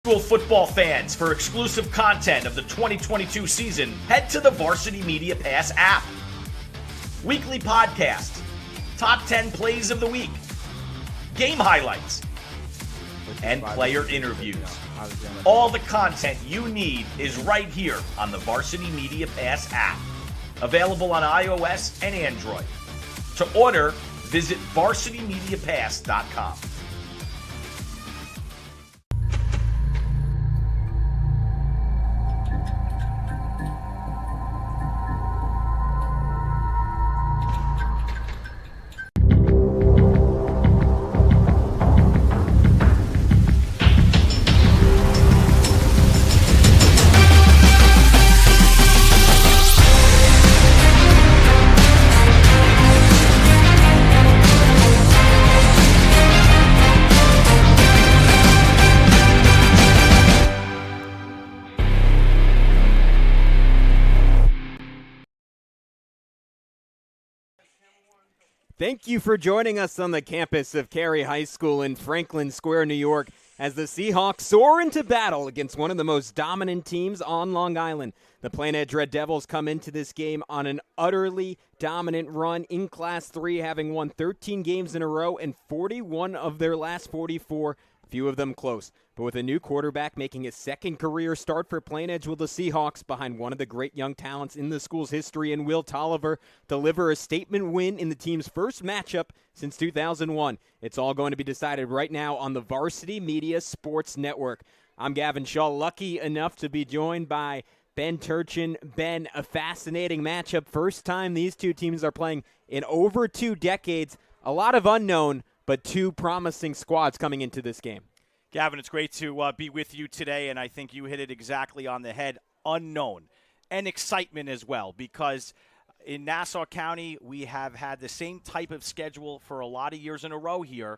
School football fans, for exclusive content of the 2022 season, head to the Varsity Media Pass app. Weekly podcast, top 10 plays of the week, game highlights, and player interviews. All the content you need is right here on the Varsity Media Pass app. Available on iOS and Android. To order, visit varsitymediapass.com. Thank you for joining us on the campus of Carey High School in Franklin Square, New York, as the Seahawks soar into battle against one of the most dominant teams on Long Island. The Plainedge Red Devils come into this game on an utterly dominant run in Class 3, having won 13 games in a row and 41 of their last 44, few of them close. But with a new quarterback making his second career start for Plainedge, will the Seahawks, behind one of the great young talents in the school's history in Will Tolliver, deliver a statement win in the team's first matchup since 2001? It's all going to be decided right now on the Varsity Media Sports Network. I'm Gavin Shaw, lucky enough to be joined by Ben Turchin. Ben, a fascinating matchup. First time these two teams are playing in over 2 decades. A lot of unknown, but two promising squads coming into this game. Gavin, it's great to be with you today, and I think you hit it exactly on the head. Unknown and excitement as well, because in Nassau County, we have had the same type of schedule for a lot of years in a row here.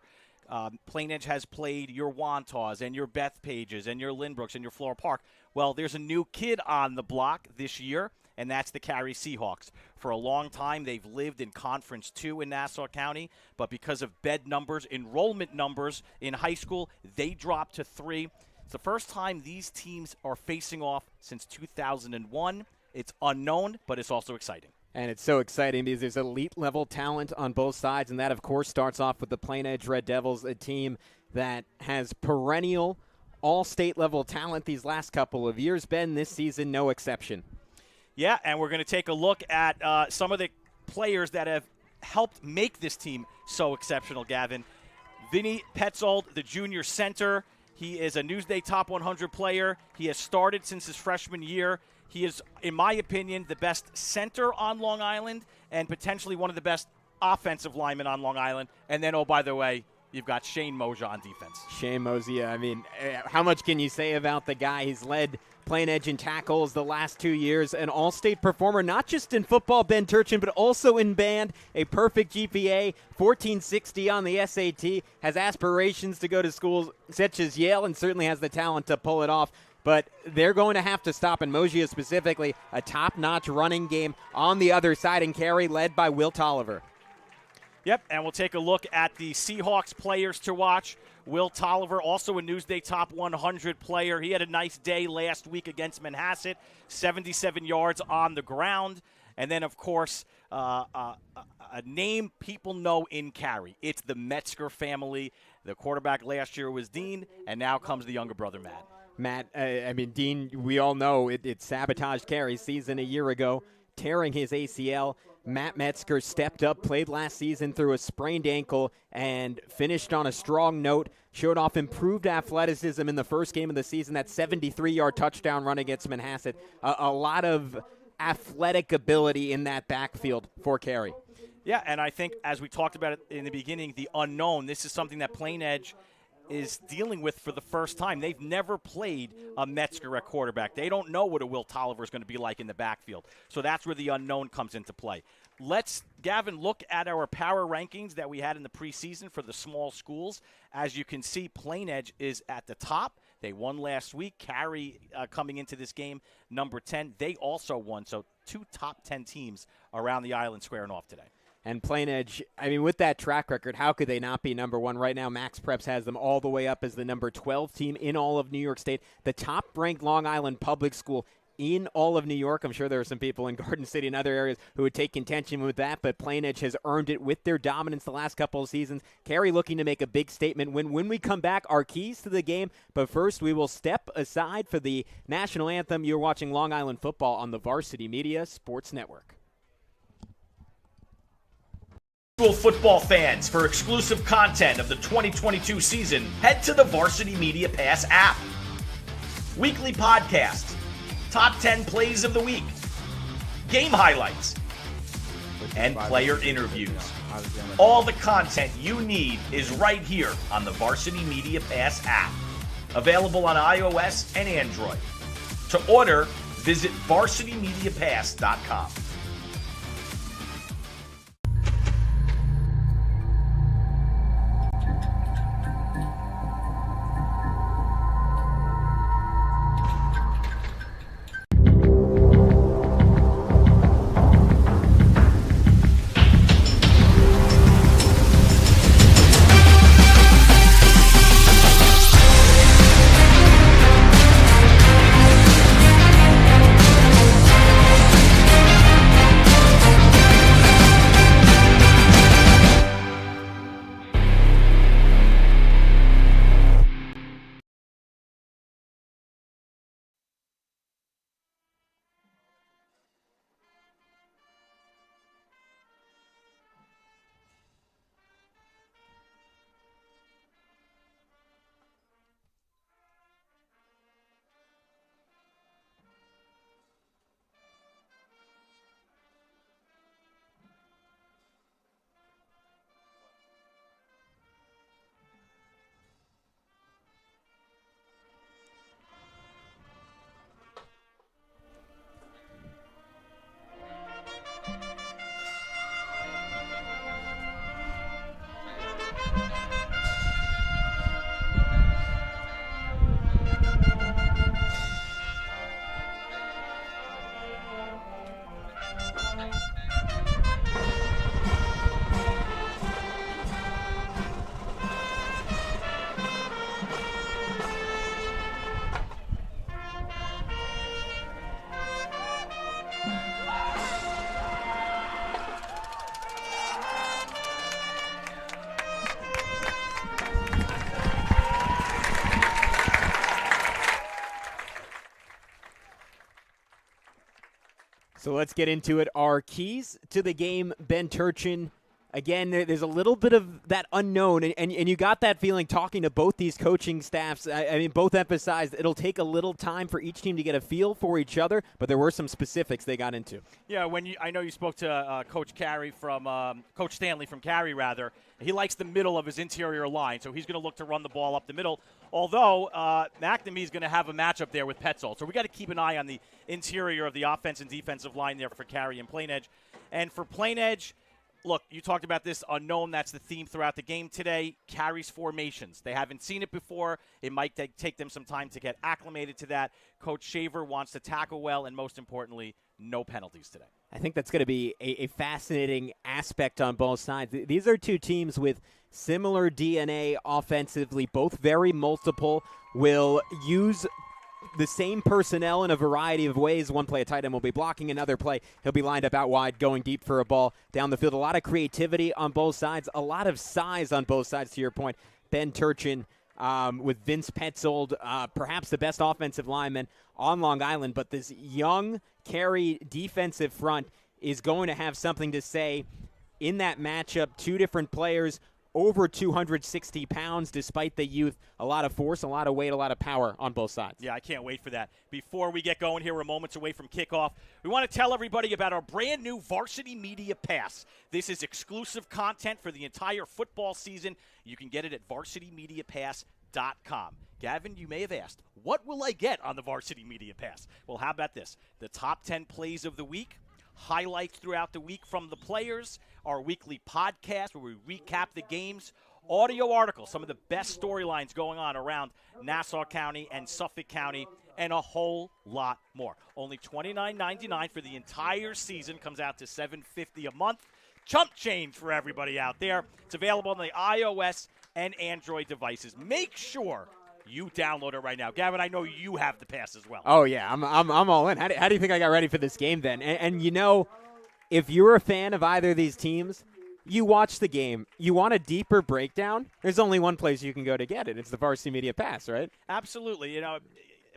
Plainedge has played your Wantaws and your Bethpages and your Lynbrooks and your Flora Park. Well, there's a new kid on the block this year, and that's the Carey Seahawks. For a long time, they've lived in Conference 2 in Nassau County, but because of bed numbers, enrollment numbers in high school, they dropped to 3. It's the first time these teams are facing off since 2001. It's unknown, but it's also exciting. And it's so exciting because there's elite-level talent on both sides, and that, of course, starts off with the Plainedge Red Devils, a team that has perennial all-state-level talent these last couple of years. Ben, this season, no exception. Yeah, and we're going to take a look at some of the players that have helped make this team so exceptional, Gavin. Vinny Petzold, the junior center. He is a Newsday Top 100 player. He has started since his freshman year. He is, in my opinion, the best center on Long Island and potentially one of the best offensive linemen on Long Island. And then, oh, by the way, you've got Shane Mosia on defense. Shane Mosia, I mean, how much can you say about the guy? He's led Plainedge in tackles the last 2 years, an all-state performer, not just in football, Ben Turchin, but also in band, a perfect GPA, 1460 on the SAT, has aspirations to go to schools such as Yale, and certainly has the talent to pull it off. But they're going to have to stop, and Mosia specifically, a top-notch running game on the other side, and Carey led by Will Tolliver. Yep, and we'll take a look at the Seahawks players to watch. Will Tolliver, also a Newsday Top 100 player. He had a nice day last week against Manhasset, 77 yards on the ground. And then, of course, a name people know in Carey. It's the Metzger family. The quarterback last year was Dean, and now comes the younger brother, Matt. I mean, Dean, we all know it sabotaged Carey's season a year ago, tearing his ACL. Matt Metzger stepped up, played last season through a sprained ankle, and finished on a strong note. Showed off improved athleticism in the first game of the season, that 73-yard touchdown run against Manhasset. A lot of athletic ability in that backfield for Carey. Yeah, and I think, as we talked about it in the beginning, the unknown, this is something that Plainedge is dealing with for the first time. They've never played a Metzger at quarterback. They don't know what a Will Tolliver is going to be like in the backfield. So that's where the unknown comes into play. Let's, Gavin, look at our power rankings that we had in the preseason for the small schools. As you can see, Plainedge is at the top. They won last week. Carey coming into this game, number 10. They also won. So 2 top 10 teams around the island squaring off today. And Plainedge, I mean, with that track record, how could they not be number one? Right now, Max Preps has them all the way up as the number 12 team in all of New York State, the top-ranked Long Island public school in all of New York. I'm sure there are some people in Garden City and other areas who would take contention with that, but Plainedge has earned it with their dominance the last couple of seasons. Carey looking to make a big statement when we come back, our keys to the game. But first, we will step aside for the national anthem. You're watching Long Island football on the Varsity Media Sports Network. Football fans, for exclusive content of the 2022 season, head to the Varsity Media Pass app. Weekly podcast, top 10 plays of the week, game highlights, and player interviews. All the content you need is right here on the Varsity Media Pass app, available on iOS and Android. To order, visit varsitymediapass.com. So let's get into it. Our keys to the game, Ben Turchin. Again, there's a little bit of that unknown, and you got that feeling talking to both these coaching staffs. I mean, both emphasized it'll take a little time for each team to get a feel for each other, but there were some specifics they got into. Yeah, I know you spoke to Coach Carey Coach Stanley from Carey, rather. He likes the middle of his interior line, so he's going to look to run the ball up the middle. Although McNamee is going to have a matchup there with Petzold, so we got to keep an eye on the interior of the offense and defensive line there for Carey and Plainedge. And for Plainedge, look, you talked about this unknown. That's the theme throughout the game today. Carey's formations. They haven't seen it before. It might take them some time to get acclimated to that. Coach Shaver wants to tackle well, and most importantly, no penalties today. I think that's going to be a fascinating aspect on both sides. These are two teams with similar DNA offensively, both very multiple, will use the same personnel in a variety of ways. One play, a tight end will be blocking. Another play, he'll be lined up out wide, going deep for a ball down the field. A lot of creativity on both sides, a lot of size on both sides, to your point. Ben Turchin with Vince Petzold, perhaps the best offensive lineman on Long Island, but this young Carey defensive front is going to have something to say in that matchup. Two different players, over 260 pounds despite the youth. A lot of force, a lot of weight, a lot of power on both sides. Yeah, I can't wait for that. Before we get going here, we're moments away from kickoff. We want to tell everybody about our brand new Varsity Media Pass. This is exclusive content for the entire football season. You can get it at varsitymediapass.com. Gavin, you may have asked, what will I get on the Varsity Media Pass? Well, how about this? The top 10 plays of the week, highlights throughout the week from the players, our weekly podcast where we recap the games, audio articles, some of the best storylines going on around Nassau County and Suffolk County, and a whole lot more. Only $29.99 for the entire season, comes out to $7.50 a month. chump change for everybody out there. It's available on the iOS and Android devices. Make sure you download it right now. Gavin, I know you have the pass as well. Oh, yeah, I'm all in. How do you think I got ready for this game then? And you know, if you're a fan of either of these teams, you watch the game, you want a deeper breakdown, there's only one place you can go to get it. It's the Varsity Media Pass, right? Absolutely. You know,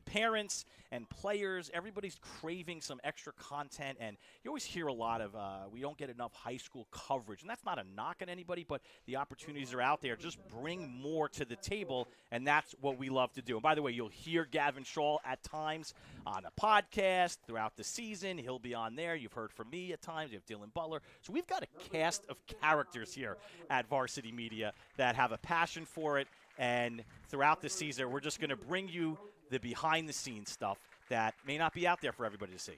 parents and players, everybody's craving some extra content, and you always hear a lot of we don't get enough high school coverage, and that's not a knock on anybody, but the opportunities are out there. Just bring more to the table, and that's what we love to do. And by the way, you'll hear Gavin Shaw at times on a podcast throughout the season. He'll be on there. You've heard from me at times. You have Dylan Butler. So we've got a cast of characters here at Varsity Media that have a passion for it, and throughout the season, we're just going to bring you the behind-the-scenes stuff that may not be out there for everybody to see.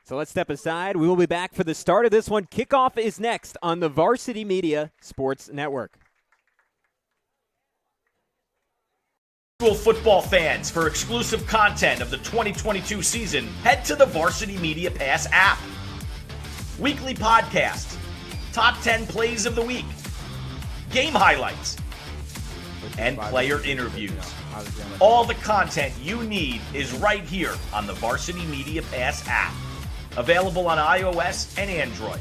So let's step aside. We will be back for the start of this one. Kickoff is next on the Varsity Media Sports Network. Football fans, for exclusive content of the 2022 season, head to the Varsity Media Pass app. Weekly podcasts, top 10 plays of the week, game highlights, and player interviews. All the content you need is right here on the Varsity Media Pass app. Available on iOS and Android.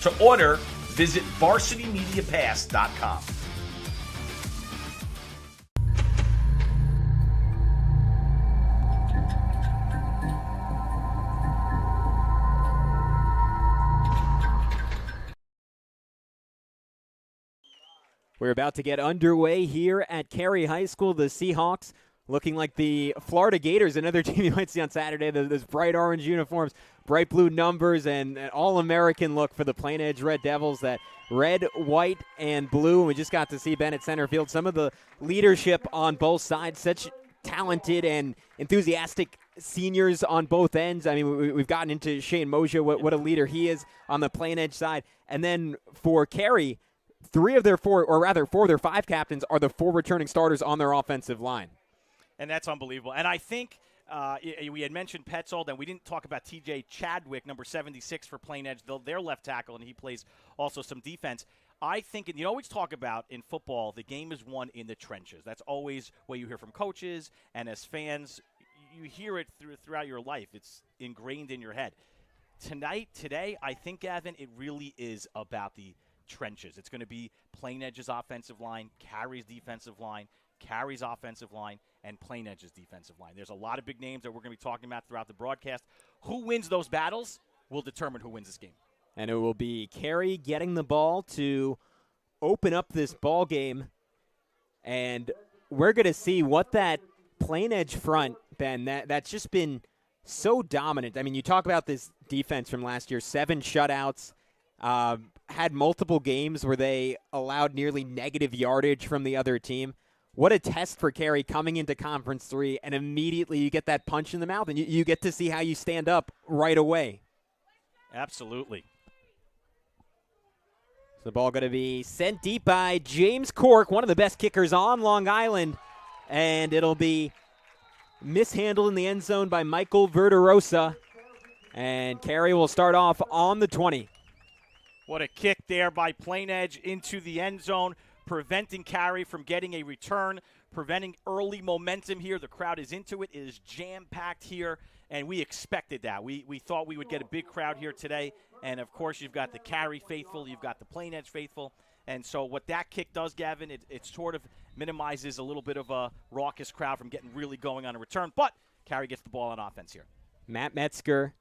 To order, visit varsitymediapass.com. We're about to get underway here at Carey High School. The Seahawks looking like the Florida Gators, another team you might see on Saturday. Those bright orange uniforms, bright blue numbers, and an all-American look for the Plainedge Red Devils. That red, white, and blue. And we just got to see Ben at center field. Some of the leadership on both sides, such talented and enthusiastic seniors on both ends. I mean, we've gotten into Shane Moja, what a leader he is on the Plainedge side. And then for Carey, four of their five captains are the four returning starters on their offensive line. And that's unbelievable. And I think we had mentioned Petzold, and we didn't talk about T.J. Chadwick, number 76 for Plainedge, their left tackle, and he plays also some defense. I think, and you always talk about in football, the game is won in the trenches. That's always what you hear from coaches, and as fans, you hear it throughout your life. It's ingrained in your head. Today, I think, Gavin, it really is about the trenches. It's going to be Plainedge's offensive line, Carey's defensive line, Carey's offensive line, and Plainedge's defensive line. There's a lot of big names that we're going to be talking about throughout the broadcast. Who wins those battles will determine who wins this game. And it will be Carey getting the ball to open up this ball game. And we're going to see what that Plainedge front, Ben, that's just been so dominant. I mean, you talk about this defense from last year, 7 shutouts, had multiple games where they allowed nearly negative yardage from the other team. What a test for Carey coming into Conference 3, and immediately you get that punch in the mouth, and you get to see how you stand up right away. Absolutely. So the ball going to be sent deep by James Cork, one of the best kickers on Long Island, and it'll be mishandled in the end zone by Michael Verderosa, and Carey will start off on the 20. What a kick there by Plainedge into the end zone, preventing Carey from getting a return, preventing early momentum here. The crowd is into it. It is jam-packed here, and we expected that. We thought we would get a big crowd here today, and, of course, you've got the Carey faithful, you've got the Plainedge faithful, and so what that kick does, Gavin, it sort of minimizes a little bit of a raucous crowd from getting really going on a return, but Carey gets the ball on offense here. Matt Metzger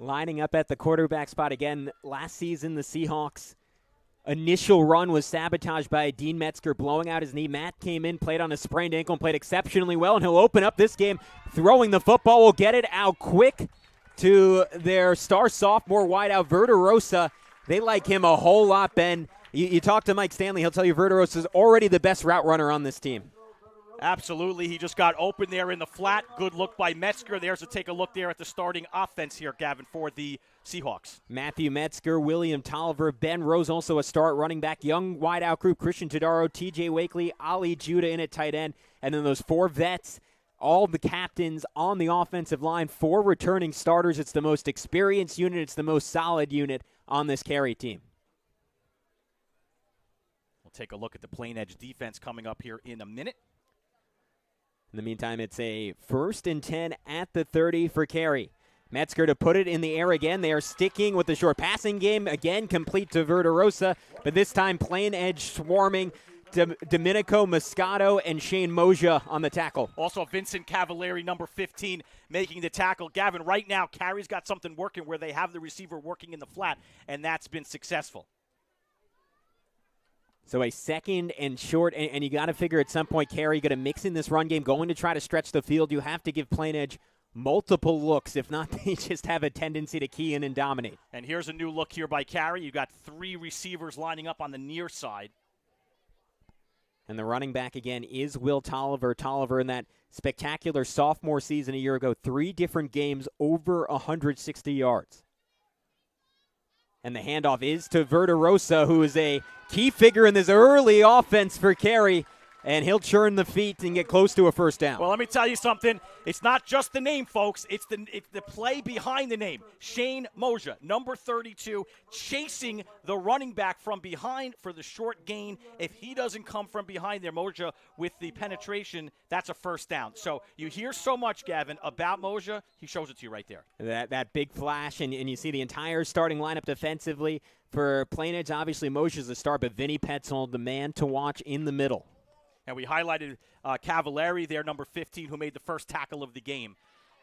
lining up at the quarterback spot again. Last season, the Seahawks' initial run was sabotaged by Dean Metzger blowing out his knee. Matt came in, played on a sprained ankle, and played exceptionally well, and he'll open up this game throwing the football. Will get it out quick to their star sophomore wideout, Verderosa. They like him a whole lot, Ben. You talk to Mike Stanley, he'll tell you Verderosa is already the best route runner on this team. Absolutely. He just got open there in the flat. Good look by Metzger. There's a take a look there at the starting offense here, Gavin, for the Seahawks. Matthew Metzger, William Tolliver, Ben Rose, also a start running back. Young wideout group, Christian Tadaro, TJ Wakely, Ali Judah in at tight end. And then those 4 vets all the captains on the offensive line, 4 returning starters. It's the most experienced unit. It's the most solid unit on this Carey team. We'll take a look at the Plainedge defense coming up here in a minute. In the meantime, it's a 1st and 10 at the 30 for Carey. Metzger to put it in the air again. They are sticking with the short passing game. Again, complete to Verderosa, but this time Plainedge swarming. Domenico Moscato and Shane Moja on the tackle. Also, Vincent Cavalieri, number 15, making the tackle. Gavin, right now, Carey's got something working where they have the receiver working in the flat, and that's been successful. So a 2nd and short, and you got to figure at some point Carey going to mix in this run game, going to try to stretch the field. You have to give Plainedge multiple looks. If not, they just have a tendency to key in and dominate. And here's a new look here by Carey. You've got 3 receivers lining up on the near side. And the running back again is Will Tolliver. Tolliver in that spectacular sophomore season a year ago, 3 different games over 160 yards. And the handoff is to Verderosa, who is a key figure in this early offense for Carey. And he'll churn the feet and get close to a first down. Well, let me tell you something. It's not just the name, folks. It's the play behind the name. Shane Moja, number 32, chasing the running back from behind for the short gain. If he doesn't come from behind there, Moja, with the penetration, that's a first down. So you hear so much, Gavin, about Moja. He shows it to you right there. That big flash, and you see the entire starting lineup defensively. For Plainedge, obviously Moja's the star, but Vinny Petzold, the man to watch in the middle. And we highlighted Cavalieri there, number 15, who made the first tackle of the game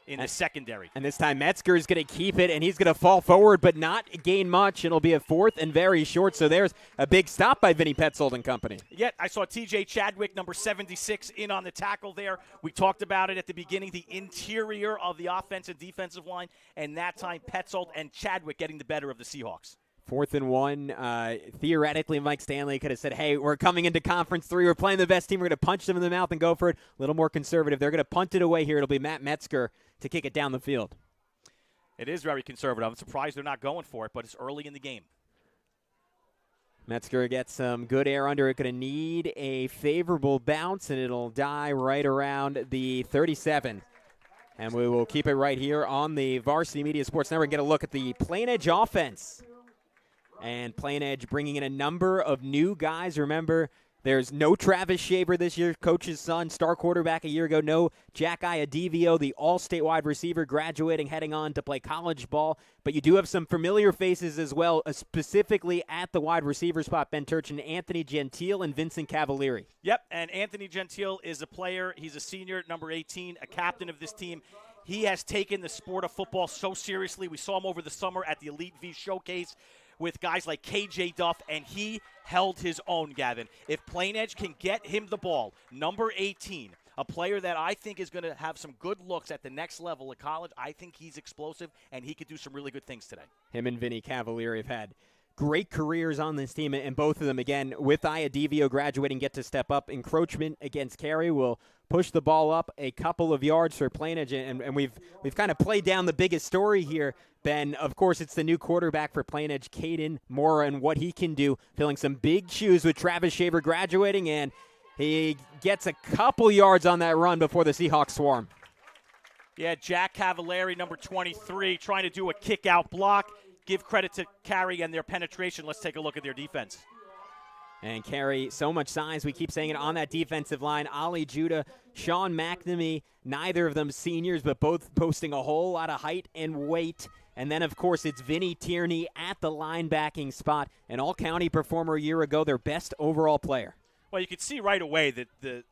in the secondary. And this time Metzger is going to keep it, and he's going to fall forward but not gain much. It'll be a 4th and very short, so there's a big stop by Vinny Petzold and company. Yet I saw T.J. Chadwick, number 76, in on the tackle there. We talked about it at the beginning, the interior of the offensive defensive line, and that time Petzold and Chadwick getting the better of the Seahawks. 4th and 1. Theoretically, Mike Stanley could have said, hey, we're coming into Conference 3. We're playing the best team. We're going to punch them in the mouth and go for it. A little more conservative. They're going to punt it away here. It'll be Matt Metzger to kick it down the field. It is very conservative. I'm surprised they're not going for it, but it's early in the game. Metzger gets some good air under it. Going to need a favorable bounce, and it'll die right around the 37. And we will keep it right here on the Varsity Media Sports Network and get a look at the Plainedge offense. And Plainedge bringing in a number of new guys. Remember, there's no Travis Shaver this year, coach's son, star quarterback a year ago. No Jack Iadivio, the all-state wide receiver, graduating, heading on to play college ball. But you do have some familiar faces as well, specifically at the wide receiver spot. Ben Turchin, Anthony Gentile, and Vincent Cavalieri. Yep, and Anthony Gentile is a player. He's a senior, number 18, a captain of this team. He has taken the sport of football so seriously. We saw him over the summer at the Elite V Showcase with guys like KJ Duff, and he held his own, Gavin. If Plainedge can get him the ball, number 18, a player that I think is going to have some good looks at the next level of college, I think he's explosive, and he could do some really good things today. Him and Vinny Cavalieri have had great careers on this team, and both of them, again, with Iadivio graduating, get to step up. Encroachment against Carey will push the ball up a couple of yards for Plainedge, and we've kind of played down the biggest story here, Ben. Of course, it's the new quarterback for Plainedge, Caden Mora, and what he can do, filling some big shoes with Travis Shaver graduating, and he gets a couple yards on that run before the Seahawks swarm. Yeah, Jack Cavalieri, number 23, trying to do a kick-out block. Give credit to Carey and their penetration. Let's take a look at their defense. And Carey, so much size, we keep saying it, on that defensive line. Ali Judah, Sean McNamee, neither of them seniors, but both posting a whole lot of height and weight. And then, of course, it's Vinny Tierney at the linebacking spot, an all-county performer a year ago, their best overall player. Well, you could see right away that the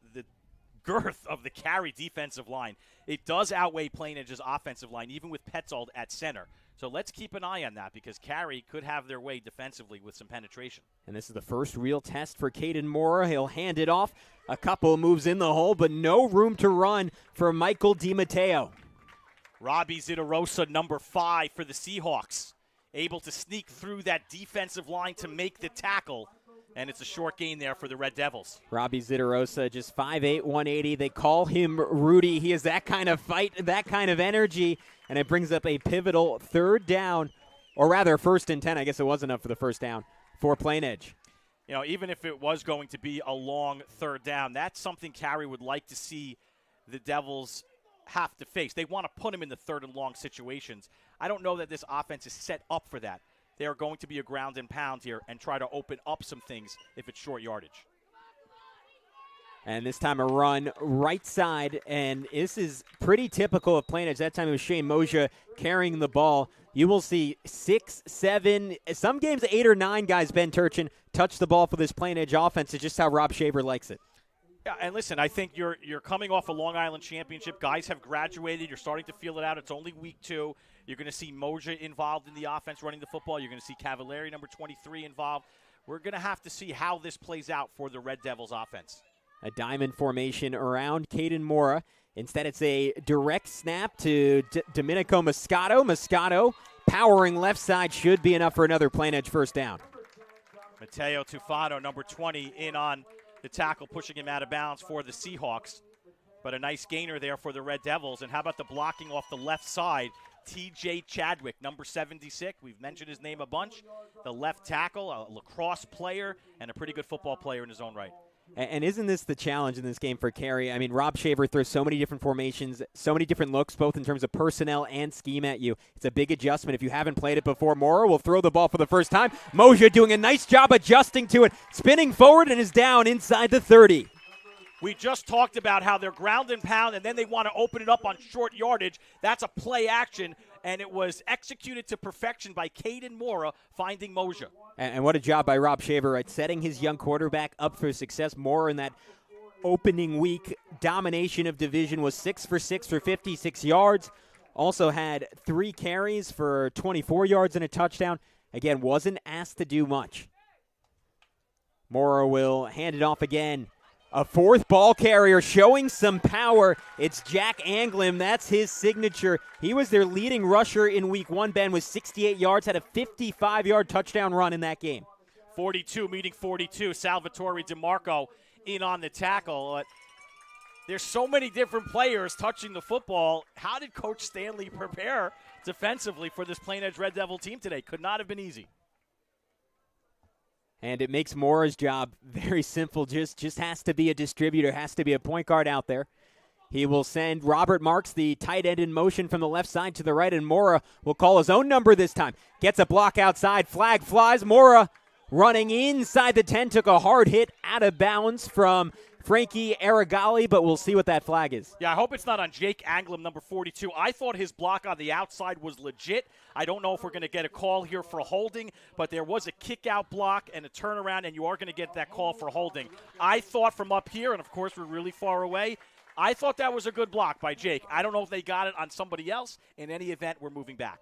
girth of the Carey defensive line, it does outweigh Plainedge's offensive line, even with Petzold at center. So let's keep an eye on that because Carey could have their way defensively with some penetration. And this is the first real test for Caden Mora. He'll hand it off. A couple moves in the hole, but no room to run for Michael DiMatteo. Robbie Zitarosa, number 5 for the Seahawks, able to sneak through that defensive line to make the tackle. And it's a short gain there for the Red Devils. Robbie Zitarosa, just 5'8", 180. They call him Rudy. He has that kind of fight, that kind of energy, and it brings up a pivotal third down, or rather 1st and 10. I guess it was enough for the first down for Plainedge. You know, even if it was going to be a long third down, that's something Carey would like to see the Devils have to face. They want to put him in the third and long situations. I don't know that this offense is set up for that. They are going to be a ground and pound here and try to open up some things if it's short yardage. And this time a run right side, and this is pretty typical of Plainedge. That time it was Shane Moja carrying the ball. You will see 6, 7, some games 8 or 9 guys, Ben Turchin, touch the ball for this Plainedge offense. It's just how Rob Shaver likes it. Yeah, and listen, I think you're coming off a Long Island championship. Guys have graduated. You're starting to feel it out. It's only week 2. You're going to see Moja involved in the offense running the football. You're going to see Cavalieri, number 23, involved. We're going to have to see how this plays out for the Red Devils offense. A diamond formation around Caden Mora. Instead, it's a direct snap to Domenico Moscato. Moscato powering left side should be enough for another Plainedge first down. Matteo Tufano, number 20, in on the tackle, pushing him out of bounds for the Seahawks. But a nice gainer there for the Red Devils. And how about the blocking off the left side? TJ Chadwick, number 76. We've mentioned his name a bunch. The left tackle, a lacrosse player, and a pretty good football player in his own right. And isn't this the challenge in this game for Carey? I mean, Rob Shaver throws so many different formations, so many different looks, both in terms of personnel and scheme at you. It's a big adjustment. If you haven't played it before, Mora will throw the ball for the first time. Moja doing a nice job adjusting to it, spinning forward and is down inside the 30. We just talked about how they're ground and pound, and then they want to open it up on short yardage. That's a play action, and it was executed to perfection by Caden Mora finding Moja. And what a job by Rob Shaver, right? Setting his young quarterback up for success. Mora in that opening week domination of division was 6 for 6 for 56 yards. Also had 3 carries for 24 yards and a touchdown. Again, wasn't asked to do much. Mora will hand it off again. A 4th ball carrier showing some power. It's Jack Anglin. That's his signature. He was their leading rusher in week 1, Ben, with 68 yards, had a 55-yard touchdown run in that game. 42 meeting 42. Salvatore DeMarco in on the tackle. There's so many different players touching the football. How did Coach Stanley prepare defensively for this Plainedge Red Devil team today? Could not have been easy. And it makes Mora's job very simple. Just has to be a distributor, has to be a point guard out there. He will send Robert Marks, the tight end, in motion from the left side to the right, and Mora will call his own number this time. Gets a block outside, flag flies. Mora running inside the 10, took a hard hit out of bounds from Frankie Aragali, but we'll see what that flag is. Yeah, I hope it's not on Jake Anglin, number 42. I thought his block on the outside was legit. I don't know if we're going to get a call here for holding, but there was a kick-out block and a turnaround, and you are going to get that call for holding. I thought from up here, and of course we're really far away, I thought that was a good block by Jake. I don't know if they got it on somebody else. In any event, we're moving back.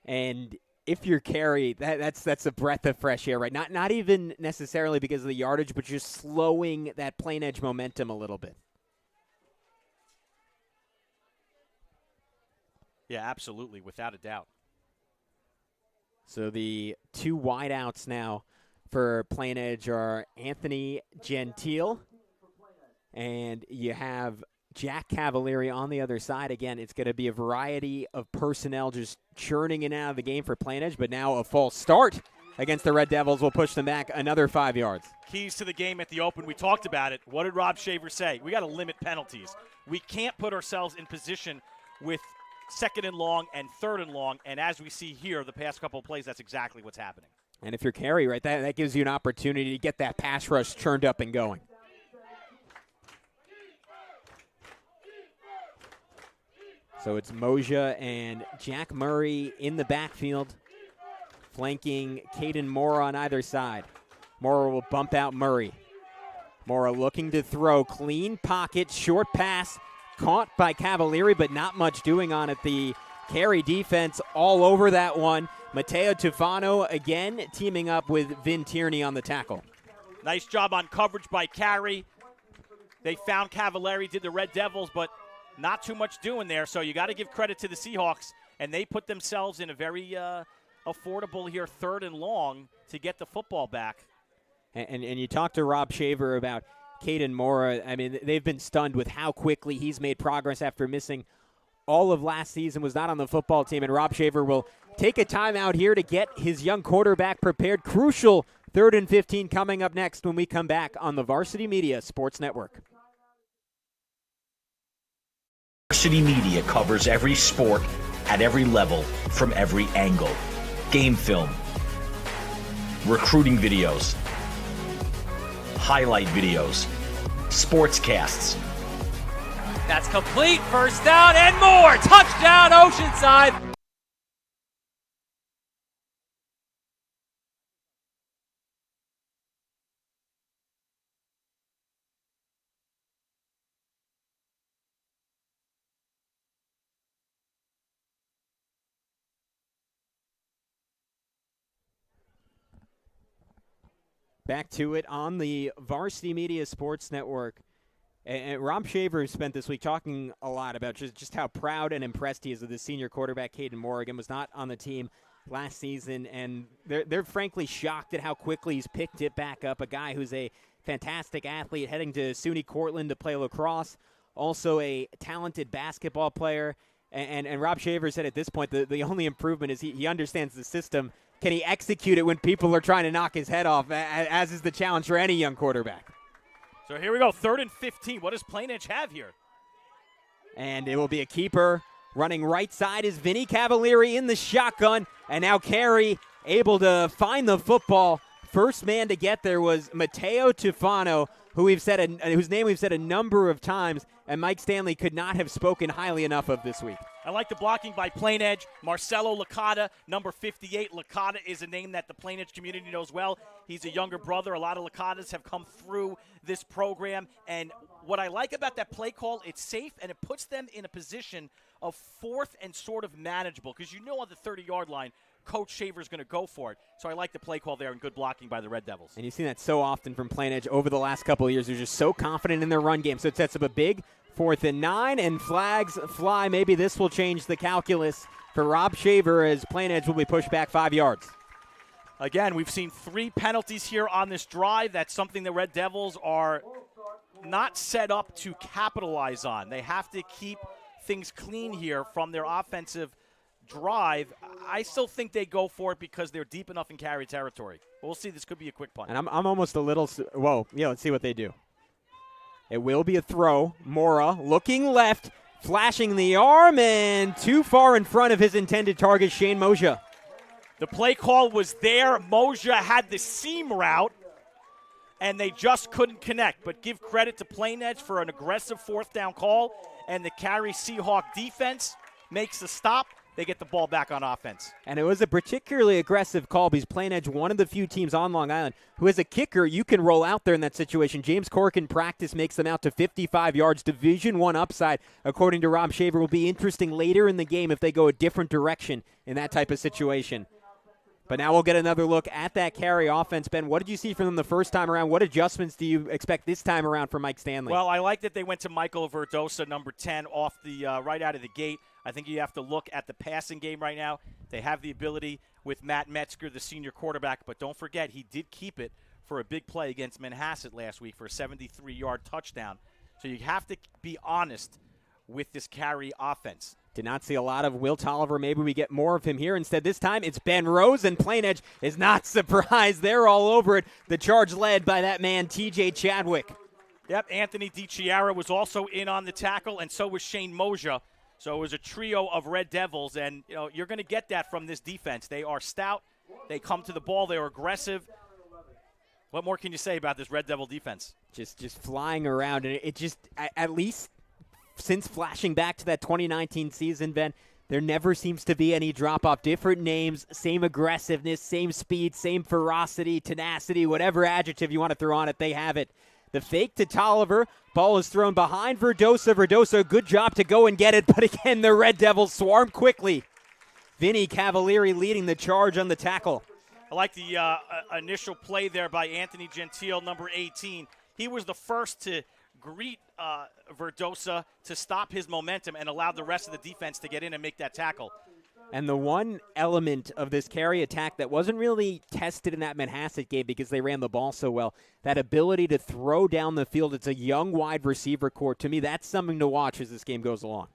And if you're Carey, that's a breath of fresh air, right? Not even necessarily because of the yardage, but just slowing that Plainedge momentum a little bit. Yeah, absolutely, without a doubt. So the 2 wideouts now for Plainedge are Anthony Gentile, and you have Jack Cavalieri on the other side. Again, it's going to be a variety of personnel just churning in and out of the game for Plainedge, but now a false start against the Red Devils will push them back another 5 yards. Keys to the game at the open. We talked about it. What did Rob Shaver say? We got to limit penalties. We can't put ourselves in position with 2nd and long and 3rd and long, and as we see here, the past couple of plays, that's exactly what's happening. And if you're Carey, right, that gives you an opportunity to get that pass rush churned up and going. So it's Moja and Jack Murray in the backfield, flanking Caden Mora on either side. Mora will bump out Murray. Mora looking to throw. Clean pocket, short pass, caught by Cavalieri, but not much doing on it. The Carey defense all over that one. Matteo Tufano again teaming up with Vin Tierney on the tackle. Nice job on coverage by Carey. They found Cavalieri, did the Red Devils, but not too much doing there, so you got to give credit to the Seahawks, and they put themselves in a very affordable here 3rd and long to get the football back. And you talk to Rob Shaver about Caden Mora. I mean, they've been stunned with how quickly he's made progress after missing all of last season, was not on the football team, and Rob Shaver will take a timeout here to get his young quarterback prepared. Crucial 3rd and 15 coming up next when we come back on the Varsity Media Sports Network. Varsity Media covers every sport at every level from every angle. Game film, recruiting videos, highlight videos, sportscasts. That's complete. First down and more. Touchdown, Oceanside. Back to it on the Varsity Media Sports Network. And Rob Shaver spent this week talking a lot about just how proud and impressed he is of the senior quarterback, Caden Morgan. Was not on the team last season, and they're frankly shocked at how quickly he's picked it back up. A guy who's a fantastic athlete heading to SUNY Cortland to play lacrosse, also a talented basketball player. And Rob Shaver said at this point the only improvement is he understands the system. Can he execute it when people are trying to knock his head off, as is the challenge for any young quarterback? So here we go, 3rd and 15. What does Plainedge have here? And it will be a keeper. Running right side is Vinny Cavalieri in the shotgun. And now Carey able to find the football. First man to get there was Matteo Tufano, whose name we've said a number of times, and Mike Stanley could not have spoken highly enough of this week. I like the blocking by Plainedge. Marcelo Licata, number 58. Licata is a name that the Plainedge community knows well. He's a younger brother. A lot of Licatas have come through this program. And what I like about that play call, it's safe, and it puts them in a position of 4th and sort of manageable. Because you know on the 30-yard line, Coach Shaver's going to go for it. So I like the play call there and good blocking by the Red Devils. And you've seen that so often from Plainedge over the last couple of years. They're just so confident in their run game. So it sets up a big 4th and 9, and flags fly. Maybe this will change the calculus for Rob Shaver as Plainedge will be pushed back 5 yards. Again, we've seen 3 penalties here on this drive. That's something the Red Devils are not set up to capitalize on. They have to keep things clean here from their offensive drive. I still think they go for it because they're deep enough in Carey territory. We'll see. This could be a quick punt. And I'm almost a little – whoa, yeah, let's see what they do. It will be a throw. Mora looking left, flashing the arm, and too far in front of his intended target, Shane Moja. The play call was there. Moja had the seam route, and they just couldn't connect. But give credit to Plainedge for an aggressive 4th down call, and the Carey Seahawk defense makes the stop. They get the ball back on offense. And it was a particularly aggressive call because Plainedge, one of the few teams on Long Island who has a kicker you can roll out there in that situation. James Cork in practice makes them out to 55 yards. Division I upside, according to Rob Shaver, will be interesting later in the game if they go a different direction in that type of situation. But now we'll get another look at that Carey offense. Ben, what did you see from them the first time around? What adjustments do you expect this time around from Mike Stanley? Well, I like that they went to Michael Verdosa, number 10, off the right out of the gate. I think you have to look at the passing game right now. They have the ability with Matt Metzger, the senior quarterback, but don't forget he did keep it for a big play against Manhasset last week for a 73-yard touchdown. So you have to be honest with this Carey offense. Did not see a lot of Will Tolliver. Maybe we get more of him here. Instead, this time it's Ben Rose, and Plainedge is not surprised. They're all over it. The charge led by that man, T.J. Chadwick. Yep, Anthony DiChiara was also in on the tackle, and so was Shane Moja. So it was a trio of Red Devils, and you're going to get that from this defense. They are stout. They come to the ball. They're aggressive. What more can you say about this Red Devil defense? Just flying around, and it just, at least since flashing back to that 2019 season, Ben, there never seems to be any drop-off. Different names, same aggressiveness, same speed, same ferocity, tenacity, whatever adjective you want to throw on it, they have it. The fake to Tolliver. Ball is thrown behind Verdosa. Verdosa, good job to go and get it, but again, the Red Devils swarm quickly. Vinny Cavalieri leading the charge on the tackle. I like the initial play there by Anthony Gentile, number 18. He was the first to greet Verdosa to stop his momentum and allow the rest of the defense to get in and make that tackle. And the one element of this Carey attack that wasn't really tested in that Manhasset game because they ran the ball so well, that ability to throw down the field. It's a young wide receiver core. To me, that's something to watch as this game goes along.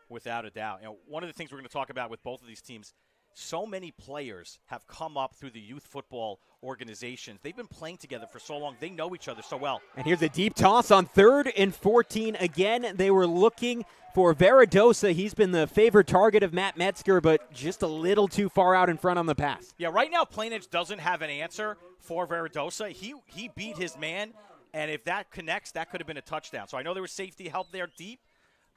Without a doubt. One of the things we're going to talk about with both of these teams, so many players have come up through the youth football organizations. They've been playing together for so long. They know each other so well. And here's a deep toss on 3rd and 14. Again, they were looking for Veradosa. He's been the favored target of Matt Metzger, but just a little too far out in front on the pass. Yeah, right now Plainedge doesn't have an answer for Veradosa. He beat his man, and if that connects, that could have been a touchdown. So I know there was safety help there deep,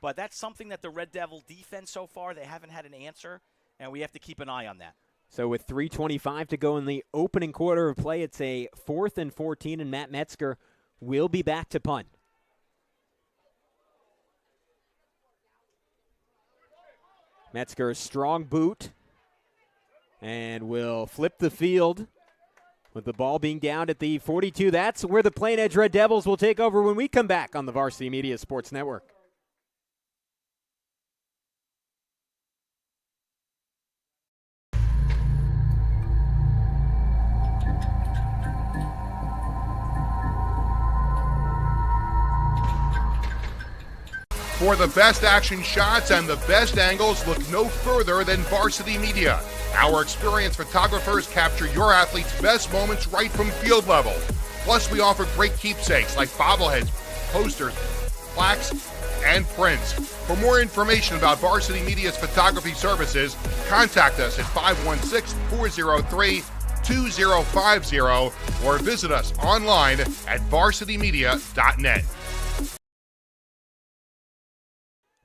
but that's something that the Red Devil defense so far, they haven't had an answer, and we have to keep an eye on that. So with 3:25 to go in the opening quarter of play, it's a 4th and 14, and Matt Metzger will be back to punt. Metzger, strong boot, and will flip the field with the ball being down at the 42. That's where the Plainedge Red Devils will take over when we come back on the Varsity Media Sports Network. For the best action shots and the best angles, look no further than Varsity Media. Our experienced photographers capture your athletes' best moments right from field level. Plus, we offer great keepsakes like bobbleheads, posters, plaques, and prints. For more information about Varsity Media's photography services, contact us at 516-403-2050 or visit us online at varsitymedia.net.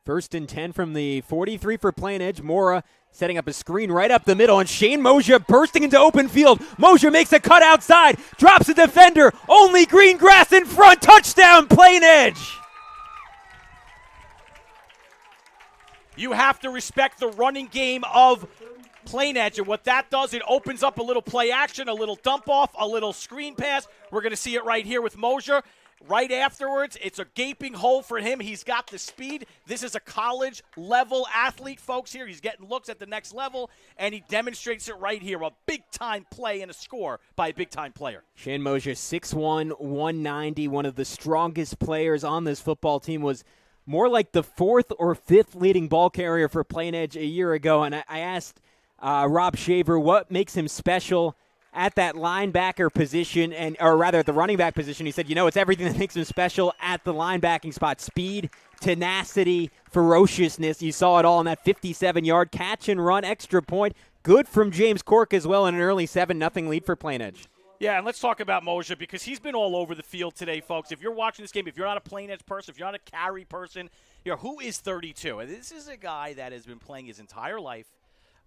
1st and 10 from the 43 for Plainedge. Mora setting up a screen right up the middle, and Shane Mosier bursting into open field. Mosier makes a cut outside, drops a defender, only green grass in front, touchdown Plainedge! You have to respect the running game of Plainedge, and what that does, it opens up a little play action, a little dump off, a little screen pass. We're going to see it right here with Mosier. Right afterwards, it's a gaping hole for him. He's got the speed. This is a college-level athlete, folks, here. He's getting looks at the next level, and he demonstrates it right here. A big-time play and a score by a big-time player. Shane Mosier, 6'1", 190, one of the strongest players on this football team, was more like the 4th or 5th leading ball carrier for Plainedge a year ago, and I asked Rob Shaver what makes him special at that linebacker position, or rather at the running back position. He said, it's everything that makes him special at the linebacking spot. Speed, tenacity, ferociousness. You saw it all in that 57-yard catch and run extra point. Good from James Cork as well in an early 7-0 lead for Plainedge. Yeah, and let's talk about Mosier because he's been all over the field today, folks. If you're watching this game, if you're not a Plainedge person, if you're not a Carey person, who is 32? And this is a guy that has been playing his entire life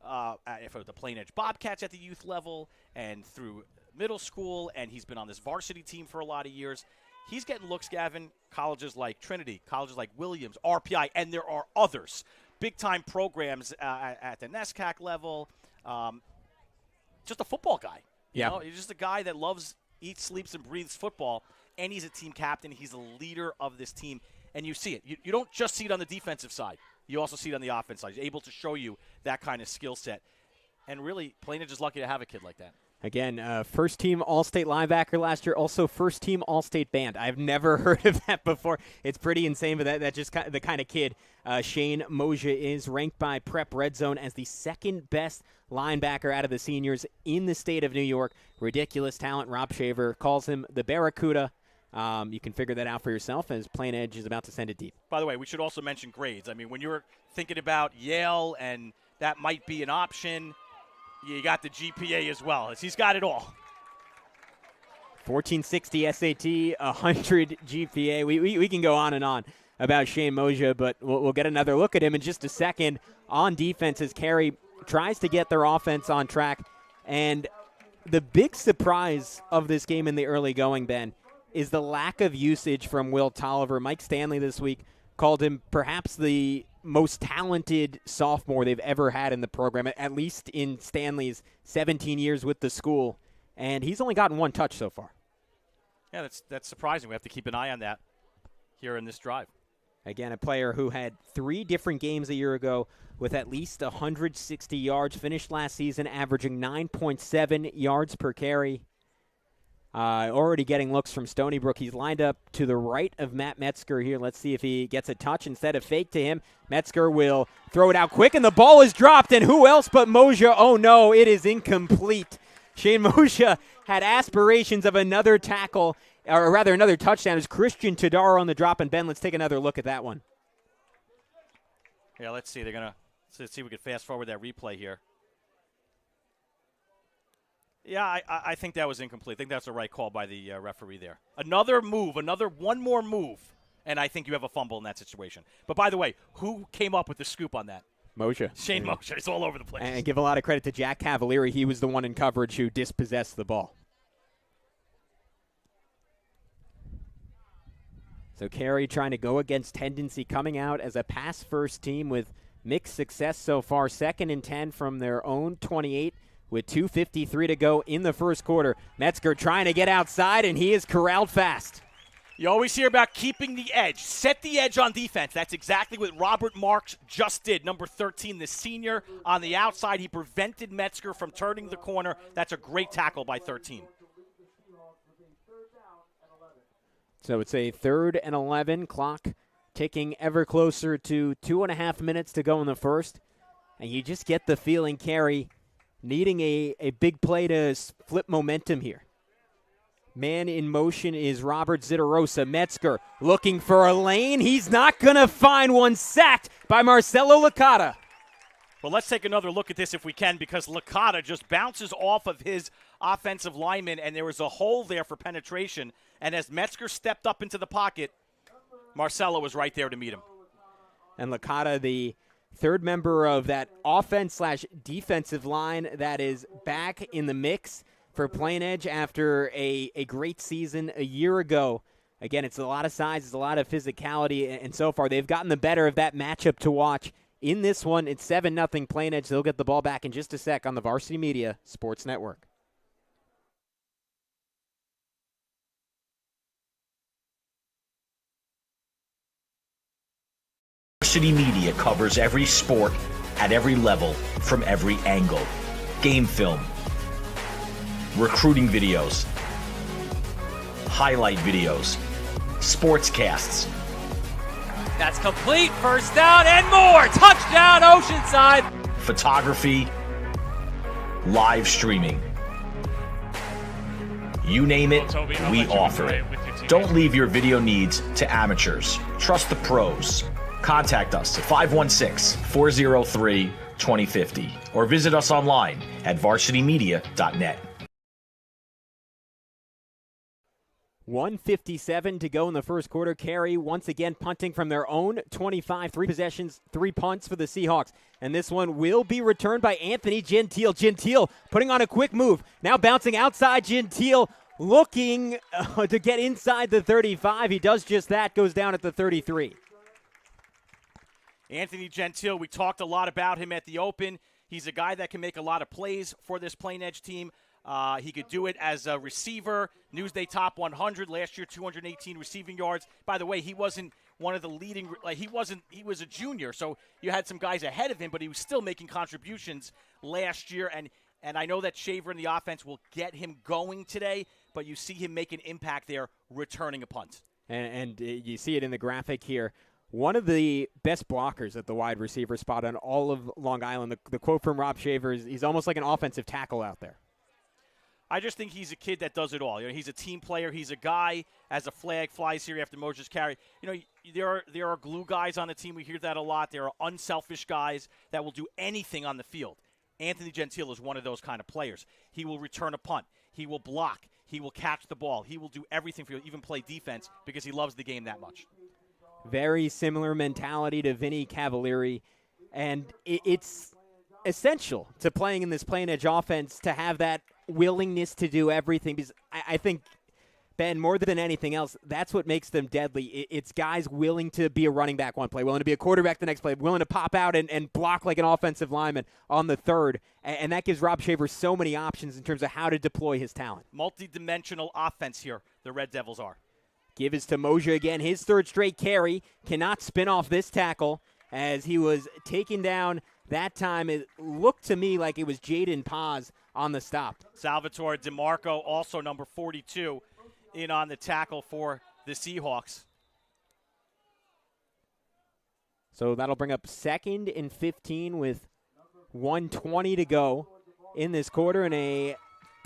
for the Plainedge Bobcats at the youth level and through middle school, and he's been on this varsity team for a lot of years. He's getting looks, Gavin, colleges like Trinity, colleges like Williams, RPI, and there are others. Big-time programs at the NESCAC level. Just a football guy. Yeah. He's just a guy that loves, eats, sleeps, and breathes football, and he's a team captain. He's a leader of this team, and you see it. You don't just see it on the defensive side. You also see it on the offense side. He's able to show you that kind of skill set. And really, Plainedge is lucky to have a kid like that. Again, first-team All-State linebacker last year, also first-team All-State band. I've never heard of that before. It's pretty insane, but that's just the kind of kid Shane Mosier is. Ranked by Prep Red Zone as the second-best linebacker out of the seniors in the state of New York. Ridiculous talent. Rob Shaver calls him the Barracuda. You can figure that out for yourself as Plainedge is about to send it deep. By the way, we should also mention grades. I mean, when you're thinking about Yale and that might be an option, you got the GPA as well. He's got it all. 1460 SAT, 100 GPA. We can go on and on about Shane Mosier, but we'll get another look at him in just a second on defense as Carey tries to get their offense on track. And the big surprise of this game in the early going, Ben, is the lack of usage from Will Tolliver. Mike Stanley this week called him perhaps the most talented sophomore they've ever had in the program, at least in Stanley's 17 years with the school. And he's only gotten one touch so far. Yeah, that's surprising. We have to keep an eye on that here in this drive. Again, a player who had 3 different games a year ago with at least 160 yards, finished last season averaging 9.7 yards per carry. already getting looks from Stony Brook. He's lined up to the right of Matt Metzger here. Let's see if he gets a touch instead of fake to him. Metzger will throw it out quick, and the ball is dropped. And who else but Moja? Oh, no, it is incomplete. Shane Moja had aspirations of another tackle, or rather another touchdown. It's Christian Tadaro on the drop. And, Ben, let's take another look at that one. Yeah, let's see. Let's see if we can fast forward that replay here. Yeah, I think that was incomplete. I think that's the right call by the referee there. One more move, and I think you have a fumble in that situation. But by the way, who came up with the scoop on that? Moja. Shane Moja. It's all over the place. And give a lot of credit to Jack Cavalieri. He was the one in coverage who dispossessed the ball. So Carey trying to go against tendency, coming out as a pass-first team with mixed success so far. 2nd and 10 from their own 28 with 2:53 to go in the first quarter. Metzger trying to get outside, and he is corralled fast. You always hear about keeping the edge. Set the edge on defense. That's exactly what Robert Marks just did. Number 13, the senior on the outside. He prevented Metzger from turning the corner. That's a great tackle by 13. So it's a 3rd and 11, clock ticking ever closer to 2.5 minutes to go in the first. And you just get the feeling Carey needing a big play to flip momentum here. Man in motion is Robert Zitarosa. Metzger looking for a lane. He's not going to find one, sacked by Marcelo Licata. Well, let's take another look at this if we can, because Licata just bounces off of his offensive lineman, and there was a hole there for penetration. And as Metzger stepped up into the pocket, Marcelo was right there to meet him. And Licata, the third member of that offense/defensive line that is back in the mix for Plainedge after a great season a year ago. Again, it's a lot of size, it's a lot of physicality, and so far they've gotten the better of that matchup to watch. In this one, it's 7-0 Plainedge. They'll get the ball back in just a sec on the Varsity Media Sports Network. Varsity Media covers every sport at every level from every angle. Game film, recruiting videos, highlight videos, sportscasts. That's complete. First down and more. Touchdown, Oceanside. Photography, live streaming. You name it, we offer it. Don't leave your video needs to amateurs. Trust the pros. Contact us at 516-403-2050 or visit us online at varsitymedia.net. 1:57 to go in the first quarter. Carey once again punting from their own 25. 3 possessions, 3 punts for the Seahawks. And this one will be returned by Anthony Gentile. Gentile putting on a quick move. Now bouncing outside. Gentile looking to get inside the 35. He does just that. Goes down at the 33. Anthony Gentile, we talked a lot about him at the Open. He's a guy that can make a lot of plays for this Plainedge team. He could do it as a receiver. Newsday Top 100 last year, 218 receiving yards. By the way, he wasn't one of the leading. He was a junior, so you had some guys ahead of him, but he was still making contributions last year. And I know that Shaver in the offense will get him going today, but you see him make an impact there, returning a punt. And you see it in the graphic here. One of the best blockers at the wide receiver spot on all of Long Island. The quote from Rob Shaver is, he's almost like an offensive tackle out there. I just think he's a kid that does it all. You know, he's a team player. He's a guy, as a flag flies here after Moja's carry. You know, there are glue guys on the team. We hear that a lot. There are unselfish guys that will do anything on the field. Anthony Gentile is one of those kind of players. He will return a punt. He will block. He will catch the ball. He will do everything for you, even play defense, because he loves the game that much. Very similar mentality to Vinny Cavalieri, and it's essential to playing in this Plainedge offense to have that willingness to do everything, because I think, Ben, more than anything else, that's what makes them deadly. It's guys willing to be a running back one play, willing to be a quarterback the next play, willing to pop out and block like an offensive lineman on the third, and that gives Rob Shaver so many options in terms of how to deploy his talent. Multi-dimensional offense here, the Red Devils are. Give is to Moja again. His third straight carry. Cannot spin off this tackle as he was taken down That time it looked to me like it was Jaden Paz on the stop. Salvatore DeMarco, also number 42, in on the tackle for the Seahawks. So that'll bring up 2nd and 15 with 1:20 to go in this quarter and a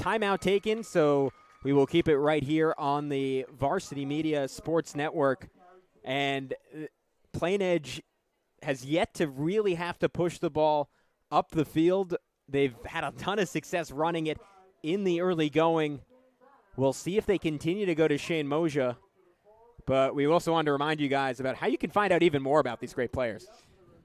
timeout taken. So we will keep it right here on the Varsity Media Sports Network. And Plainedge has yet to really have to push the ball up the field. They've had a ton of success running it in the early going. We'll see if they continue to go to Shane Moja. But we also wanted to remind you guys about how you can find out even more about these great players.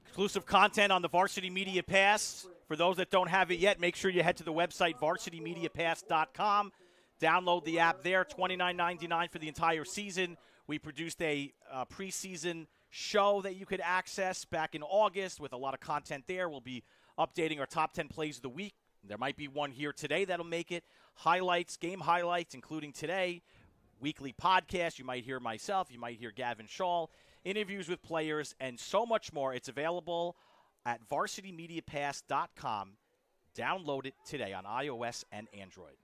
Exclusive content on the Varsity Media Pass. For those that don't have it yet, make sure you head to the website, varsitymediapass.com. Download the app there, $29.99 for the entire season. We produced a preseason show that you could access back in August with a lot of content there. We'll be updating our top 10 plays of the week. There might be one here today that'll make it. Highlights, game highlights, including today. Weekly podcast. You might hear myself. You might hear Gavin Shaw. Interviews with players and so much more. It's available at varsitymediapass.com. Download it today on iOS and Android.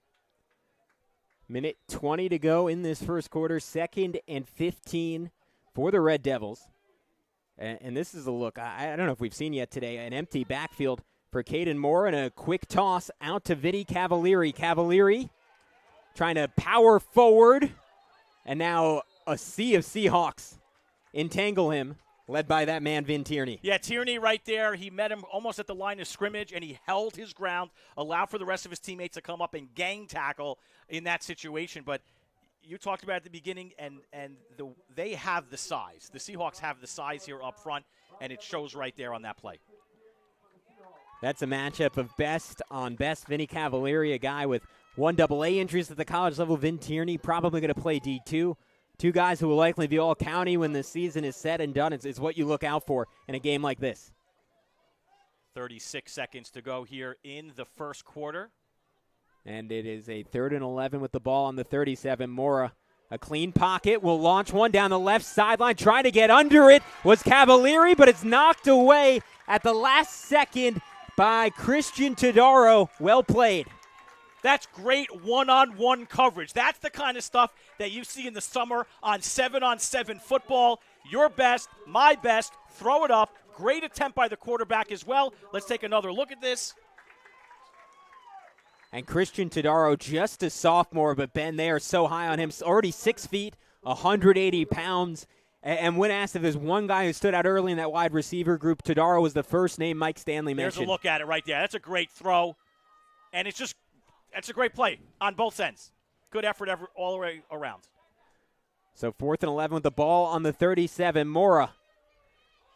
Minute 20 to go in this first quarter. 2nd and 15 for the Red Devils. And this is a look. I don't know if we've seen yet today. An empty backfield for Caden Moore and a quick toss out to Vinny Cavalieri. Cavalieri trying to power forward. And now a sea of Seahawks entangle him, led by that man, Vin Tierney. Yeah, Tierney right there. He met him almost at the line of scrimmage, and he held his ground, allowed for the rest of his teammates to come up and gang tackle in that situation. But you talked about at the beginning, and they have the size. The Seahawks have the size here up front, and it shows right there on that play. That's a matchup of best on best. Vinny Cavalieri, a guy with 1 AA injuries at the college level. Vin Tierney probably going to play D2. Two guys who will likely be all county when the season is said and done. It's what you look out for in a game like this. 36 seconds to go here in the first quarter. And it is a 3rd and 11 with the ball on the 37. Mora, a clean pocket, will launch one down the left sideline. Trying to get under it was Cavalieri, but it's knocked away at the last second by Christian Todaro. Well played. That's great one-on-one coverage. That's the kind of stuff that you see in the summer on 7-on-7 football. Your best, my best, throw it up. Great attempt by the quarterback as well. Let's take another look at this. And Christian Todaro, just a sophomore, but Ben, they are so high on him. Already 6 feet, 180 pounds. And when asked if there's one guy who stood out early in that wide receiver group, Todaro was the first name Mike Stanley mentioned. There's a look at it right there. That's a great throw. And that's a great play on both ends. Good effort all the way around. So 4th and 11 with the ball on the 37. Mora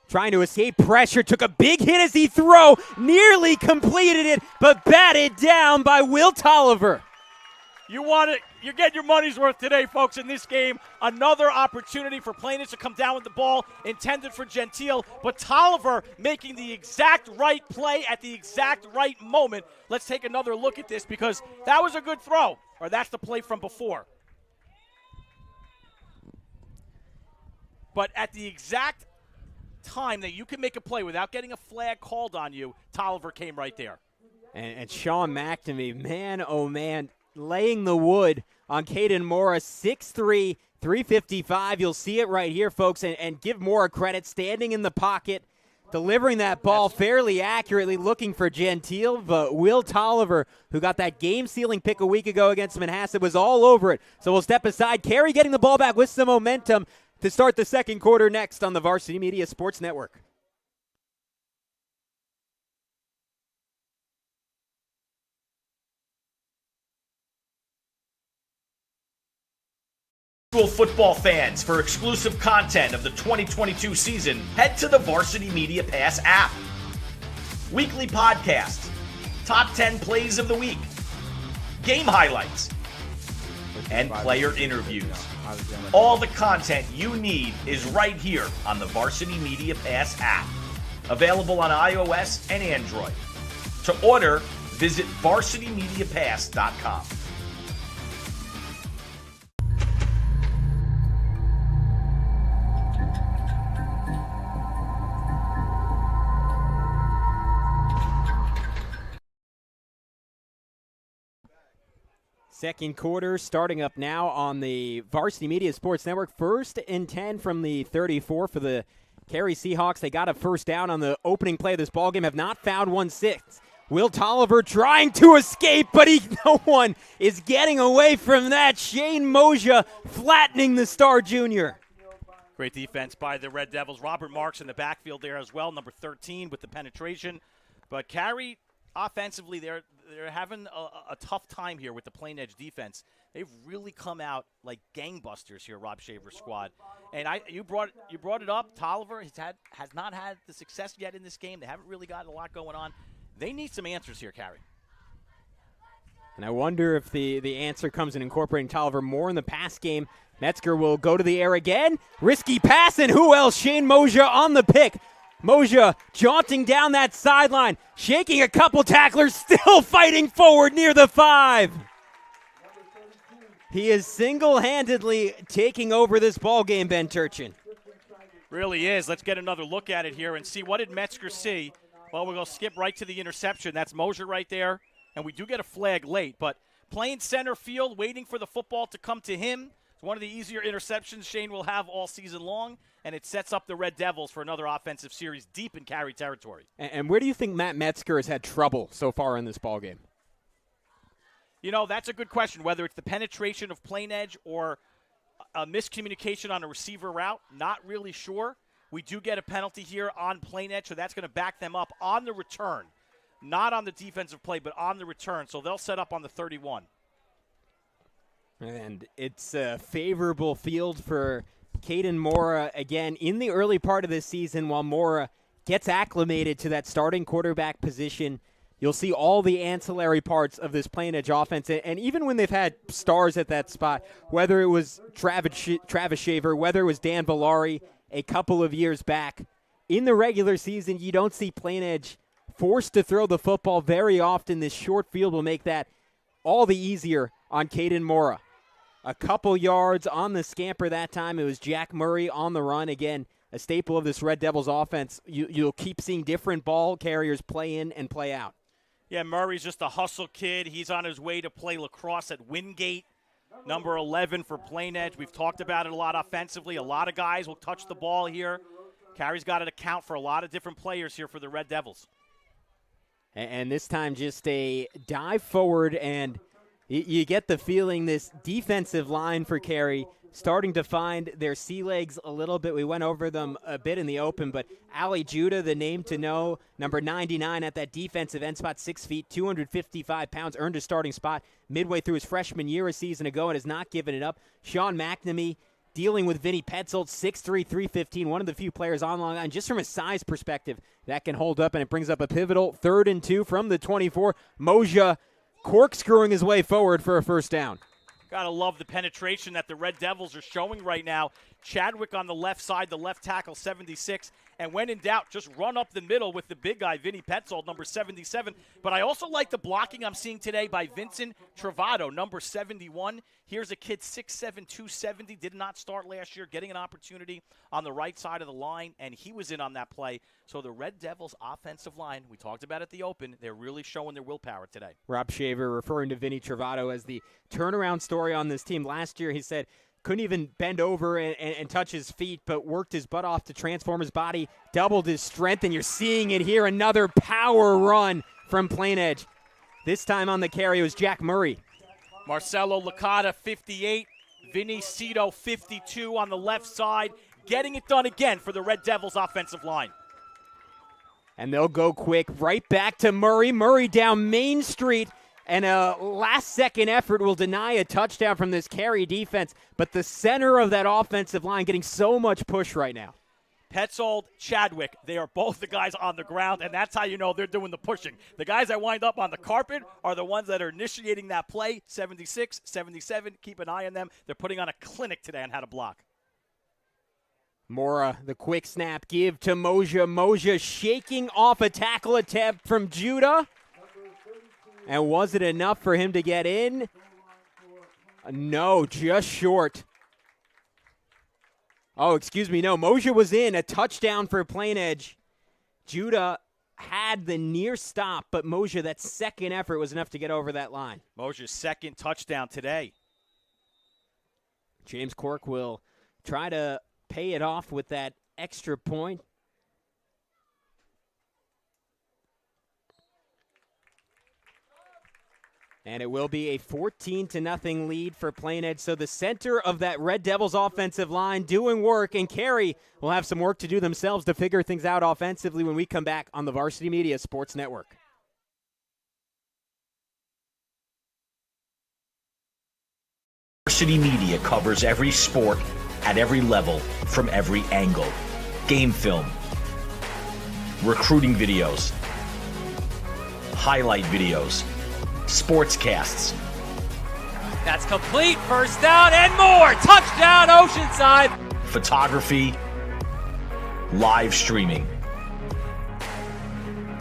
trying to escape pressure. Took a big hit as he threw. Nearly completed it, but batted down by Will Tolliver. You want it. You're getting your money's worth today, folks, in this game. Another opportunity for Plainedge to come down with the ball intended for Gentile, but Tolliver making the exact right play at the exact right moment. Let's take another look at this because that was a good throw, or that's the play from before. But at the exact time that you can make a play without getting a flag called on you, Tolliver came right there. And Sean McNamee, man, oh man, laying the wood on Caden Mora, 6'3", 355. You'll see it right here, folks, and give Mora credit, standing in the pocket, delivering that ball fairly accurately, looking for Gentile, but Will Tolliver, who got that game-sealing pick a week ago against Manhasset, was all over it. So we'll step aside. Carey getting the ball back with some momentum to start the second quarter next on the Varsity Media Sports Network. Football fans, for exclusive content of the 2022 season, head to the Varsity Media Pass app. Weekly podcast, top 10 plays of the week, game highlights, and player interviews. All the content you need is right here on the Varsity Media Pass app. Available on iOS and Android. To order, visit varsitymediapass.com. Second quarter starting up now on the Varsity Media Sports Network. 1st and 10 from the 34 for the Carey Seahawks. They got a first down on the opening play of this ballgame, have not found 1-6. Will Tolliver trying to escape, but no one is getting away from that. Shane Moja flattening the star junior. Great defense by the Red Devils. Robert Marks in the backfield there as well, number 13 with the penetration. But Carey, offensively, they're having a tough time here with the Plainedge defense. They've really come out like gangbusters here, Rob Shaver's squad. And you brought it up. Tolliver has not had the success yet in this game. They haven't really got a lot going on. They need some answers here, Carey. And I wonder if the answer comes in incorporating Tolliver more in the pass game. Metzger will go to the air again. Risky pass, and who else? Shane Moja on the pick. Moja jaunting down that sideline, shaking a couple tacklers, still fighting forward near the 5. He is single-handedly taking over this ball game, Ben Turchin. Really is. Let's get another look at it here and see, what did Metzger see? Well, we're going to skip right to the interception. That's Moja right there, and we do get a flag late, but playing center field, waiting for the football to come to him. It's one of the easier interceptions Shane will have all season long, and it sets up the Red Devils for another offensive series deep in Carey territory. And where do you think Matt Metzger has had trouble so far in this ballgame? You know, that's a good question, whether it's the penetration of Plainedge or a miscommunication on a receiver route. Not really sure. We do get a penalty here on Plainedge, so that's going to back them up on the return. Not on the defensive play, but on the return. So they'll set up on the 31. And it's a favorable field for Caden Mora again in the early part of this season. While Mora gets acclimated to that starting quarterback position, you'll see all the ancillary parts of this Plainedge offense. And even when they've had stars at that spot, whether it was Travis Shaver, whether it was Dan Villari a couple of years back, in the regular season, you don't see Plainedge forced to throw the football very often. This short field will make that all the easier on Caden Mora. A couple yards on the scamper that time. It was Jack Murray on the run. Again, a staple of this Red Devils offense. You'll keep seeing different ball carriers play in and play out. Yeah, Murray's just a hustle kid. He's on his way to play lacrosse at Wingate. Number 11 for Plainedge. We've talked about it a lot offensively. A lot of guys will touch the ball here. Carey's got to account for a lot of different players here for the Red Devils. And this time just a dive forward, and you get the feeling this defensive line for Carey starting to find their sea legs a little bit. We went over them a bit in the open, but Ali Judah, the name to know, number 99 at that defensive end spot, 6 feet, 255 pounds, earned a starting spot midway through his freshman year a season ago and has not given it up. Sean McNamee dealing with Vinny Petzold, 6'3", 315, one of the few players on long line, just from a size perspective, that can hold up, and it brings up a pivotal 3rd and 2 from the 24. Moja corkscrewing his way forward for a first down. Gotta love the penetration that the Red Devils are showing right now. Chadwick on the left side, the left tackle, 76. And when in doubt, just run up the middle with the big guy, Vinny Petzold, number 77. But I also like the blocking I'm seeing today by Vincent Travado, number 71. Here's a kid, 6'7", 270, did not start last year, getting an opportunity on the right side of the line, and he was in on that play. So the Red Devils' offensive line, we talked about at the open, they're really showing their willpower today. Rob Shaver referring to Vinny Travado as the turnaround story on this team. Last year, he said, couldn't even bend over and touch his feet, but worked his butt off to transform his body, doubled his strength, and you're seeing it here. Another power run from Plainedge. This time on the carry was Jack Murray. Marcelo Licata, 58. Vinny Cito, 52 on the left side. Getting it done again for the Red Devils offensive line. And they'll go quick right back to Murray. Murray down Main Street. And a last-second effort will deny a touchdown from this Carey defense. But the center of that offensive line getting so much push right now. Petzold, Chadwick, they are both the guys on the ground, and that's how you know they're doing the pushing. The guys that wind up on the carpet are the ones that are initiating that play. 76, 77, keep an eye on them. They're putting on a clinic today on how to block. Mora, the quick snap give to Moja. Moja shaking off a tackle attempt from Judah. And was it enough for him to get in? No, just short. Oh, excuse me, no. Moja was in. A touchdown for Plainedge. Judah had the near stop, but Mosier, that second effort was enough to get over that line. Mosier's second touchdown today. James Cork will try to pay it off with that extra point. And it will be a 14-0 lead for Plainedge. So the center of that Red Devils offensive line doing work, and Carey will have some work to do themselves to figure things out offensively when we come back on the Varsity Media Sports Network. Varsity Media covers every sport at every level from every angle. Game film, recruiting videos, highlight videos, SPORTSCASTs. That's complete. First down and more. Touchdown, Oceanside. Photography, live streaming.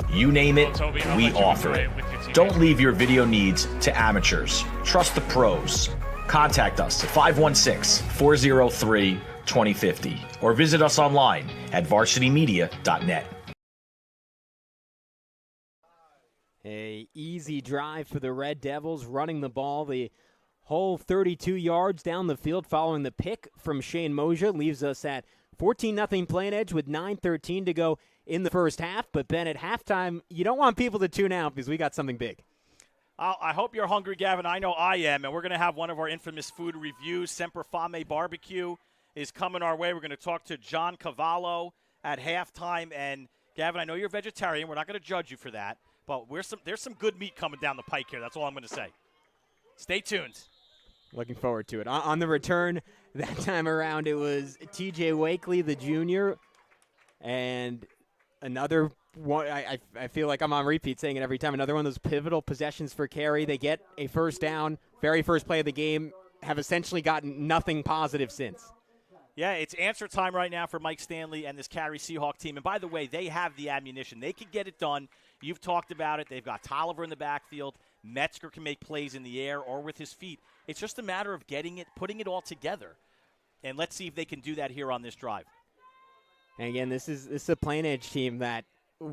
You name it, we offer it. Don't leave your video needs to amateurs. Trust the pros. Contact us at 516-403-2050 or visit us online at varsitymedia.net. A easy drive for the Red Devils, running the ball the whole 32 yards down the field following the pick from Shane Mosier. Leaves us at 14-0 Plainedge with 9:13 to go in the first half. But Ben, at halftime, you don't want people to tune out because we got something big. I hope you're hungry, Gavin. I know I am, and we're going to have one of our infamous food reviews. Semper Fame Barbecue is coming our way. We're going to talk to John Cavallo at halftime. And, Gavin, I know you're a vegetarian. We're not going to judge you for that. But there's some good meat coming down the pike here. That's all I'm going to say. Stay tuned. Looking forward to it. On the return, that time around, it was T.J. Wakely, the junior, and another one. I feel like I'm on repeat saying it every time. Another one of those pivotal possessions for Carey. They get a first down, very first play of the game, have essentially gotten nothing positive since. Yeah, it's answer time right now for Mike Stanley and this Carey Seahawk team. And by the way, they have the ammunition. They can get it done. You've talked about it. They've got Tolliver in the backfield. Metzger can make plays in the air or with his feet. It's just a matter of putting it all together. And let's see if they can do that here on this drive. And again, this is a Plainedge team that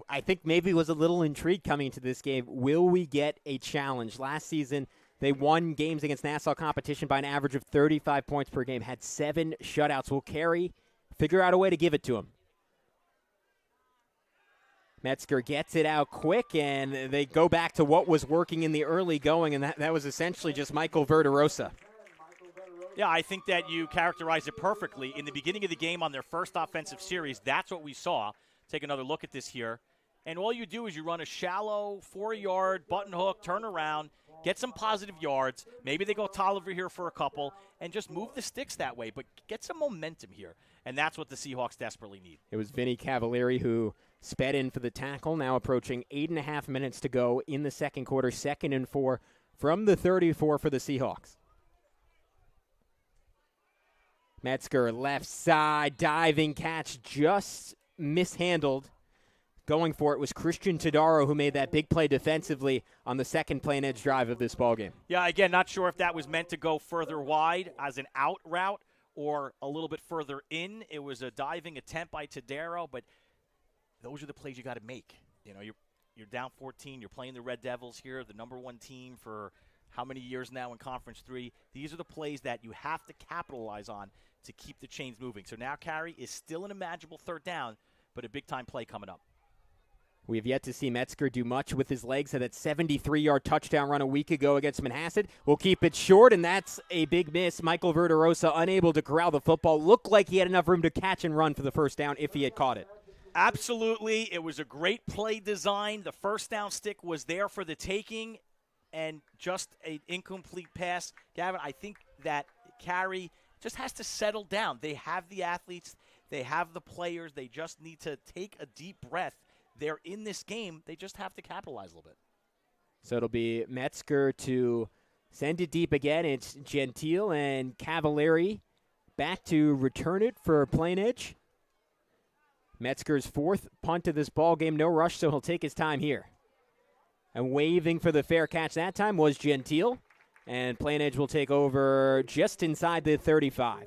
I think maybe was a little intrigued coming into this game. Will we get a challenge? Last season, they won games against Nassau competition by an average of 35 points per game, had 7 shutouts. Will Carey figure out a way to give it to him? Metzger gets it out quick, and they go back to what was working in the early going, and that was essentially just Michael Verderosa. Yeah, I think that you characterized it perfectly. In the beginning of the game on their first offensive series, that's what we saw. Take another look at this here. And all you do is you run a shallow 4-yard button hook, turn around, get some positive yards. Maybe they go Tolliver here for a couple and just move the sticks that way, but get some momentum here. And that's what the Seahawks desperately need. It was Vinny Cavalieri who sped in for the tackle, now approaching 8.5 minutes to go in the second quarter, 2nd and 4 from the 34 for the Seahawks. Metzger left side, diving catch, just mishandled. Going for it was Christian Todaro, who made that big play defensively on the second Plainedge drive of this ballgame. Yeah, again, not sure if that was meant to go further wide as an out route or a little bit further in. It was a diving attempt by Todaro, but those are the plays you got to make. You know, you're down 14. You're playing the Red Devils here, the number 1 team for how many years now in Conference 3. These are the plays that you have to capitalize on to keep the chains moving. So now Carey is still an imaginable third down, but a big-time play coming up. We have yet to see Metzger do much with his legs. Had that 73-yard touchdown run a week ago against Manhasset. We'll keep it short, and that's a big miss. Michael Verderosa unable to corral the football. Looked like he had enough room to catch and run for the first down if he had caught it. Absolutely. It was a great play design. The first down stick was there for the taking, and just an incomplete pass. Gavin, I think that Carey just has to settle down. They have the athletes. They have the players. They just need to take a deep breath. They're in this game. They just have to capitalize a little bit. So it'll be Metzger to send it deep again. It's Gentile and Cavalieri back to return it for Plainedge. Metzger's 4th punt of this ball game. No rush, so he'll take his time here. And waving for the fair catch that time was Gentile. And Plainedge will take over just inside the 35.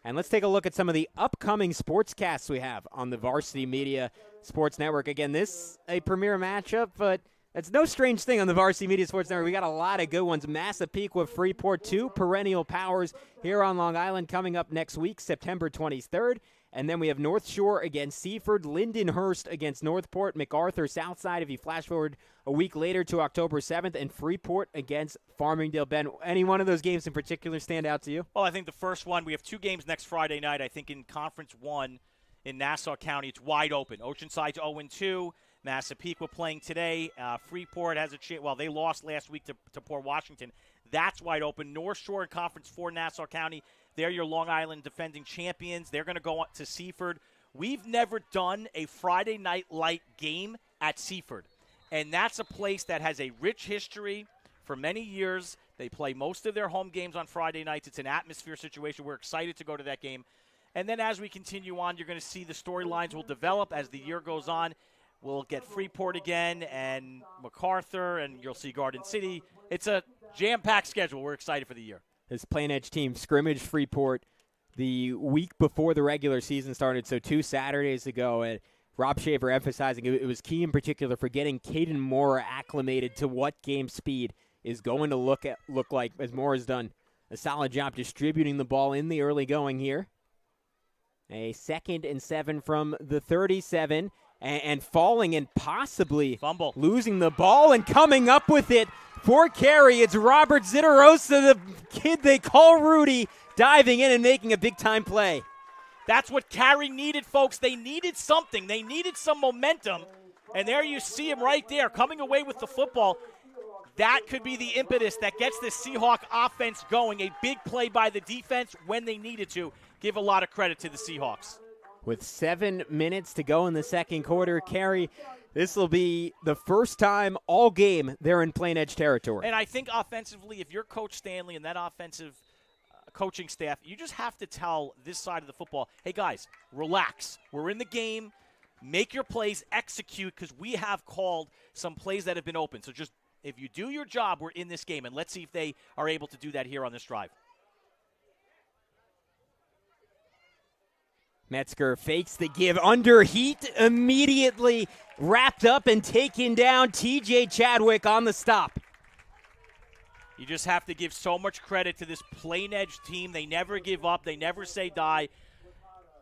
And let's take a look at some of the upcoming sportscasts we have on the Varsity Media Sports Network. Again, this a premier matchup, but it's no strange thing on the Varsity Media Sports Network. We got a lot of good ones. Massapequa, Freeport, 2 perennial powers here on Long Island coming up next week, September 23rd. And then we have North Shore against Seaford, Lindenhurst against Northport, MacArthur, Southside, if you flash forward a week later to October 7th, and Freeport against Farmingdale Bend. Any one of those games in particular stand out to you? Well, I think the first one, we have 2 games next Friday night. I think in Conference 1 in Nassau County, it's wide open. Oceanside's 0-2. Massapequa playing today. Freeport has a chance. Well, they lost last week to Port Washington. That's wide open. North Shore in Conference 4, Nassau County. They're your Long Island defending champions. They're going to go to Seaford. We've never done a Friday night light game at Seaford. And that's a place that has a rich history for many years. They play most of their home games on Friday nights. It's an atmosphere situation. We're excited to go to that game. And then as we continue on, you're going to see the storylines will develop as the year goes on. We'll get Freeport again and MacArthur, and you'll see Garden City. It's a jam-packed schedule. We're excited for the year. This Plainedge team scrimmaged Freeport the week before the regular season started, so 2 Saturdays ago. And Rob Shaver emphasizing it was key in particular for getting Caden Moore acclimated to what game speed is going to look like, as Moore has done a solid job distributing the ball in the early going here. A 2nd and 7 from the 37. And falling and possibly fumble, losing the ball and coming up with it for Carey. It's Robert Zitarosa, the kid they call Rudy, diving in and making a big-time play. That's what Carey needed, folks. They needed something. They needed some momentum. And there you see him right there coming away with the football. That could be the impetus that gets the Seahawk offense going. A big play by the defense when they needed to. Give a lot of credit to the Seahawks. With 7 minutes to go in the second quarter, Carey, this will be the first time all game they're in Plainedge territory. And I think offensively, if you're Coach Stanley and that offensive coaching staff, you just have to tell this side of the football, hey, guys, relax. We're in the game. Make your plays, execute, because we have called some plays that have been open. So just if you do your job, we're in this game, and let's see if they are able to do that here on this drive. Metzger fakes the give under heat, immediately wrapped up and taken down. TJ Chadwick on the stop. You just have to give so much credit to this Plainedge team. They never give up. They never say die.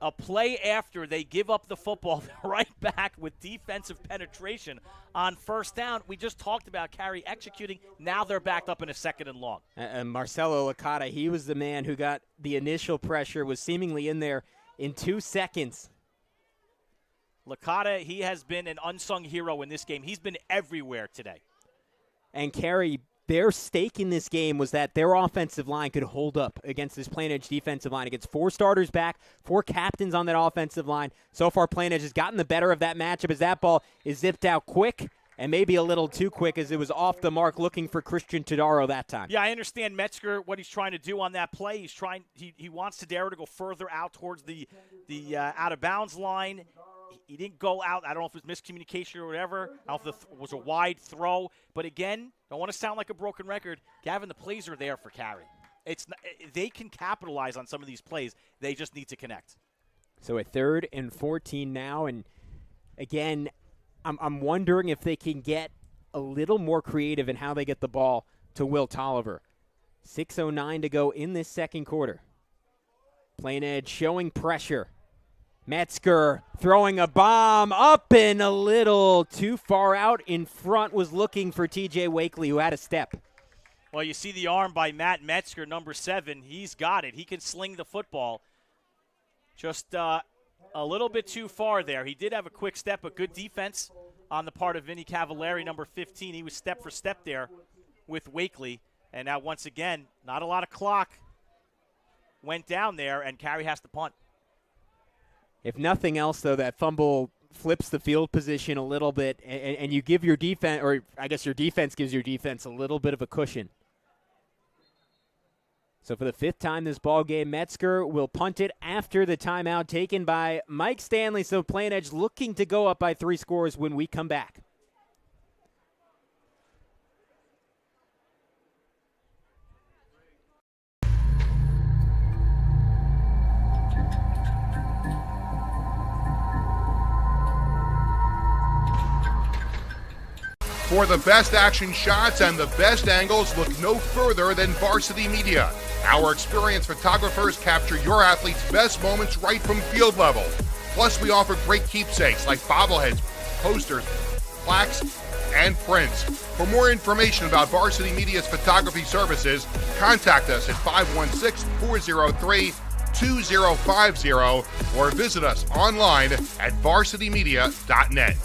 A play after they give up the football, right back with defensive penetration on first down. We just talked about Carey executing. Now they're backed up in a 2nd and long. And Marcelo Licata, he was the man who got the initial pressure, was seemingly in there in 2 seconds. Licata, he has been an unsung hero in this game. He's been everywhere today. And Carey, their stake in this game was that their offensive line could hold up against this Plainedge defensive line. Against 4 starters back, 4 captains on that offensive line. So far, Plainedge has gotten the better of that matchup as that ball is zipped out quick and maybe a little too quick as it was off the mark looking for Christian Todaro that time. Yeah, I understand Metzger, what he's trying to do on that play. He wants Todaro to go further out towards the out-of-bounds line. He didn't go out. I don't know if it was miscommunication or whatever. I don't know if it was a wide throw. But again, don't want to sound like a broken record. Gavin, the plays are there for Carey. They can capitalize on some of these plays. They just need to connect. So a 3rd and 14 now. And again, I'm wondering if they can get a little more creative in how they get the ball to Will Tolliver. 6:09 to go in this second quarter. Plainedge showing pressure. Metzger throwing a bomb up and a little too far out in front, was looking for TJ Wakely, who had a step. Well, you see the arm by Matt Metzger, number 7. He's got it. He can sling the football. Just a little bit too far there. He did have a quick step, but good defense on the part of Vinny Cavallari, number 15. He was step for step there with Wakely. And now, once again, not a lot of clock went down there, and Carey has to punt. If nothing else, though, that fumble flips the field position a little bit, and you give your defense, or I guess your defense gives your defense a little bit of a cushion. So for the 5th time this ball game, Metzger will punt it after the timeout taken by Mike Stanley. So Plainedge looking to go up by 3 scores when we come back. For the best action shots and the best angles, look no further than Varsity Media. Our experienced photographers capture your athletes' best moments right from field level. Plus, we offer great keepsakes like bobbleheads, posters, plaques, and prints. For more information about Varsity Media's photography services, contact us at 516-403-2050 or visit us online at varsitymedia.net.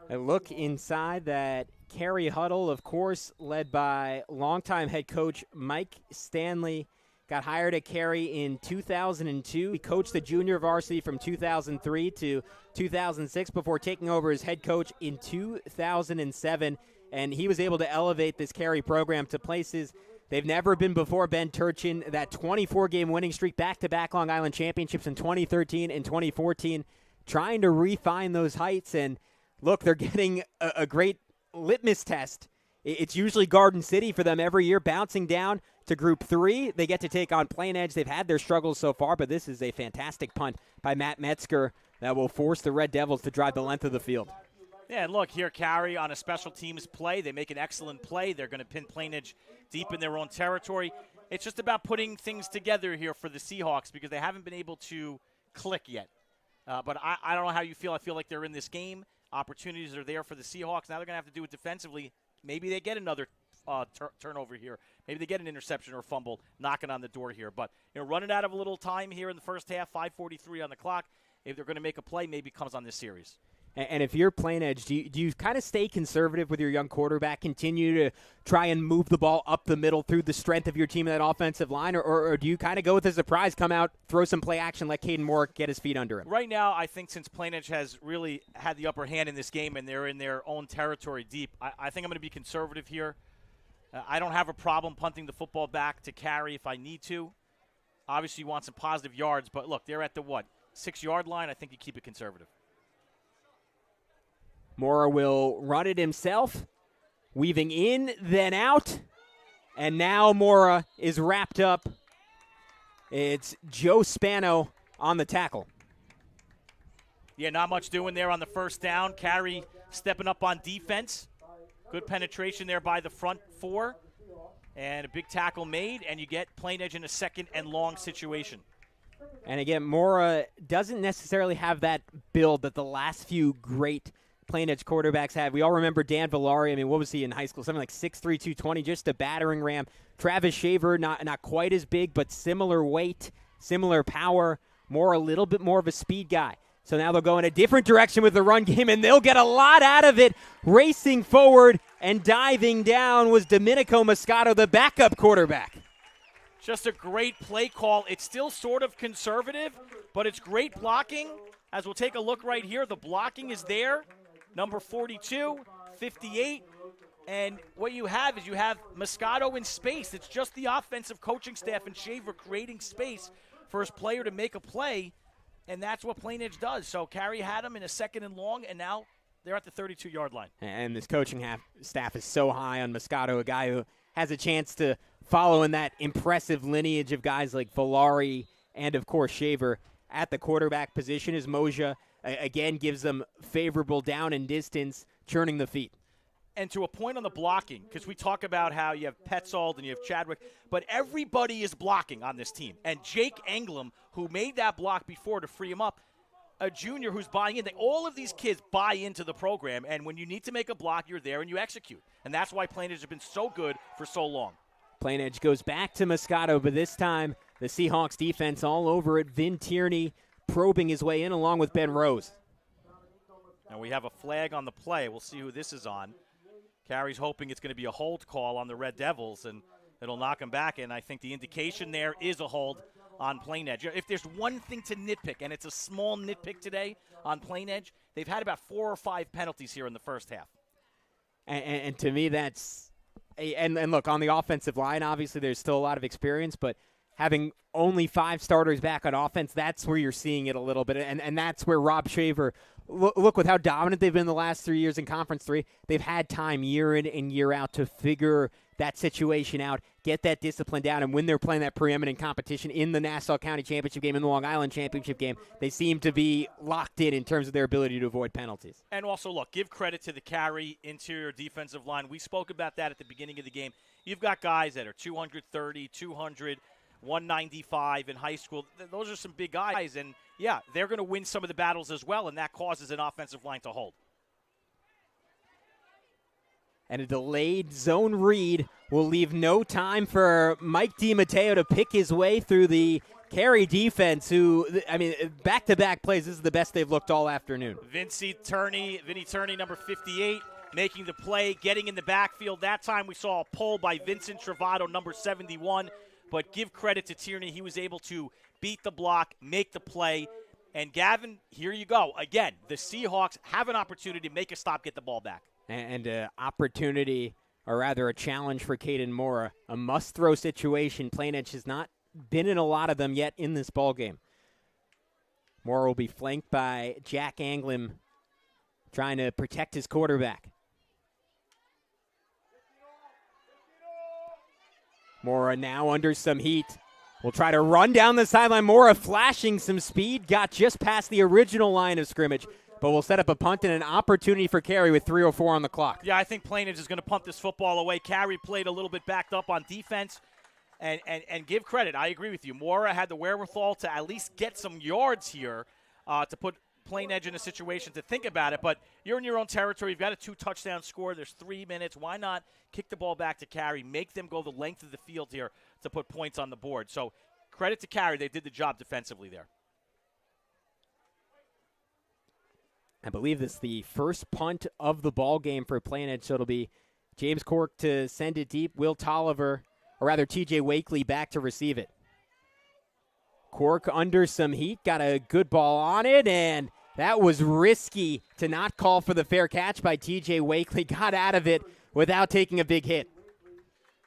A look inside that Carey huddle, of course, led by longtime head coach Mike Stanley. Got hired at Carey in 2002. He coached the junior varsity from 2003 to 2006 before taking over as head coach in 2007. And he was able to elevate this Carey program to places they've never been before. Ben Turchin, that 24-game winning streak, back-to-back Long Island championships in 2013 and 2014, trying to refine those heights. And look, they're getting a great litmus test. It's usually Garden City for them every year, bouncing down to Group 3. They get to take on Plainedge. They've had their struggles so far, but this is a fantastic punt by Matt Metzger that will force the Red Devils to drive the length of the field. Yeah, and look, here Carey on a special teams play. They make an excellent play. They're going to pin Plainedge deep in their own territory. It's just about putting things together here for the Seahawks because they haven't been able to click yet. But I don't know how you feel. I feel like they're in this game. Opportunities are there for the Seahawks. Now they're going to have to do it defensively. Maybe they get another turnover here. Maybe they get an interception or a fumble knocking on the door here. But running out of a little time here in the first half, 5:43 on the clock. If they're going to make a play, maybe it comes on this series. And if you're Plainedge, do you kind of stay conservative with your young quarterback, continue to try and move the ball up the middle through the strength of your team in that offensive line, or do you kind of go with a surprise, come out, throw some play action, let Caden Moore get his feet under him? Right now, I think since Plainedge has really had the upper hand in this game and they're in their own territory deep, I think I'm going to be conservative here. I don't have a problem punting the football back to Carey if I need to. Obviously, you want some positive yards, but look, they're at the 6-yard line. I think you keep it conservative. Mora will run it himself, weaving in, then out, and now Mora is wrapped up. It's Joe Spano on the tackle. Yeah, not much doing there on the first down. Carey stepping up on defense. Good penetration there by the front four, and a big tackle made, and you get Plainedge in a second and long situation. And again, Mora doesn't necessarily have that build that the last few great Plainedge quarterbacks had. We all remember Dan Villari. I mean, what was he in high school? Something like 6'3", 220, just a battering ram. Travis Shaver, not quite as big, but similar weight, similar power. Mora, a little bit more of a speed guy. So now they'll go in a different direction with the run game, and they'll get a lot out of it. Racing forward and diving down was Domenico Moscato, the backup quarterback. Just a great play call. It's still sort of conservative, but it's great blocking. As we'll take a look right here, the blocking is there. Number 42, 58, and what you have is you have Moscato in space. It's just the offensive coaching staff and Shaver creating space for his player to make a play, and that's what Plainedge does. So Carey had him in a second and long, and now they're at the 32-yard line. And this coaching staff is so high on Moscato, a guy who has a chance to follow in that impressive lineage of guys like Villari and, of course, Shaver. At the quarterback position is Moja. Again, gives them favorable down and distance, churning the feet. And to a point on the blocking, because we talk about how you have Petzold and you have Chadwick, but everybody is blocking on this team. And Jake Englum, who made that block before to free him up, a junior who's buying in. All of these kids buy into the program, and when you need to make a block, you're there and you execute. And that's why Plainedge has been so good for so long. Plainedge goes back to Moscato, but this time the Seahawks defense all over it. Vin Tierney probing his way in along with Ben Rose. And we have a flag on the play. We'll see who this is on. Carey's hoping it's going to be a hold call on the Red Devils, and it'll knock him back. And I think the indication there is a hold on Plainedge. If there's one thing to nitpick, and it's a small nitpick today on Plainedge, they've had about 4 or 5 penalties here in the first half. And to me, that's – and look, on the offensive line, obviously there's still a lot of experience, but having only 5 starters back on offense, that's where you're seeing it a little bit. And that's where Rob Shaver look, with how dominant they've been the last 3 years in Conference 3, they've had time year in and year out to figure that situation out, get that discipline down, and when they're playing that preeminent competition in the Nassau County Championship game, in the Long Island Championship game, they seem to be locked in terms of their ability to avoid penalties. And also, look, give credit to the Carey interior defensive line. We spoke about that at the beginning of the game. You've got guys that are 230, 200, 195 in high school. Those are some big guys, and, yeah, they're going to win some of the battles as well, and that causes an offensive line to hold. And a delayed zone read will leave no time for Mike DiMatteo to pick his way through the Carey defense, who, I mean, back-to-back plays, this is the best they've looked all afternoon. Vinny Turney, number 58, making the play, getting in the backfield. That time we saw a pull by Vincent Travato, number 71. But give credit to Tierney. He was able to beat the block, make the play. And, Gavin, here you go. Again, the Seahawks have an opportunity to make a stop, get the ball back. And an opportunity, or rather a challenge for Caden Mora. A must-throw situation. Plainedge has not been in a lot of them yet in this ballgame. Mora will be flanked by Jack Anglin, trying to protect his quarterback. Mora now under some heat. Will try to run down the sideline. Mora flashing some speed. Got just past the original line of scrimmage. But we'll set up a punt and an opportunity for Carey with 3:04 on the clock. Yeah, I think Plainedge is going to punt this football away. Carey played a little bit backed up on defense. And give credit. I agree with you. Mora had the wherewithal to at least get some yards here to put Plainedge in a situation to think about it. But you're in your own territory. You've got a 2-touchdown score. There's 3 minutes. Why not kick the ball back to Carey, make them go the length of the field here to put points on the board? So credit to Carey. They did the job defensively there. I believe this is the first punt of the ball game for Plainedge, so it'll be James Cork to send it deep, Will Tolliver, or rather TJ Wakely back to receive it. Cork under some heat, got a good ball on it, and that was risky to not call for the fair catch by TJ Wakely. Got out of it without taking a big hit.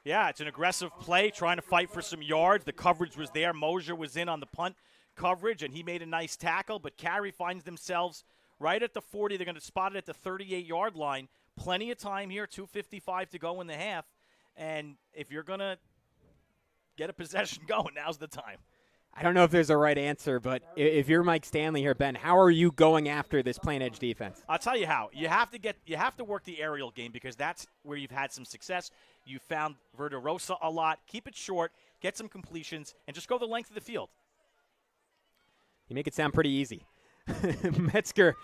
Yeah, it's an aggressive play, trying to fight for some yards. The coverage was there. Mosier was in on the punt coverage, and he made a nice tackle, but Carey finds themselves right at the 40. They're going to spot it at the 38-yard line. Plenty of time here, 2:55 to go in the half. And if you're going to get a possession going, now's the time. I don't know if there's a right answer, but if you're Mike Stanley here, Ben, how are you going after this Plainedge defense? I'll tell you how. You have to work the aerial game because that's where you've had some success. You found Verderosa a lot. Keep it short, get some completions, and just go the length of the field. You make it sound pretty easy. Metzger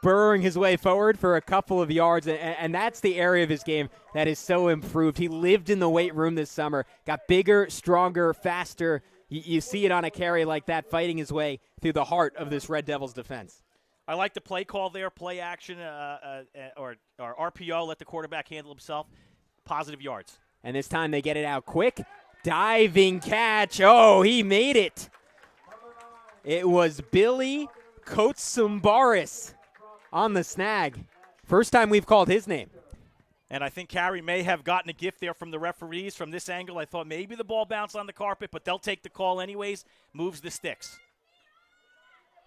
burrowing his way forward for a couple of yards, and that's the area of his game that is so improved. He lived in the weight room this summer, got bigger, stronger, faster. You see it on a carry like that, fighting his way through the heart of this Red Devils defense. I like the play call there, play action, or RPO, let the quarterback handle himself. Positive yards. And this time they get it out quick. Diving catch. Oh, he made it. It was Billy Kotsumbaris on the snag. First time we've called his name. And I think Carey may have gotten a gift there from the referees. From this angle, I thought maybe the ball bounced on the carpet, but they'll take the call anyways. Moves the sticks.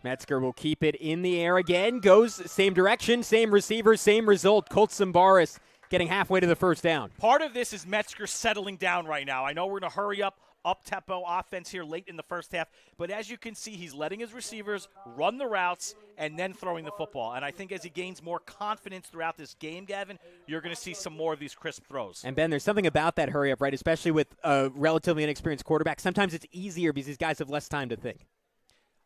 Metzger will keep it in the air again. Goes same direction, same receiver, same result. Kotsumbaris getting halfway to the first down. Part of this is Metzger settling down right now. I know we're going to hurry up-tempo offense here late in the first half. But as you can see, he's letting his receivers run the routes and then throwing the football. And I think as he gains more confidence throughout this game, Gavin, you're going to see some more of these crisp throws. And, Ben, there's something about that hurry-up, right, especially with a relatively inexperienced quarterback. Sometimes it's easier because these guys have less time to think.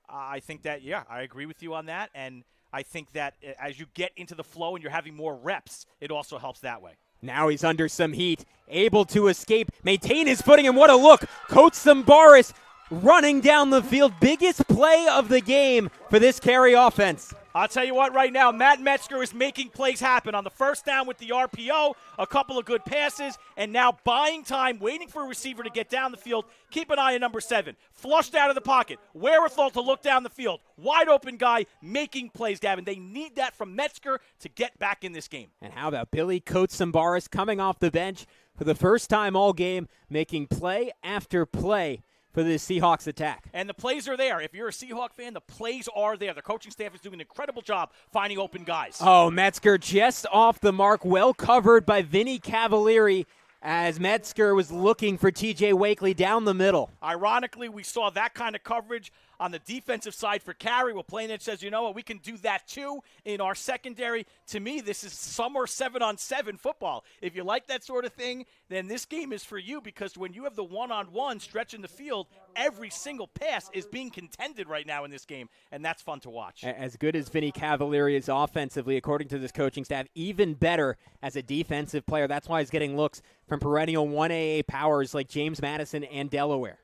I think that, yeah, I agree with you on that. And I think that as you get into the flow and you're having more reps, it also helps that way. Now he's under some heat, able to escape, maintain his footing, and what a look. Kotsumbaris running down the field. Biggest play of the game for this Carey offense. I'll tell you what, right now, Matt Metzger is making plays happen. On the first down with the RPO, a couple of good passes, and now buying time, waiting for a receiver to get down the field. Keep an eye on number 7. Flushed out of the pocket. Wherewithal to look down the field. Wide open guy making plays, Gavin. They need that from Metzger to get back in this game. And how about Billy Kotsumbaris coming off the bench for the first time all game, making play after play for the Seahawks attack. And the plays are there. If you're a Seahawk fan, the plays are there. The coaching staff is doing an incredible job finding open guys. Oh, Metzger just off the mark, well covered by Vinny Cavalieri as Metzger was looking for TJ Wakely down the middle. Ironically, we saw that kind of coverage on the defensive side for Carey. Well, Plainedge says, you know what, we can do that too in our secondary. To me, this is summer 7-on-7 football. If you like that sort of thing, then this game is for you, because when you have the one-on-one stretching the field, every single pass is being contended right now in this game, and that's fun to watch. As good as Vinny Cavalieri is offensively, according to this coaching staff, even better as a defensive player. That's why he's getting looks from perennial 1AA powers like James Madison and Delaware.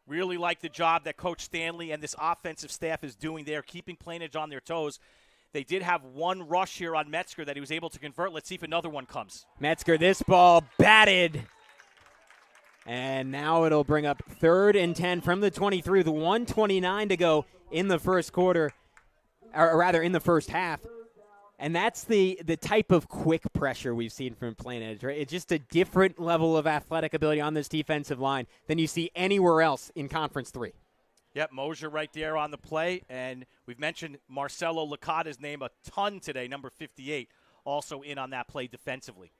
Really like the job that Coach Stanley and this offensive staff is doing there, keeping Plainedge on their toes. They did have one rush here on Metzger that he was able to convert. Let's see if another one comes. Metzger, this ball batted. And now it'll bring up 3rd and 10 from the 23, the 1:29 to go in the first quarter, or rather in the first half. And that's the type of quick pressure we've seen from Plainedge, right? It's just a different level of athletic ability on this defensive line than you see anywhere else in Conference 3. Yep, Mosier right there on the play. And we've mentioned Marcelo Licata's name a ton today, number 58, also in on that play defensively.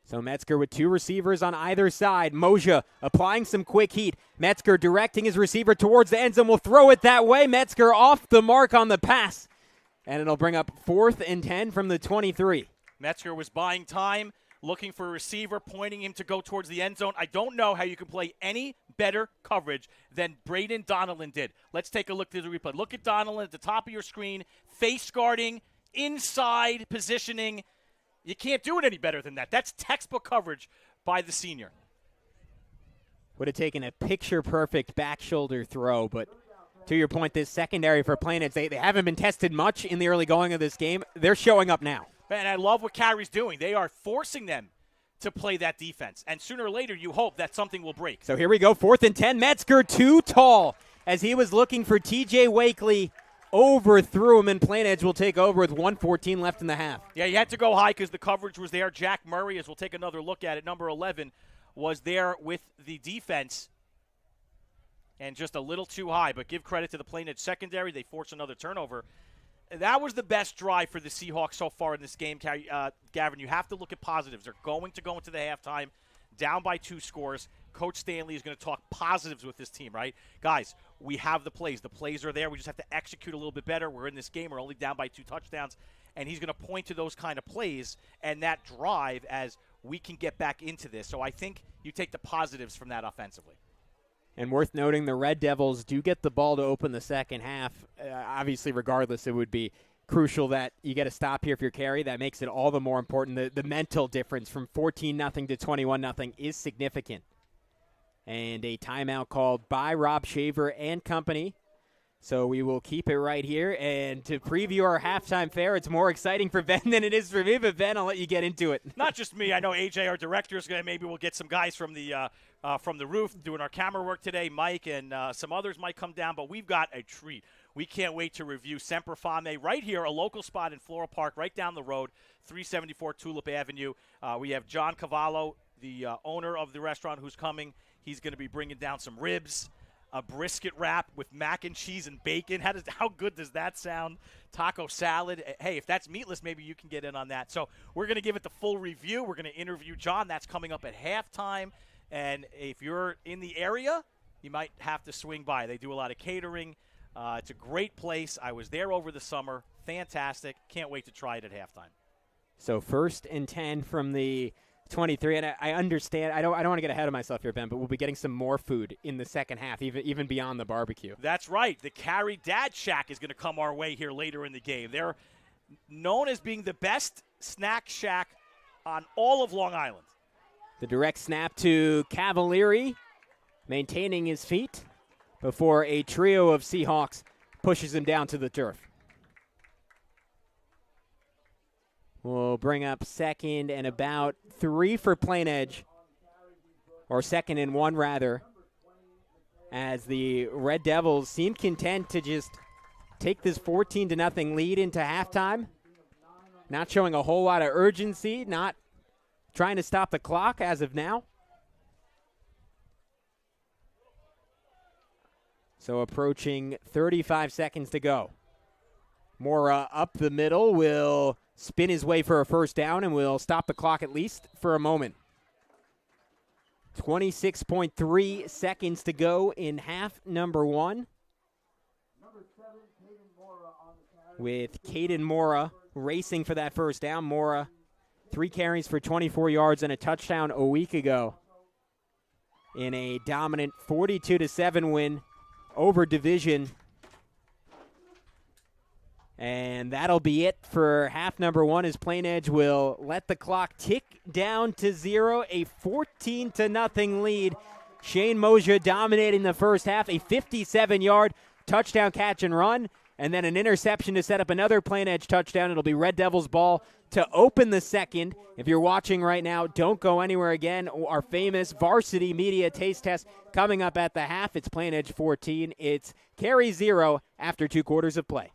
So Metzger with 2 receivers on either side. Moja applying some quick heat. Metzger directing his receiver towards the end zone. Will throw it that way. Metzger off the mark on the pass. And it'll bring up 4th and 10 from the 23. Metzger was buying time, looking for a receiver, pointing him to go towards the end zone. I don't know how you can play any better coverage than Braden Donnellan did. Let's take a look at the replay. Look at Donnellan at the top of your screen, face guarding, inside positioning. You can't do it any better than that. That's textbook coverage by the senior. Would have taken a picture-perfect back shoulder throw, but to your point, this secondary for Plainedge, they haven't been tested much in the early going of this game. They're showing up now. And I love what Carey's doing. They are forcing them to play that defense. And sooner or later, you hope that something will break. So here we go, 4th and 10. Metzger too tall as he was looking for TJ Wakely. Overthrew him, and Plainedge will take over with 1:14 left in the half. Yeah, you had to go high because the coverage was there. Jack Murray, as we'll take another look at it, number 11, was there with the defense. And just a little too high, but give credit to the Plainedge secondary. They forced another turnover. That was the best drive for the Seahawks so far in this game, Gavin. You have to look at positives. They're going to go into the halftime down by 2 scores. Coach Stanley is going to talk positives with this team, right? Guys, we have the plays. The plays are there. We just have to execute a little bit better. We're in this game. We're only down by 2 touchdowns. And he's going to point to those kind of plays and that drive as we can get back into this. So I think you take the positives from that offensively. And worth noting, the Red Devils do get the ball to open the second half. Obviously, regardless, it would be crucial that you get a stop here if you're Carey. That makes it all the more important. The mental difference from 14-0 to 21-0 is significant. And a timeout called by Rob Shaver and company. So we will keep it right here. And to preview our halftime fare, it's more exciting for Ben than it is for me. But Ben, I'll let you get into it. Not just me. I know AJ, our director, is going to maybe we'll get some guys from the roof doing our camera work today. Mike and some others might come down. But we've got a treat. We can't wait to review Semper Fame right here, a local spot in Floral Park, right down the road, 374 Tulip Avenue. We have John Cavallo, the owner of the restaurant, who's coming. He's going to be bringing down some ribs, a brisket wrap with mac and cheese and bacon. How good does that sound? Taco salad. Hey, if that's meatless, maybe you can get in on that. So we're going to give it the full review. We're going to interview John. That's coming up at halftime. And if you're in the area, you might have to swing by. They do a lot of catering. It's a great place. I was there over the summer. Fantastic. Can't wait to try it at halftime. So 1st and 10 from the 23, and I understand. I don't want to get ahead of myself here, Ben, but we'll be getting some more food in the second half, even beyond the barbecue. That's right. The Carey Dad Shack is going to come our way here later in the game. They're known as being the best snack shack on all of Long Island. The direct snap to Cavalieri, maintaining his feet before a trio of Seahawks pushes him down to the turf. We'll bring up 2nd and about 3 for Plainedge, or 2nd and 1 rather, as the Red Devils seem content to just take this 14-0 lead into halftime. Not showing a whole lot of urgency, not trying to stop the clock as of now. So approaching 35 seconds to go. Mora up the middle will spin his way for a first down and will stop the clock at least for a moment. 26.3 seconds to go in half number one. With Caden Mora racing for that first down. Mora, 3 carries for 24 yards and a touchdown a week ago in a dominant 42-7 win over division. And that'll be it for half number one, as Plainedge will let the clock tick down to 0, a 14-0 lead. Shane Mosier dominating the first half, a 57-yard touchdown catch and run, and then an interception to set up another Plainedge touchdown. It'll be Red Devils ball to open the second. If you're watching right now, don't go anywhere again. Our famous varsity media taste test coming up at the half. It's Plainedge 14. It's Carey 0 after 2 quarters of play.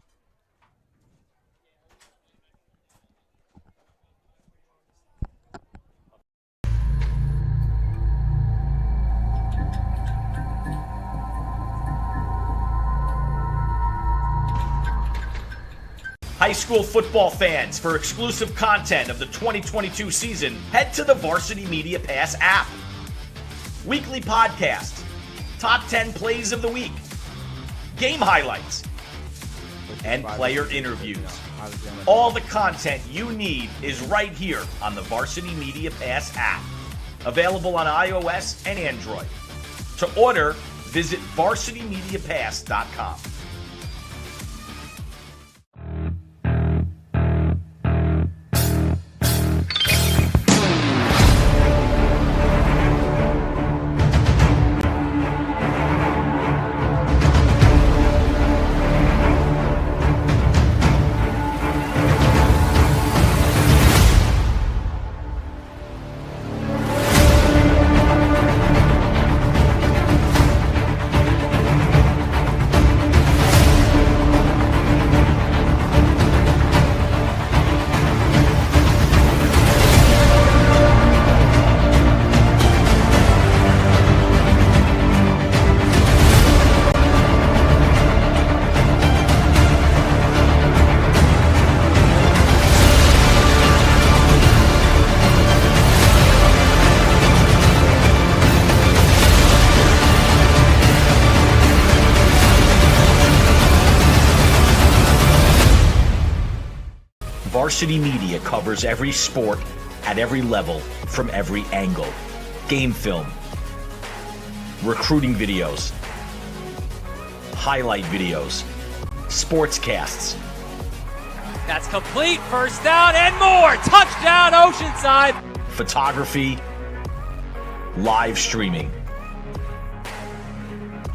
High school football fans, for exclusive content of the 2022 season, head to the Varsity Media Pass app. Weekly podcast, top 10 plays of the week, game highlights, and player interviews. All the content you need is right here on the Varsity Media Pass app. Available on iOS and Android. To order, visit varsitymediapass.com. Varsity Media covers every sport at every level from every angle. Game film, recruiting videos, highlight videos, sportscasts. That's complete. First down and more. Touchdown, Oceanside. Photography, live streaming.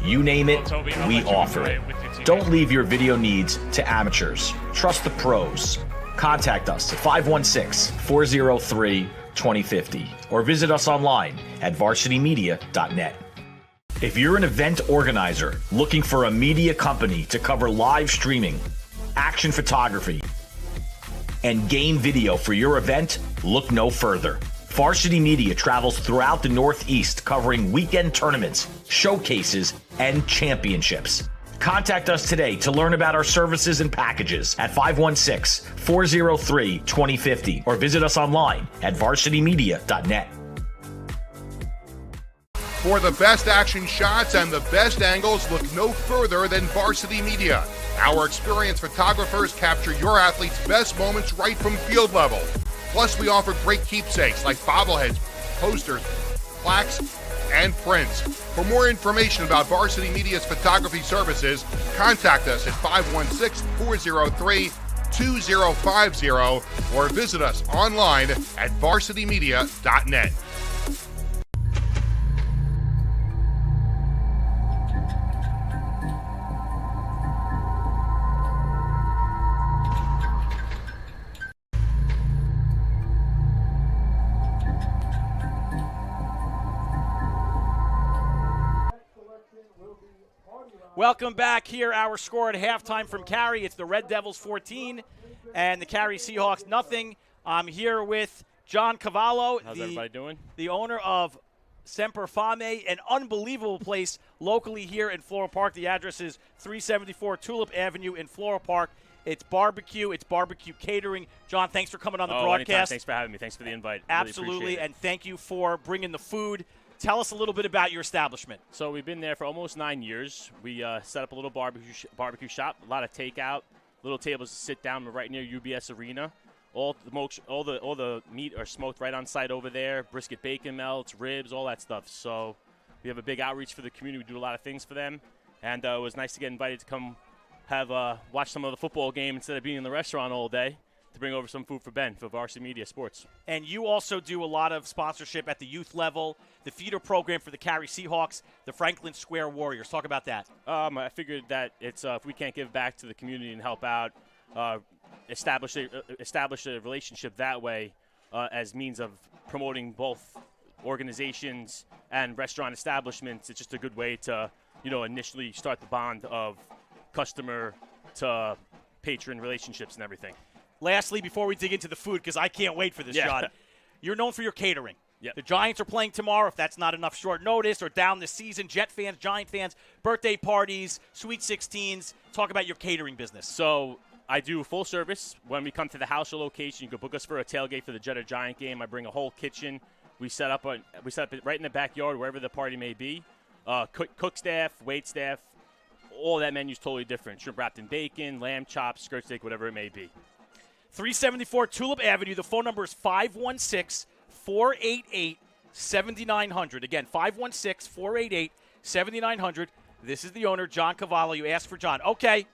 You name it, we offer it. Don't leave your video needs to amateurs. Trust the pros. Contact us at 516-403-2050 or visit us online at varsitymedia.net. If you're an event organizer looking for a media company to cover live streaming, action photography, and game video for your event, look no further. Varsity Media travels throughout the Northeast covering weekend tournaments, showcases, and championships. Contact us today to learn about our services and packages at 516-403-2050 or visit us online at varsitymedia.net. For the best action shots and the best angles, look no further than Varsity Media. Our experienced photographers capture your athletes' best moments right from field level. Plus, we offer great keepsakes like bobbleheads, posters, plaques, and prints. For more information about Varsity Media's photography services, contact us at 516-403-2050 or visit us online at varsitymedia.net. Welcome back here. Our score at halftime from Carey. It's the Red Devils 14 and the Carey Seahawks nothing. I'm here with John Cavallo. How's everybody doing? The owner of Semper Fame, an unbelievable place locally here in Floral Park. The address is 374 Tulip Avenue in Floral Park. It's barbecue. It's barbecue catering. John, thanks for coming on the broadcast. Anytime. Thanks for having me. Thanks for the invite. Absolutely, really and thank you for bringing the food. Tell us a little bit about your establishment. So we've been there for almost 9 years. We set up a little barbecue shop, a lot of takeout, little tables to sit down right near UBS Arena. All the meat are smoked right on site over there. Brisket bacon melts, ribs, all that stuff. So we have a big outreach for the community. We do a lot of things for them, and it was nice to get invited to come watch some of the football game instead of being in the restaurant all day, to bring over some food for Ben for Varsity Media Sports. And you also do a lot of sponsorship at the youth level, the feeder program for the Carey Seahawks, the Franklin Square Warriors. Talk about that. I figured that it's if we can't give back to the community and help out, establish a relationship that way as means of promoting both organizations and restaurant establishments. It's just a good way to, initially start the bond of customer to patron relationships and everything. Lastly, before we dig into the food, because I can't wait for this, John, you're known for your catering. Yep. The Giants are playing tomorrow. If that's not enough short notice or down the season, Jet fans, Giant fans, birthday parties, Sweet 16s. Talk about your catering business. So I do full service. When we come to the house or location, you can book us for a tailgate for the Jet or Giant game. I bring a whole kitchen. We set up it right in the backyard, wherever the party may be. Cook staff, wait staff, all that menu's totally different. Shrimp wrapped in bacon, lamb chops, skirt steak, whatever it may be. 374 Tulip Avenue. The phone number is 516-488-7900. Again, 516-488-7900. This is the owner, John Cavallo. You asked for John. Okay,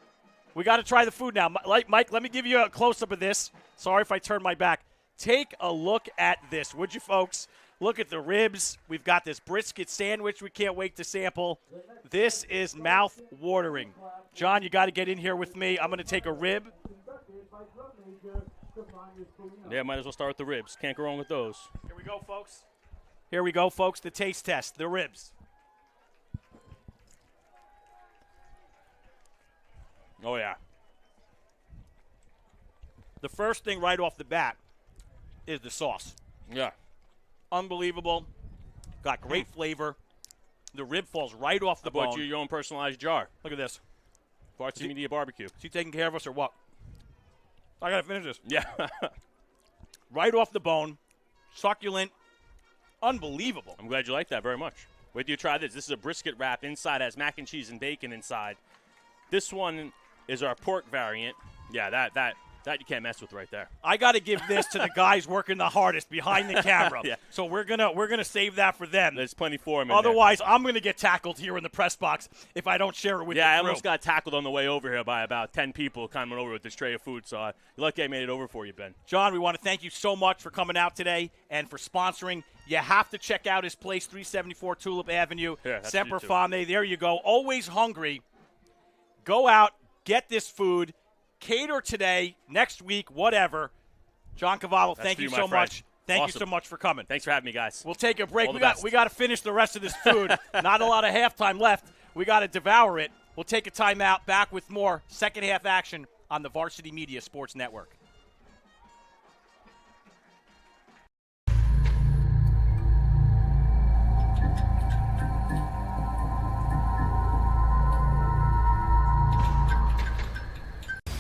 we got to try the food now. Mike, let me give you a close-up of this. Sorry if I turn my back. Take a look at this, would you, folks? Look at the ribs. We've got this brisket sandwich we can't wait to sample. This is mouth-watering. John, you got to get in here with me. I'm going to take a rib. Yeah, might as well start with the ribs. Can't go wrong with those. Here we go, folks. Here we go, folks. The taste test. The ribs. Oh, yeah. The first thing right off the bat is the sauce. Yeah. Unbelievable. Got great flavor. The rib falls right off the bone. I bought you your own personalized jar. Look at this. Varsity Media Barbecue. Is he taking care of us or what? I got to finish this. Yeah. Right off the bone. Succulent. Unbelievable. I'm glad you like that very much. Wait till you try this. This is a brisket wrap. Inside has mac and cheese and bacon inside. This one is our pork variant. Yeah, that you can't mess with right there. I got to give this to the guys working the hardest behind the camera. Yeah. So we're gonna save that for them. There's plenty for them. Otherwise, I'm gonna get tackled here in the press box if I don't share it with you. Yeah, I almost got tackled on the way over here by about 10 people coming over with this tray of food. So you're lucky I made it over for you, Ben. John, we want to thank you so much for coming out today and for sponsoring. You have to check out his place, 374 Tulip Avenue. Yeah, Semper Fame. There you go. Always hungry. Go out, get this food. Cater today, next week, whatever. John Cavallo, thank you so much. Thank you so much for coming. Thanks for having me, guys. We'll take a break. All the We got to finish the rest of this food. Not a lot of halftime left. We got to devour it. We'll take a timeout. Back with more second half action on the Varsity Media Sports Network.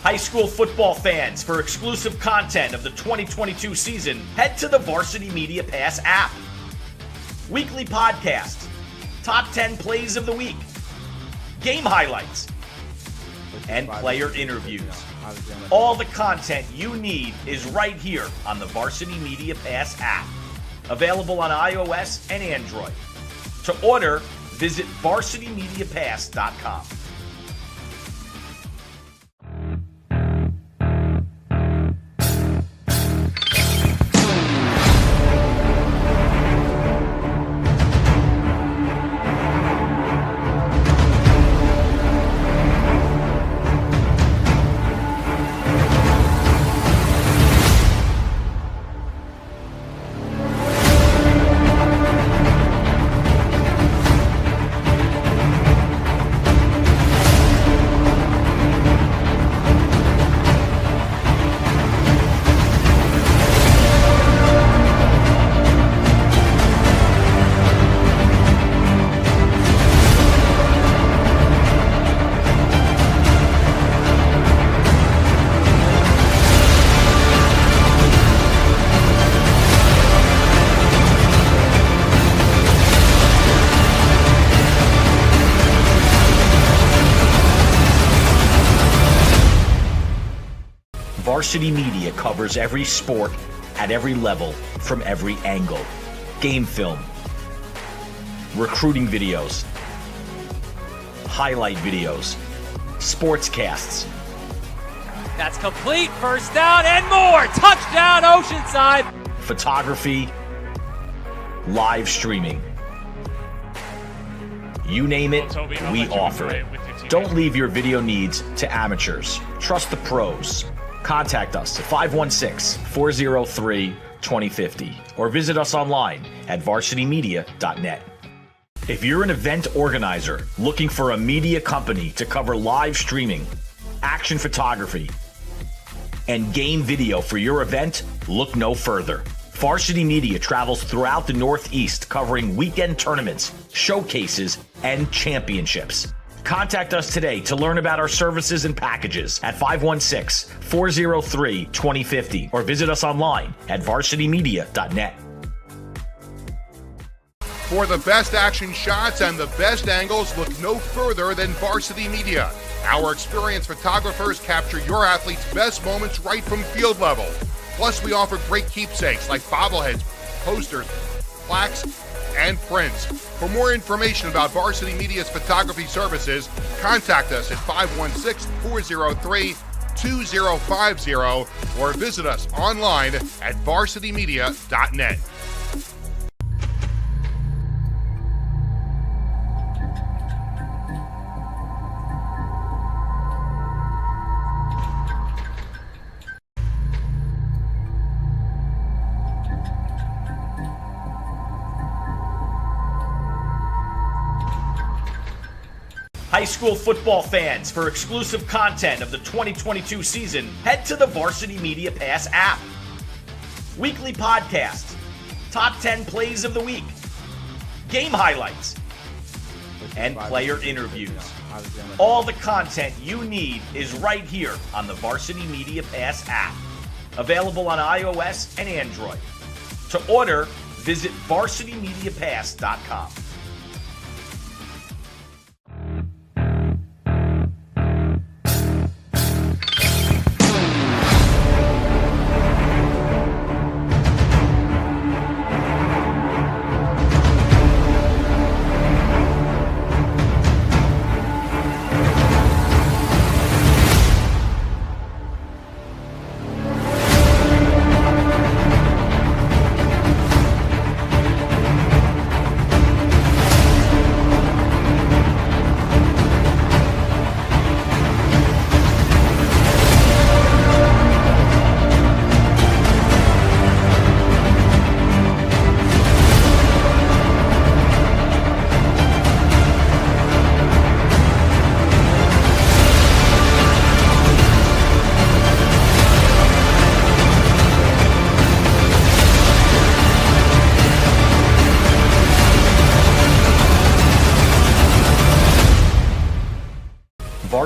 High school football fans, for exclusive content of the 2022 season, head to the Varsity Media Pass app. Weekly podcasts, top 10 plays of the week, game highlights, and player interviews. All the content you need is right here on the Varsity Media Pass app. Available on iOS and Android. To order, visit varsitymediapass.com. Varsity Media covers every sport at every level from every angle. Game film, recruiting videos, highlight videos, sportscasts. That's complete. First down and more. Touchdown, Oceanside. Photography, live streaming. You name it, we offer it. Don't leave your video needs to amateurs. Trust the pros. Contact us at 516-403-2050 or visit us online at varsitymedia.net. If you're an event organizer looking for a media company to cover live streaming, action photography, and game video for your event, look no further. Varsity Media travels throughout the Northeast covering weekend tournaments, showcases, and championships. Contact us today to learn about our services and packages at 516-403-2050 or visit us online at varsitymedia.net. For the best action shots and the best angles, look no further than Varsity Media. Our experienced photographers capture your athletes' best moments right from field level. Plus, we offer great keepsakes like bobbleheads, posters, plaques, and prints. For more information about Varsity Media's photography services, contact us at 516-403-2050 or visit us online at varsitymedia.net. High school football fans, for exclusive content of the 2022 season, head to the Varsity Media Pass app. Weekly podcasts, top 10 plays of the week, game highlights, and player interviews. All the content you need is right here on the Varsity Media Pass app. Available on iOS and Android. To order, visit varsitymediapass.com.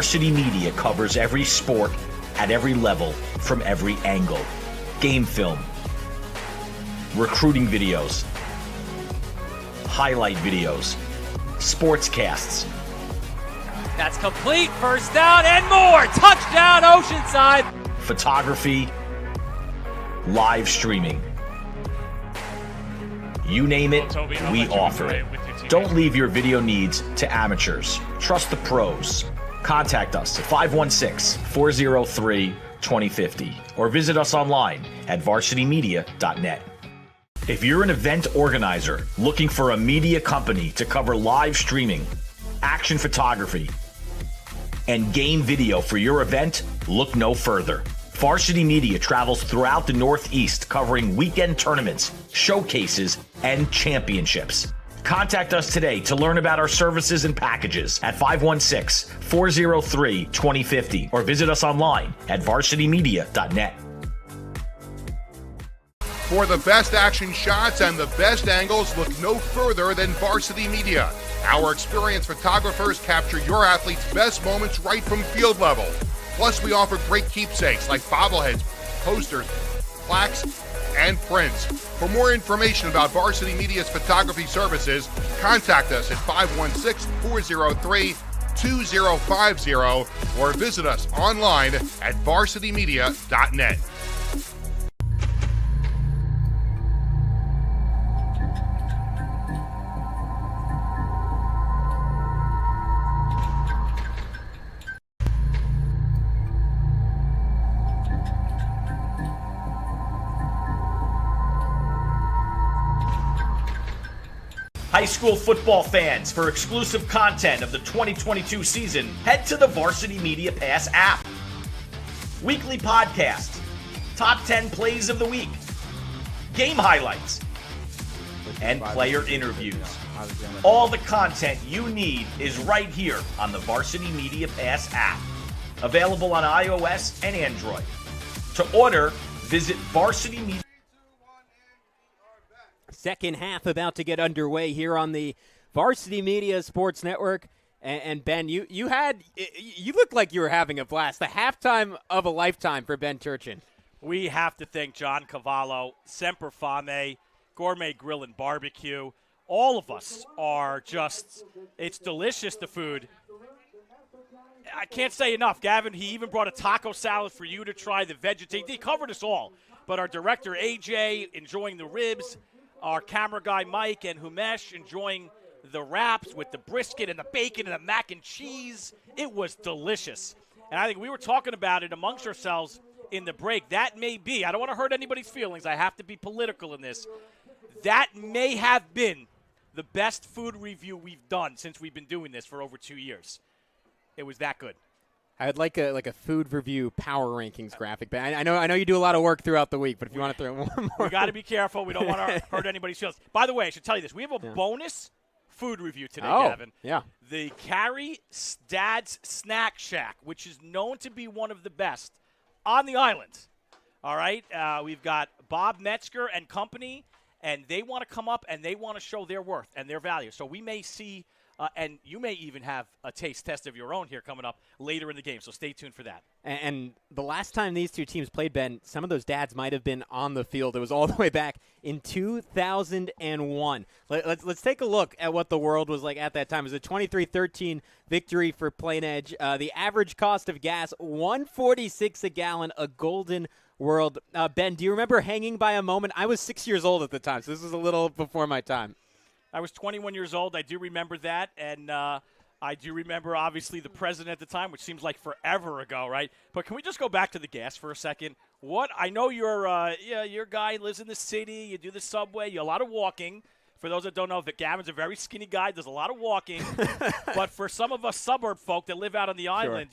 Varsity Media covers every sport at every level from every angle. Game film, recruiting videos, highlight videos, sportscasts. That's complete. First down and more. Touchdown, Oceanside. Photography, live streaming. You name it, we offer it. Don't leave your video needs to amateurs. Trust the pros. Contact us at 516-403-2050 or visit us online at varsitymedia.net. If you're an event organizer looking for a media company to cover live streaming, action photography, and game video for your event, look no further. Varsity Media travels throughout the Northeast covering weekend tournaments, showcases, and championships. Contact us today to learn about our services and packages at 516-403-2050 or visit us online at varsitymedia.net. For the best action shots and the best angles, look no further than Varsity Media. Our experienced photographers capture your athletes' best moments right from field level. Plus, we offer great keepsakes like bobbleheads, posters, plaques, and prints. For more information about Varsity Media's photography services, contact us at 516-403-2050 2050 or visit us online at varsitymedia.net. High school football fans, for exclusive content of the 2022 season, head to the Varsity Media Pass app. Weekly podcast, top 10 plays of the week, game highlights, and player interviews. All the content you need is right here on the Varsity Media Pass app. Available on iOS and Android. To order, visit Varsity Media. Second half about to get underway here on the Varsity Media Sports Network. And Ben, you looked like you were having a blast. The halftime of a lifetime for Ben Turchin. We have to thank John Cavallo, Semper Fame, Gourmet Grill and Barbecue. All of us are just, it's delicious, the food. I can't say enough. Gavin, he even brought a taco salad for you to try, the vegetarian. He covered us all. But our director, AJ, enjoying the ribs. Our camera guy, Mike, and Humesh enjoying the wraps with the brisket and the bacon and the mac and cheese. It was delicious. And I think we were talking about it amongst ourselves in the break. That may be, I don't want to hurt anybody's feelings. I have to be political in this. That may have been the best food review we've done since we've been doing this for over 2 years. It was that good. I'd like a food review power rankings graphic, but I know you do a lot of work throughout the week. But if you want to throw one more, we got to be careful. We don't want to hurt anybody's feelings. By the way, I should tell you this: we have a bonus food review today, Gavin. Yeah. The Carey Dad's Snack Shack, which is known to be one of the best on the island. All right, we've got Bob Metzger and company, and they want to come up and they want to show their worth and their value. So we may see. And you may even have a taste test of your own here coming up later in the game, so stay tuned for that. And the last time these two teams played, Ben, some of those dads might have been on the field. It was all the way back in 2001. Let's take a look at what the world was like at that time. It was a 23-13 victory for Plainedge. The average cost of gas, $1.46 a gallon, a golden world. Ben, do you remember hanging by a moment? I was 6 years old at the time, so this was a little before my time. I was 21 years old. I do remember that, and I do remember, obviously, the president at the time, which seems like forever ago, right? But can we just go back to the gas for a second? What I know your guy lives in the city. You do the subway. You do a lot of walking. For those that don't know, Gavin's a very skinny guy. Does a lot of walking. But for some of us suburb folk that live out on the island,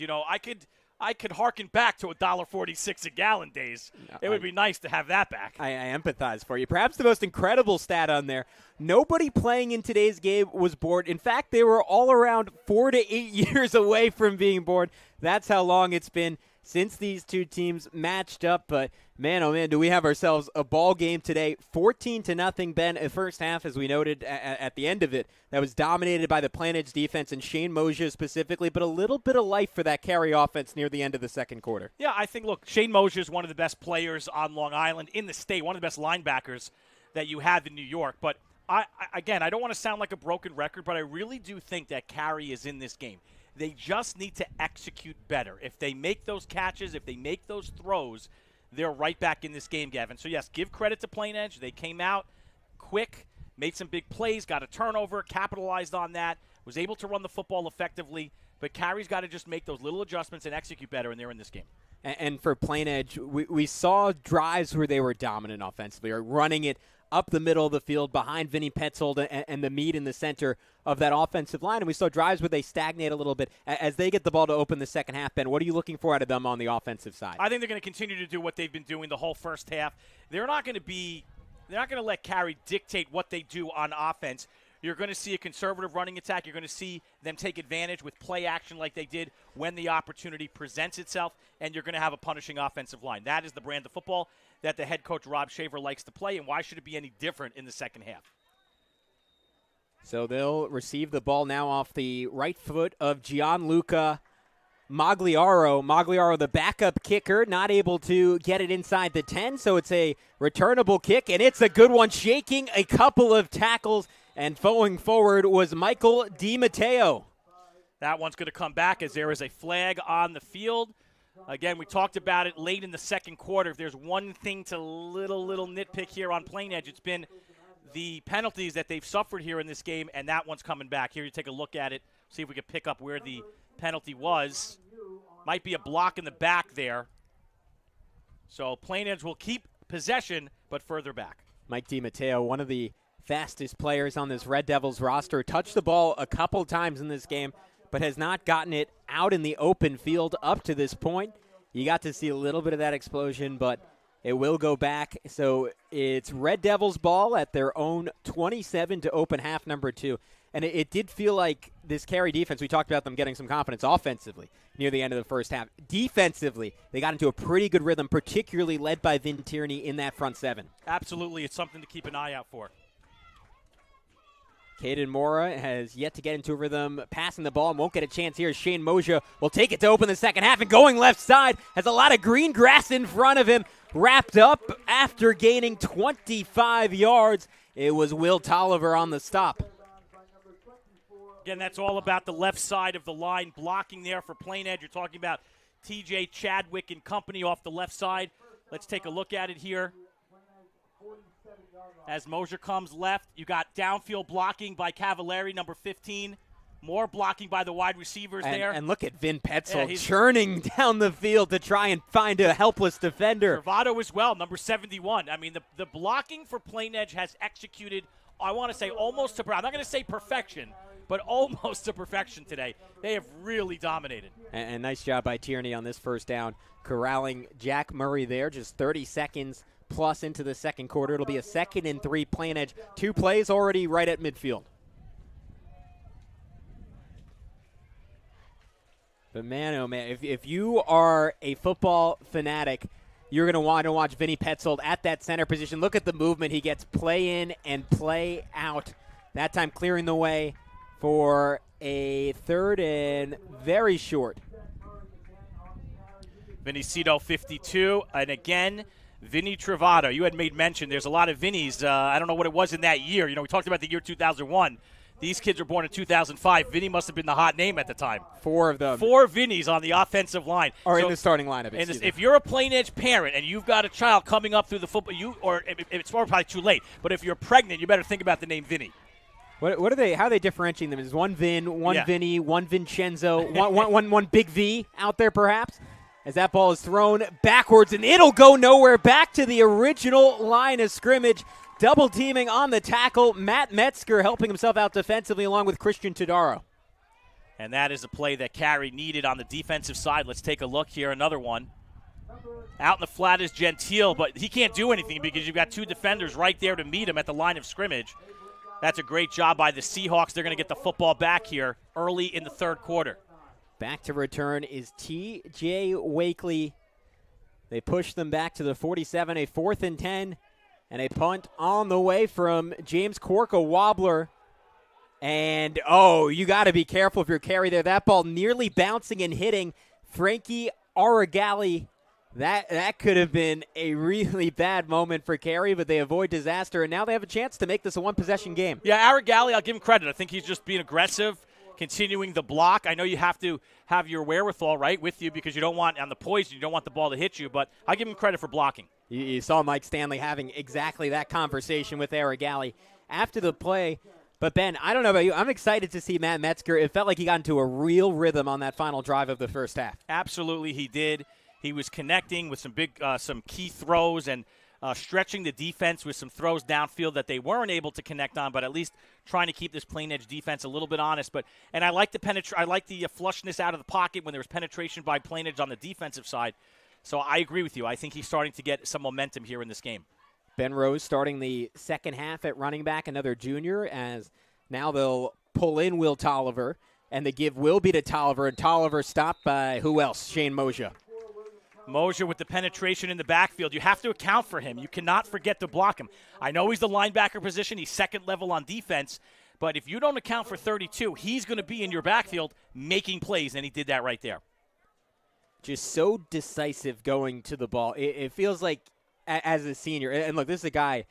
I could harken back to $1.46 a gallon days. It would be nice to have that back. I empathize for you. Perhaps the most incredible stat on there, nobody playing in today's game was bored. In fact, they were all around 4 to 8 years away from being bored. That's how long it's been since these two teams matched up. But, man, oh, man, do we have ourselves a ball game today. 14-0, Ben, a first half, as we noted at the end of it, that was dominated by the Plainedge defense and Shane Mosier specifically, but a little bit of life for that Carey offense near the end of the second quarter. Yeah, I think, look, Shane Mosier is one of the best players on Long Island in the state, one of the best linebackers that you have in New York. But, I don't want to sound like a broken record, but I really do think that Carey is in this game. They just need to execute better. If they make those catches, if they make those throws, they're right back in this game, Gavin. So, yes, give credit to Plainedge. They came out quick, made some big plays, got a turnover, capitalized on that, was able to run the football effectively. But Carey's got to just make those little adjustments and execute better, and they're in this game. And for Plainedge, we saw drives where they were dominant offensively, or running it up the middle of the field behind Vinny Petzold and the meat in the center of that offensive line. And we saw drives where they stagnate a little bit as they get the ball to open the second half. Ben, what are you looking for out of them on the offensive side? I think they're going to continue to do what they've been doing the whole first half. They're not going to let Carey dictate what they do on offense. You're going to see a conservative running attack. You're going to see them take advantage with play action like they did when the opportunity presents itself, and you're going to have a punishing offensive line. That is the brand of football that the head coach Rob Shaver likes to play, and why should it be any different in the second half? So they'll receive the ball now off the right foot of Gianluca Magliaro. Magliaro, the backup kicker, not able to get it inside the 10, so it's a returnable kick, and it's a good one, shaking a couple of tackles, and going forward was Michael DiMatteo. That one's going to come back as there is a flag on the field. Again, we talked about it late in the second quarter. If there's one thing to little nitpick here on Plainedge, it's been the penalties that they've suffered here in this game, and that one's coming back. Here, you take a look at it, see if we can pick up where the penalty was. Might be a block in the back there. So Plainedge will keep possession, but further back. Mike DiMatteo, one of the fastest players on this Red Devils roster, touched the ball a couple times in this game, but has not gotten it out in the open field up to this point. You got to see a little bit of that explosion, but it will go back. So it's Red Devils ball at their own 27 to open half number 2. And it did feel like this Carey defense, we talked about them getting some confidence offensively near the end of the first half. Defensively, they got into a pretty good rhythm, particularly led by Vin Tierney in that front 7. Absolutely. It's something to keep an eye out for. Caden Mora has yet to get into a rhythm, passing the ball and won't get a chance here. Shane Moja will take it to open the second half, and going left side has a lot of green grass in front of him. Wrapped up after gaining 25 yards. It was Will Tolliver on the stop. Again, that's all about the left side of the line, blocking there for Plainedge. You're talking about TJ Chadwick and company off the left side. Let's take a look at it here. As Mosier comes left, you got downfield blocking by Cavallari, number 15. More blocking by the wide receivers there. And look at Vin Petzold churning down the field to try and find a helpless defender. Travato as well, number 71. I mean, the blocking for Plainedge has executed, I want to say almost to, I'm not going to say perfection, but almost to perfection today. They have really dominated. And nice job by Tierney on this first down, corralling Jack Murray there, just 30 seconds plus into the second quarter. It'll be a 2nd and 3 Plainedge. 2 plays already right at midfield. But man, oh man, if you are a football fanatic, you're going to want to watch Vinny Petzold at that center position. Look at the movement. He gets play in and play out. That time clearing the way for a 3rd and very short. Vinny Cito, 52. And again, Vinny Travato. You had made mention there's a lot of Vinnies. I don't know what it was in that year. You know, we talked about the year 2001. These kids were born in 2005. Vinny must have been the hot name at the time. 4 of them. 4 Vinnies on the offensive line. Or in the starting lineup. If you're a Plainedge parent and you've got a child coming up through the football, it's probably too late, but if you're pregnant, you better think about the name Vinny. What are they? How are they differentiating them? Is one Vin, one Vinny, one Vincenzo, one Big V out there perhaps? As that ball is thrown backwards, and it'll go nowhere. Back to the original line of scrimmage. Double teaming on the tackle. Matt Metzger helping himself out defensively along with Christian Todaro. And that is a play that Carey needed on the defensive side. Let's take a look here. Another one. Out in the flat is Gentile, but he can't do anything because you've got 2 defenders right there to meet him at the line of scrimmage. That's a great job by the Seahawks. They're going to get the football back here early in the 3rd quarter. Back to return is T.J. Wakely. They push them back to the 47, a 4th and 10, and a punt on the way from James Cork, a wobbler. And, you got to be careful if you're Carey there. That ball nearly bouncing and hitting Frankie Aragali. That could have been a really bad moment for Carey, but they avoid disaster, and now they have a chance to make this a 1-possession game. Yeah, Aragali, I'll give him credit. I think he's just being aggressive, continuing the block. I know you have to have your wherewithal right with you because you don't want, on the poison, you don't want the ball to hit you, but I give him credit for blocking. You saw Mike Stanley having exactly that conversation with Aragali after the play. But, Ben, I don't know about you. I'm excited to see Matt Metzger. It felt like he got into a real rhythm on that final drive of the first half. Absolutely, he did. He was connecting with some key throws and stretching the defense with some throws downfield that they weren't able to connect on, but at least trying to keep this Plainedge defense a little bit honest. And I like the flushness out of the pocket when there was penetration by Plainedge on the defensive side. So I agree with you. I think he's starting to get some momentum here in this game. Ben Rose starting the second half at running back, another junior, as now they'll pull in Will Tolliver, and the give will be to Tolliver, and Tolliver stopped by who else? Shane Moja. Mosier with the penetration in the backfield. You have to account for him. You cannot forget to block him. I know he's the linebacker position. He's second level on defense. But if you don't account for 32, he's going to be in your backfield making plays, and he did that right there. Just so decisive going to the ball. It feels like as a senior, and look, this is a guy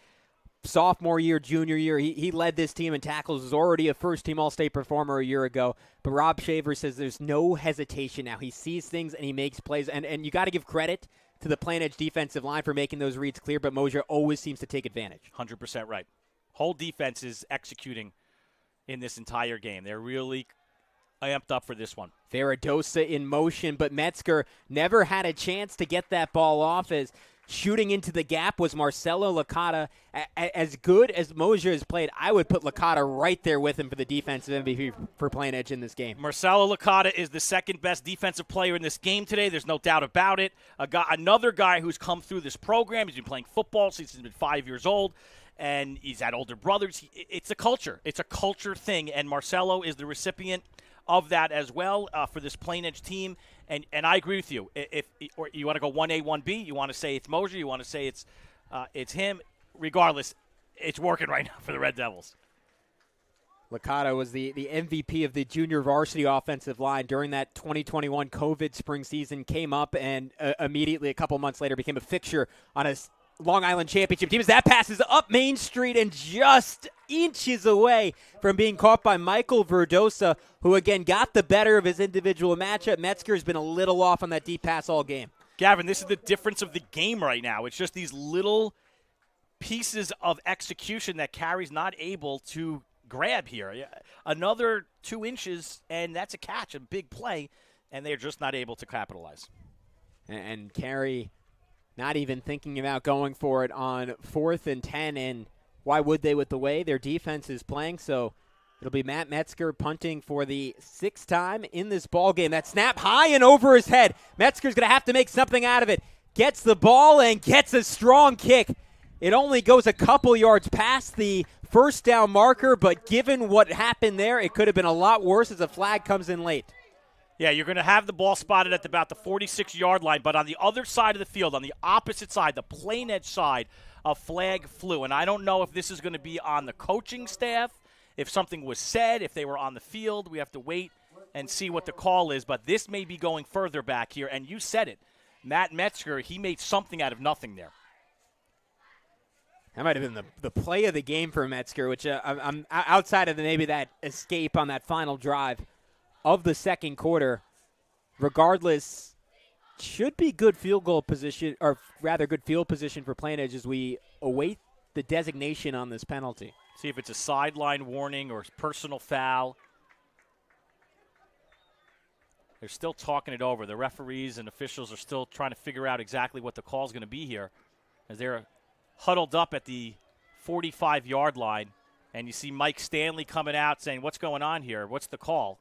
sophomore year, junior year. He led this team in tackles, was already a first-team All-State performer a year ago. But Rob Shaver says there's no hesitation now. He sees things and he makes plays. And you got to give credit to the Plainedge defensive line for making those reads clear, but Mosier always seems to take advantage. 100% right. Whole defense is executing in this entire game. They're really amped up for this one. Ferradosa in motion, but Metzger never had a chance to get that ball off as shooting into the gap was Marcelo Licata. As good as Mosier has played, I would put Licata right there with him for the defensive MVP for Plainedge in this game. Marcelo Licata is the second best defensive player in this game today. There's no doubt about it. Another guy who's come through this program. He's been playing football since he's been 5 years old, and he's had older brothers. It's a culture. It's a culture thing, and Marcelo is the recipient of that as well for this Plainedge team. And I agree with you. If or you want to go 1A, 1B, you want to say it's Mosier, you want to say it's him. Regardless, it's working right now for the Red Devils. Licata was the MVP of the junior varsity offensive line during that 2021 COVID spring season, came up and immediately a couple months later became a fixture on a Long Island championship team as that passes up Main Street and just inches away from being caught by Michael Verdosa, who again got the better of his individual matchup. Metzger's been a little off on that deep pass all game. Gavin, this is the difference of the game right now. It's just these little pieces of execution that Carey's not able to grab here. Another 2 inches, and that's a catch, a big play, and they're just not able to capitalize. And Carey not even thinking about going for it on 4th and 10, and why would they with the way their defense is playing? So it'll be Matt Metzger punting for the 6th time in this ball game. That snap high and over his head. Metzger's going to have to make something out of it. Gets the ball and gets a strong kick. It only goes a couple yards past the first down marker, but given what happened there, it could have been a lot worse as a flag comes in late. Yeah, you're going to have the ball spotted at about the 46-yard line, but on the other side of the field, on the opposite side, the Plainedge side, a flag flew. And I don't know if this is going to be on the coaching staff, if something was said, if they were on the field. We have to wait and see what the call is, but this may be going further back here. And you said it. Matt Metzger, he made something out of nothing there. That might have been the play of the game for Metzger, which I'm outside of maybe that escape on that final drive of the second quarter. Regardless, should be good field goal position, or rather good field position for Plainedge as we await the designation on this penalty. See if it's a sideline warning or personal foul. They're still talking it over. The referees and officials are still trying to figure out exactly what the call is going to be here as they're huddled up at the 45-yard line. And you see Mike Stanley coming out saying, what's going on here? What's the call?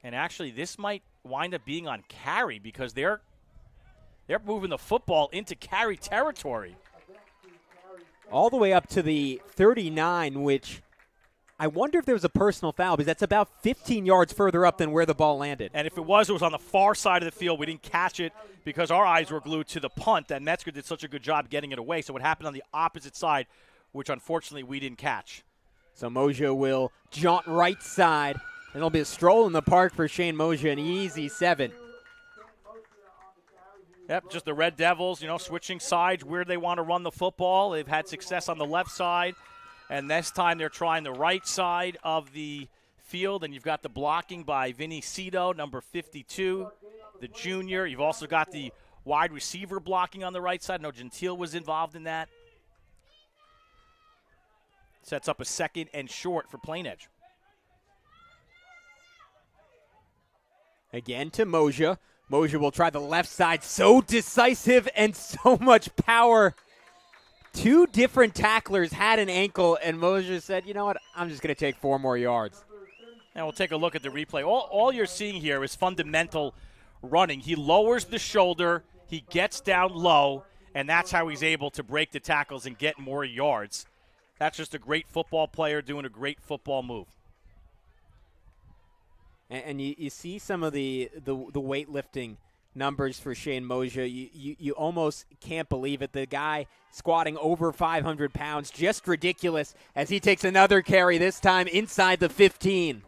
And actually, this might wind up being on Carey because they're moving the football into Carey territory. All the way up to the 39, which I wonder if there was a personal foul because that's about 15 yards further up than where the ball landed. And if it was on the far side of the field. We didn't catch it because our eyes were glued to the punt, and Metzger did such a good job getting it away. So it happened on the opposite side, which unfortunately we didn't catch. So Mosier will jaunt right side. And it'll be a stroll in the park for Shane Mosier, an easy 7. Yep, just the Red Devils, switching sides where they want to run the football. They've had success on the left side, and this time they're trying the right side of the field, and you've got the blocking by Vinny Cito, number 52, the junior. You've also got the wide receiver blocking on the right side. No, Gentile was involved in that. Sets up a 2nd and short for Plainedge. Again to Mosier. Mosier will try the left side. So decisive and so much power. 2 different tacklers had an ankle, and Mosier said, you know what, I'm just going to take 4 more yards. And we'll take a look at the replay. All you're seeing here is fundamental running. He lowers the shoulder, he gets down low, and that's how he's able to break the tackles and get more yards. That's just a great football player doing a great football move. And you see some of the weightlifting numbers for Shane Mosier. You almost can't believe it. The guy squatting over 500 pounds, just ridiculous as he takes another carry, this time inside the 15.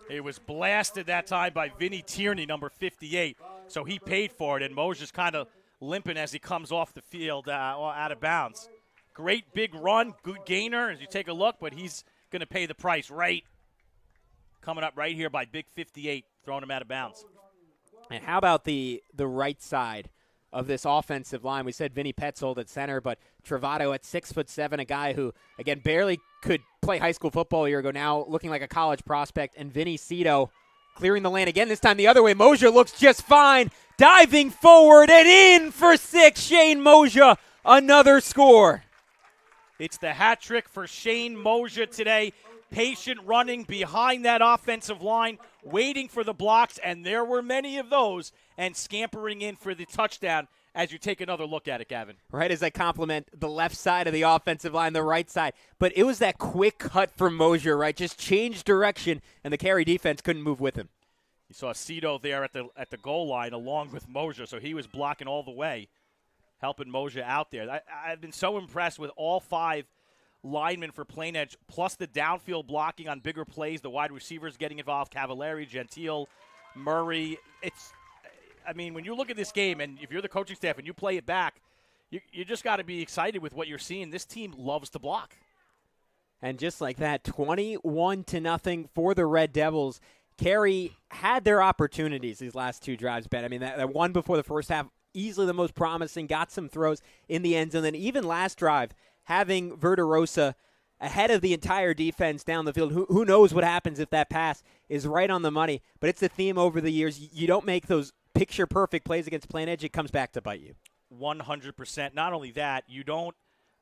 It was blasted that time by Vinny Tierney, number 58, so he paid for it, and Mosier's kind of limping as he comes off the field out of bounds. Great big run, good gainer as you take a look, but he's going to pay the price coming up right here by big 58, throwing him out of bounds. And how about the right side of this offensive line? We said Vinny Petzold at center, but Travato at 6'7", a guy who, again, barely could play high school football a year ago, now looking like a college prospect, and Vinny Cito clearing the lane again, this time the other way. Mosier looks just fine, diving forward and in for 6. Shane Mosier, another score. It's the hat trick for Shane Mosier today. Patient running behind that offensive line, waiting for the blocks, and there were many of those, and scampering in for the touchdown as you take another look at it, Gavin. Right as I compliment the left side of the offensive line, the right side. But it was that quick cut from Mosier, right? Just changed direction, and the Carey defense couldn't move with him. You saw Cito there at the goal line along with Mosier, so he was blocking all the way, helping Mosier out there. I've been so impressed with all 5 linemen for Plainedge, plus the downfield blocking on bigger plays, the wide receivers getting involved, Cavallari, Gentile, Murray. When you look at this game, and if you're the coaching staff and you play it back, you just got to be excited with what you're seeing. This team loves to block. And just like that, 21-0 for the Red Devils. Carey had their opportunities these last 2 drives, Ben. I mean, that one before the first half, easily the most promising, got some throws in the end zone. Then even last drive, having Verderosa ahead of the entire defense down the field. Who knows what happens if that pass is right on the money. But it's a theme over the years. You don't make those picture-perfect plays against Plainedge, it comes back to bite you. 100%. Not only that, you're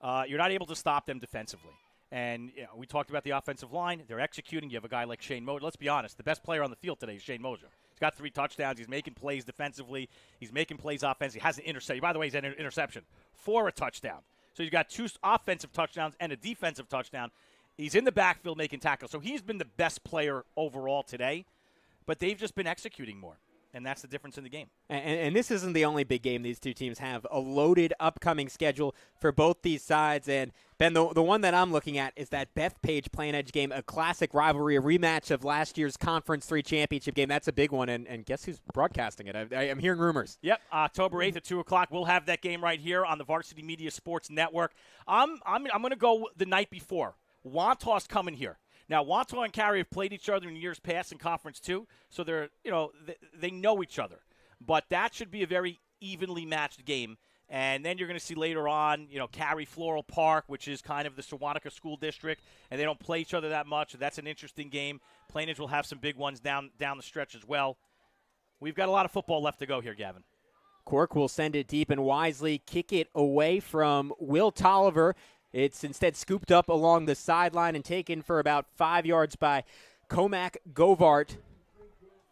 not able to stop them defensively. And we talked about the offensive line. They're executing. You have a guy like Shane Mosier. Let's be honest. The best player on the field today is Shane Mosier. He's got 3 touchdowns. He's making plays defensively. He's making plays offensively. He has an interception. By the way, he's had an interception for a touchdown. So he's got 2 offensive touchdowns and a defensive touchdown. He's in the backfield making tackles. So he's been the best player overall today. But they've just been executing more. And that's the difference in the game. And this isn't the only big game these 2 teams have. A loaded upcoming schedule for both these sides. And, Ben, the one that I'm looking at is that Bethpage Plainedge game, a classic rivalry, a rematch of last year's Conference 3 championship game. That's a big one. And guess who's broadcasting it? I'm hearing rumors. Yep, October 8th at 2 o'clock. We'll have that game right here on the Varsity Media Sports Network. I'm going to go the night before. Wantaugh's coming here. Now, Wantaw and Carey have played each other in years past in Conference 2, so they're, they know each other. But that should be a very evenly matched game. And then you're going to see later on, Carey Floral Park, which is kind of the Sewanaka School District, and they don't play each other that much. So that's an interesting game. Plainedge will have some big ones down the stretch as well. We've got a lot of football left to go here, Gavin. Cork will send it deep and wisely kick it away from Will Tolliver. It's instead scooped up along the sideline and taken for about 5 yards by Comac Govart.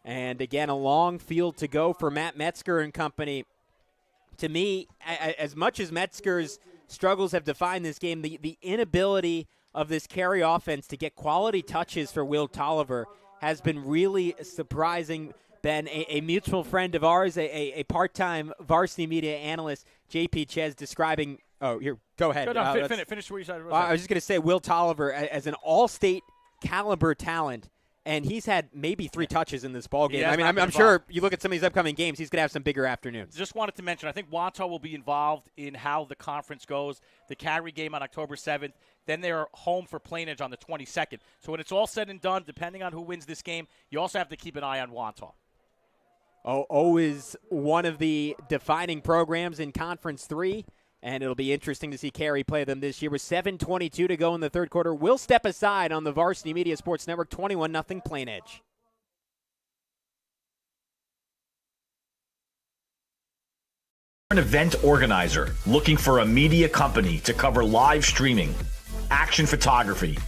And again, a long field to go for Matt Metzger and company. To me, as much as Metzger's struggles have defined this game, the inability of this Carey offense to get quality touches for Will Tolliver has been really surprising. Ben, a mutual friend of ours, a part-time varsity media analyst, J.P. Ches, describing – oh, here, go ahead. Finish where you started. I was just going to say Will Tolliver as an all-state caliber talent, and he's had maybe 3 touches in this ballgame. I mean, I'm sure you look at some of these upcoming games, he's going to have some bigger afternoons. Just wanted to mention, I think Wantaw will be involved in how the conference goes. The Carey game on October 7th. Then they're home for Plainedge on the 22nd. So when it's all said and done, depending on who wins this game, you also have to keep an eye on Wantaw. O is one of the defining programs in Conference 3, and it'll be interesting to see Carey play them this year. With 7:22 to go in the third quarter, we'll step aside on the Varsity Media Sports Network, 21-0 Plainedge. An event organizer looking for a media company to cover live streaming, action photography,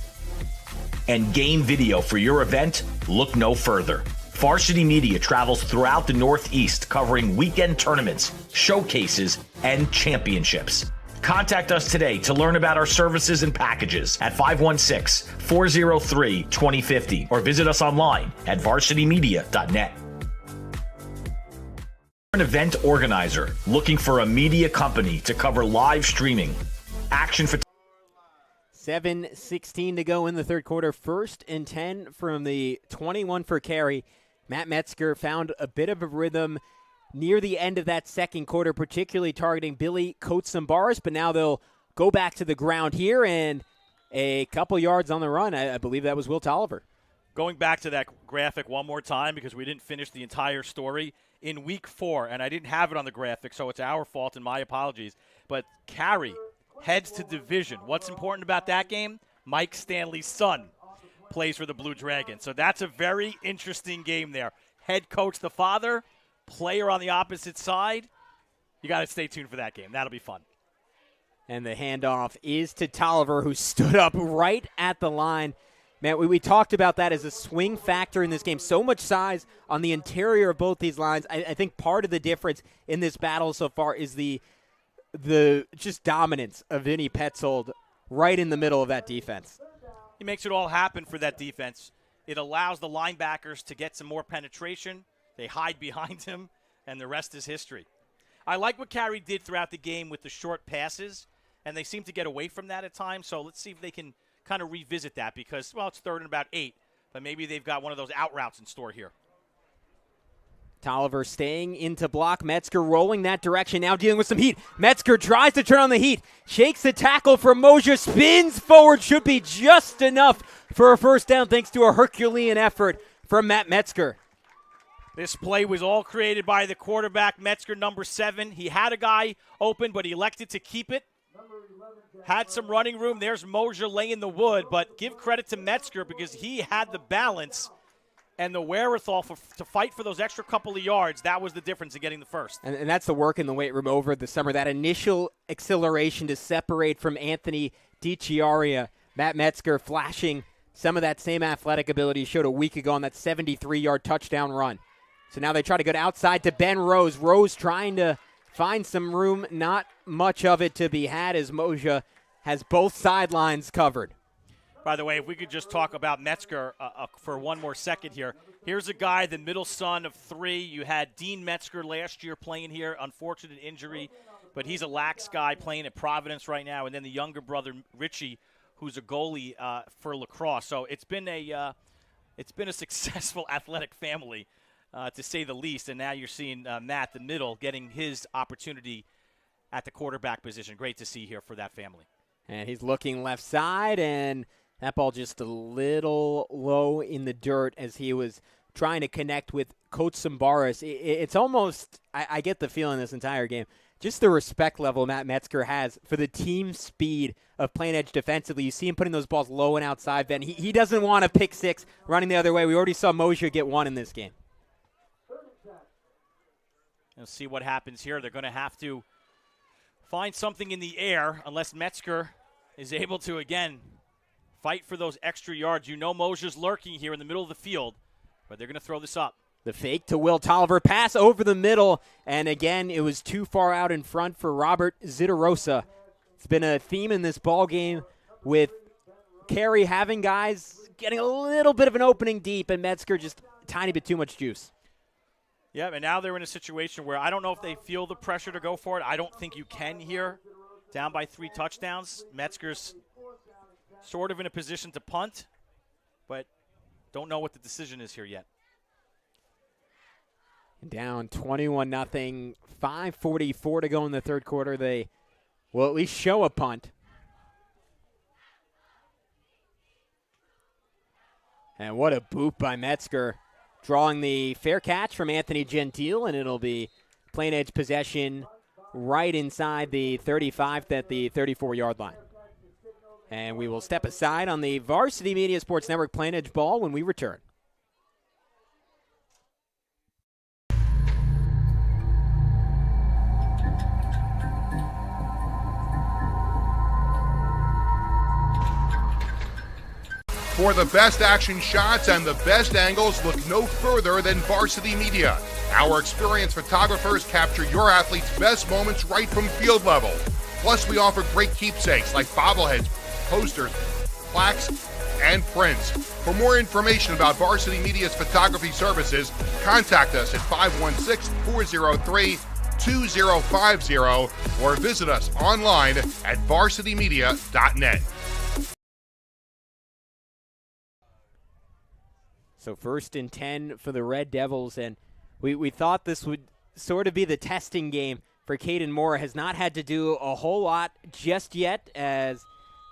and game video for your event? Look no further. Varsity Media travels throughout the Northeast covering weekend tournaments, showcases, and championships. Contact us today to learn about our services and packages at 516-403-2050 or visit us online at varsitymedia.net. An event organizer looking for a media company to cover live streaming, action photography. 7:16 to go in the third quarter. 1st and 10 from the 21 for Carey. Matt Metzger found a bit of a rhythm near the end of that second quarter, particularly targeting Billy Coates-Sambaris, but now they'll go back to the ground here, and a couple yards on the run. I believe that was Will Tolliver. Going back to that graphic one more time because we didn't finish the entire story. In week 4, and I didn't have it on the graphic, so it's our fault and my apologies, but Carey heads to division. What's important about that game? Mike Stanley's son plays for the Blue Dragons. So that's a very interesting game there. Head coach the father, player on the opposite side. You got to stay tuned for that game. That'll be fun. And the handoff is to Tolliver, who stood up right at the line. Man, we talked about that as a swing factor in this game. So much size on the interior of both these lines. I think part of the difference in this battle so far is the just dominance of Vinny Petzold right in the middle of that defense. He makes it all happen for that defense. It allows the linebackers to get some more penetration. They hide behind him, and the rest is history. I like what Carey did throughout the game with the short passes, and they seem to get away from that at times. So let's see if they can kind of revisit that because, well, it's 3rd and about 8, but maybe they've got one of those out routes in store here. Tolliver staying into block. Metzger rolling that direction, now dealing with some heat. Metzger tries to turn on the heat, shakes the tackle from Mosier, spins forward, should be just enough for a first down thanks to a Herculean effort from Matt Metzger. This play was all created by the quarterback, Metzger, number 7. He had a guy open, but he elected to keep it. Had some running room. There's Mosier laying the wood, but give credit to Metzger because he had the balance and the wherewithal to fight for those extra couple of yards. That was the difference in getting the first. And that's the work in the weight room over the summer. That initial acceleration to separate from Anthony DiChiaria. Matt Metzger flashing some of that same athletic ability he showed a week ago on that 73-yard touchdown run. So now they try to go outside to Ben Rose. Rose trying to find some room, not much of it to be had as Mosier has both sidelines covered. By the way, if we could just talk about Metzger for one more second here. Here's a guy, the middle son of 3. You had Dean Metzger last year playing here, unfortunate injury, but he's a lax guy playing at Providence right now. And then the younger brother, Richie, who's a goalie for lacrosse. So it's been a successful athletic family, to say the least. And now you're seeing Matt, the middle, getting his opportunity at the quarterback position. Great to see here for that family. And he's looking left side, and that ball just a little low in the dirt as he was trying to connect with Coates-Sambaris. It's almost, I get the feeling this entire game, just the respect level Matt Metzger has for the team speed of Plainedge defensively. You see him putting those balls low and outside, Ben. He doesn't want a pick 6 running the other way. We already saw Mosier get 1 in this game. We'll see what happens here. They're going to have to find something in the air unless Metzger is able to, again, fight for those extra yards. You know Mosier's lurking here in the middle of the field, but they're going to throw this up. The fake to Will Tolliver, pass over the middle, and again, it was too far out in front for Robert Zitarosa. It's been a theme in this ball game with Carey having guys getting a little bit of an opening deep, and Metzger just a tiny bit too much juice. Yeah, and now they're in a situation where I don't know if they feel the pressure to go for it. I don't think you can here. Down by 3 touchdowns. Metzger's sort of in a position to punt, but don't know what the decision is here yet. Down 21-0, 5:44 to go in the third quarter. They will at least show a punt. And what a boot by Metzger, drawing the fair catch from Anthony Gentile, and it'll be Plainedge possession right inside the 35 at the 34-yard line. And we will step aside on the Varsity Media Sports Network Plainedge ball when we return. For the best action shots and the best angles, look no further than Varsity Media. Our experienced photographers capture your athletes' best moments right from field level. Plus, we offer great keepsakes like bobbleheads, posters, plaques, and prints. For more information about Varsity Media's photography services, contact us at 516-403-2050 or visit us online at varsitymedia.net. So 1st and 10 for the Red Devils, and we thought this would sort of be the testing game for Caden Moore. Has not had to do a whole lot just yet, as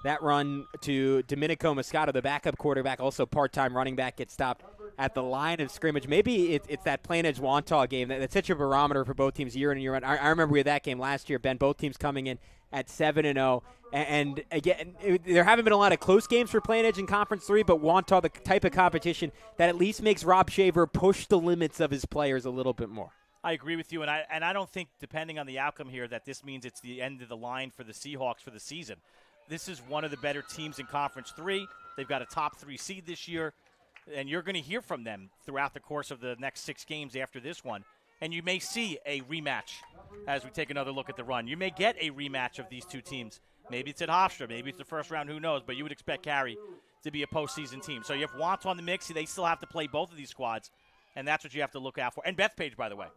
that run to Domenico Moscato, the backup quarterback, also part-time running back, gets stopped at the line of scrimmage. Maybe it's that Plainedge Wantagh game that's such a barometer for both teams year in and year out. I remember we had that game last year, Ben. Both teams coming in at 7-0. And again, there haven't been a lot of close games for Plainedge in Conference 3, but Wantagh, the type of competition that at least makes Rob Shaver push the limits of his players a little bit more. I agree with you, and I don't think, depending on the outcome here, that this means it's the end of the line for the Seahawks for the season. This is one of the better teams in Conference 3. They've got a top 3 seed this year, and you're going to hear from them throughout the course of the next 6 games after this one. And you may see a rematch as we take another look at the run. You may get a rematch of these two teams. Maybe it's at Hofstra. Maybe it's the first round. Who knows? But you would expect Carey to be a postseason team. So you have Wantagh on the mix. They still have to play both of these squads, and that's what you have to look out for. And Bethpage, by the way.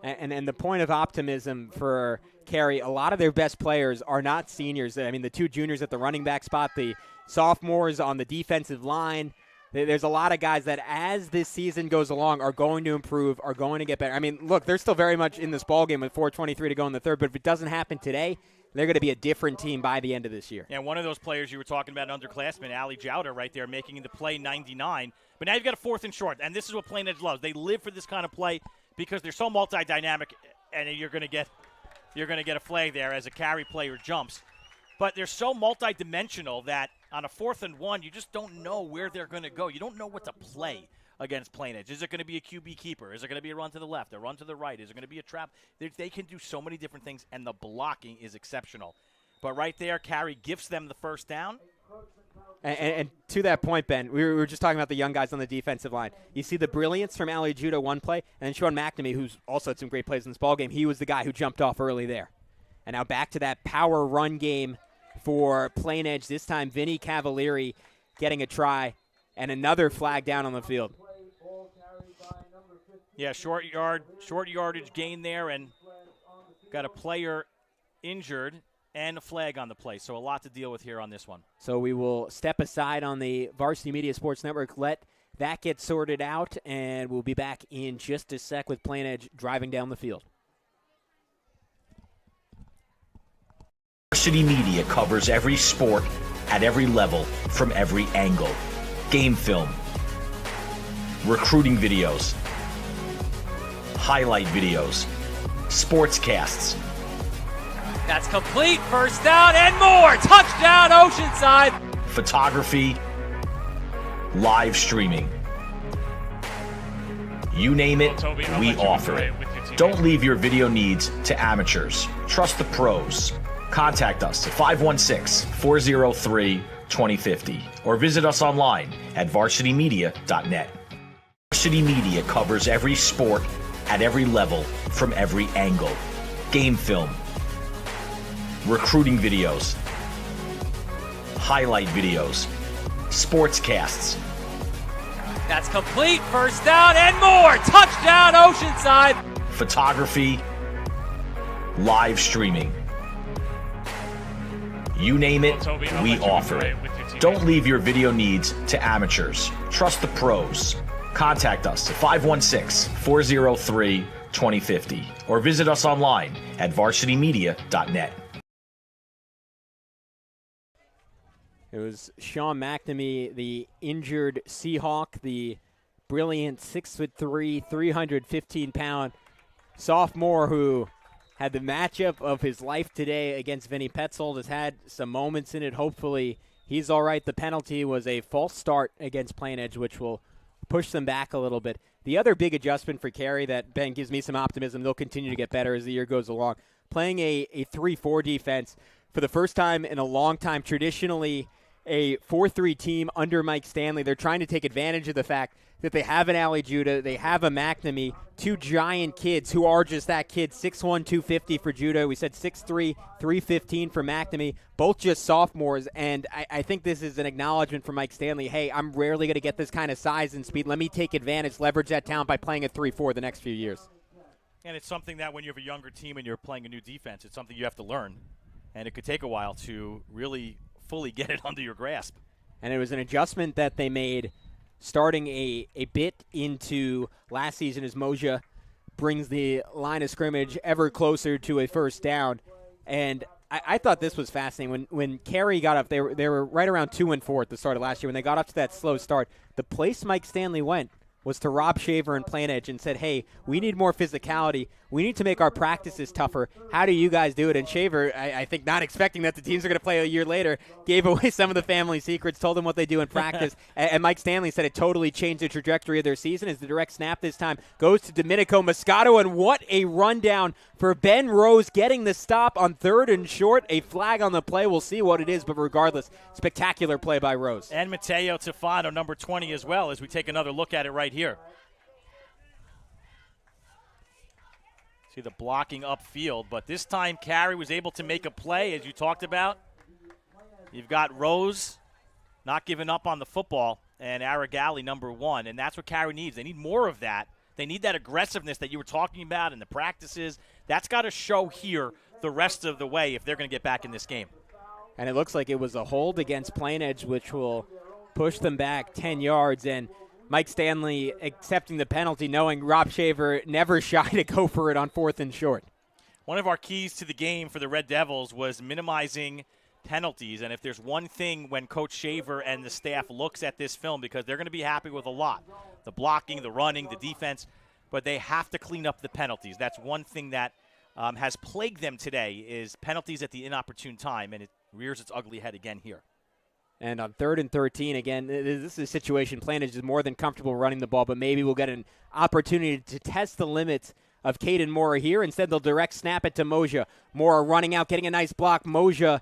And the point of optimism for Carey, a lot of their best players are not seniors. I mean, the 2 juniors at the running back spot, the sophomores on the defensive line. There's a lot of guys that, as this season goes along, are going to improve, are going to get better. I mean, look, they're still very much in this ballgame with 4:23 to go in the third, but if it doesn't happen today, they're going to be a different team by the end of this year. Yeah, one of those players you were talking about, underclassman, Ali Jowder, right there, making the play 99. But now you've got a 4th and short, and this is what Plainedge loves. They live for this kind of play because they're so multi-dynamic, and you're going to get a flag there as a Carey player jumps. But they're so multi-dimensional that on a 4th and 1, you just don't know where they're going to go. You don't know what to play against Plainedge. Is it going to be a QB keeper? Is it going to be a run to the left, a run to the right? Is it going to be a trap? They can do so many different things, and the blocking is exceptional. But right there, Carey gifts them the first down. And to that point, Ben, we were just talking about the young guys on the defensive line. You see the brilliance from Ali Judah one play, and then Sean McNamee, who's also had some great plays in this ballgame. He was the guy who jumped off early there. And now back to that power run game for Plainedge. This time, Vinny Cavalieri getting a try and another flag down on the field. Yeah, short yardage gain there, and got a player injured and a flag on the play. So a lot to deal with here on this one. So we will step aside on the Varsity Media Sports Network, let that get sorted out, and we'll be back in just a sec with Plainedge driving down the field. Varsity Media covers every sport at every level from every angle. Game film, recruiting videos, highlight videos, sportscasts. That's complete. First down and more. Touchdown, Oceanside. Photography, live streaming. You name it, we offer it. Don't leave your video needs to amateurs. Trust the pros. Contact us at 516-403-2050 or visit us online at varsitymedia.net. Varsity Media covers every sport at every level from every angle. Game film, recruiting videos, highlight videos, sportscasts. That's complete. First down and more. Touchdown, Oceanside. Photography, live streaming. You name it, we offer it. Don't leave your video needs to amateurs. Trust the pros. Contact us at 516-403-2050 or visit us online at varsitymedia.net. It was Sean McNamee, the injured Seahawk, the brilliant 6'3", 315-pound sophomore who had the matchup of his life today against Vinny Petzold, has had some moments in it. Hopefully he's all right. The penalty was a false start against Plainedge, which will push them back a little bit. The other big adjustment for Carey that, Ben, gives me some optimism, they'll continue to get better as the year goes along, playing a 3-4 defense for the first time in a long time. Traditionally a 4-3 team under Mike Stanley. They're trying to take advantage of the fact that they have an Ali Judah, they have a McNamee, 2 giant kids who are just that kid, 6'1", 250 for Judah. We said 6'3", 315 for McNamee, both just sophomores. And I think this is an acknowledgement from Mike Stanley. Hey, I'm rarely going to get this kind of size and speed. Let me take advantage, leverage that talent by playing a 3-4 the next few years. And it's something that when you have a younger team and you're playing a new defense, it's something you have to learn. And it could take a while to really fully get it under your grasp. And it was an adjustment that they made starting a bit into last season as Moja brings the line of scrimmage ever closer to a first down. And I thought this was fascinating. When Carey got up, they were right around 2-4 at the start of last year. When they got up to that slow start, the place Mike Stanley went was to Rob Shaver and Plainedge and said, hey, we need more physicality. We need to make our practices tougher. How do you guys do it? And Shaver, I think not expecting that the teams are going to play a year later, gave away some of the family secrets, told them what they do in practice. And Mike Stanley said it totally changed the trajectory of their season as the direct snap this time goes to Domenico Moscato. And what a rundown for Ben Rose getting the stop on 3rd and short. A flag on the play. We'll see what it is, but regardless, spectacular play by Rose. And Matteo Tefano, number 20 as well, as we take another look at it right here. See the blocking upfield, but this time Carey was able to make a play, as you talked about. You've got Rose not giving up on the football, and Aragali, number 1, and that's what Carey needs. They need more of that. They need that aggressiveness that you were talking about in the practices. That's got to show here the rest of the way if they're going to get back in this game. And it looks like it was a hold against Plainedge, which will push them back 10 yards, and Mike Stanley accepting the penalty, knowing Rob Shaver never shy to go for it on 4th and short. One of our keys to the game for the Red Devils was minimizing penalties, and if there's one thing when Coach Shaver and the staff looks at this film, because they're going to be happy with a lot, the blocking, the running, the defense, but they have to clean up the penalties. That's one thing that has plagued them today is penalties at the inopportune time, and it rears its ugly head again here. And on 3rd and 13, again, this is a situation Plainedge is more than comfortable running the ball, but maybe we'll get an opportunity to test the limits of Caden Mora here. Instead, they'll direct snap it to Moja. Mora running out, getting a nice block. Moja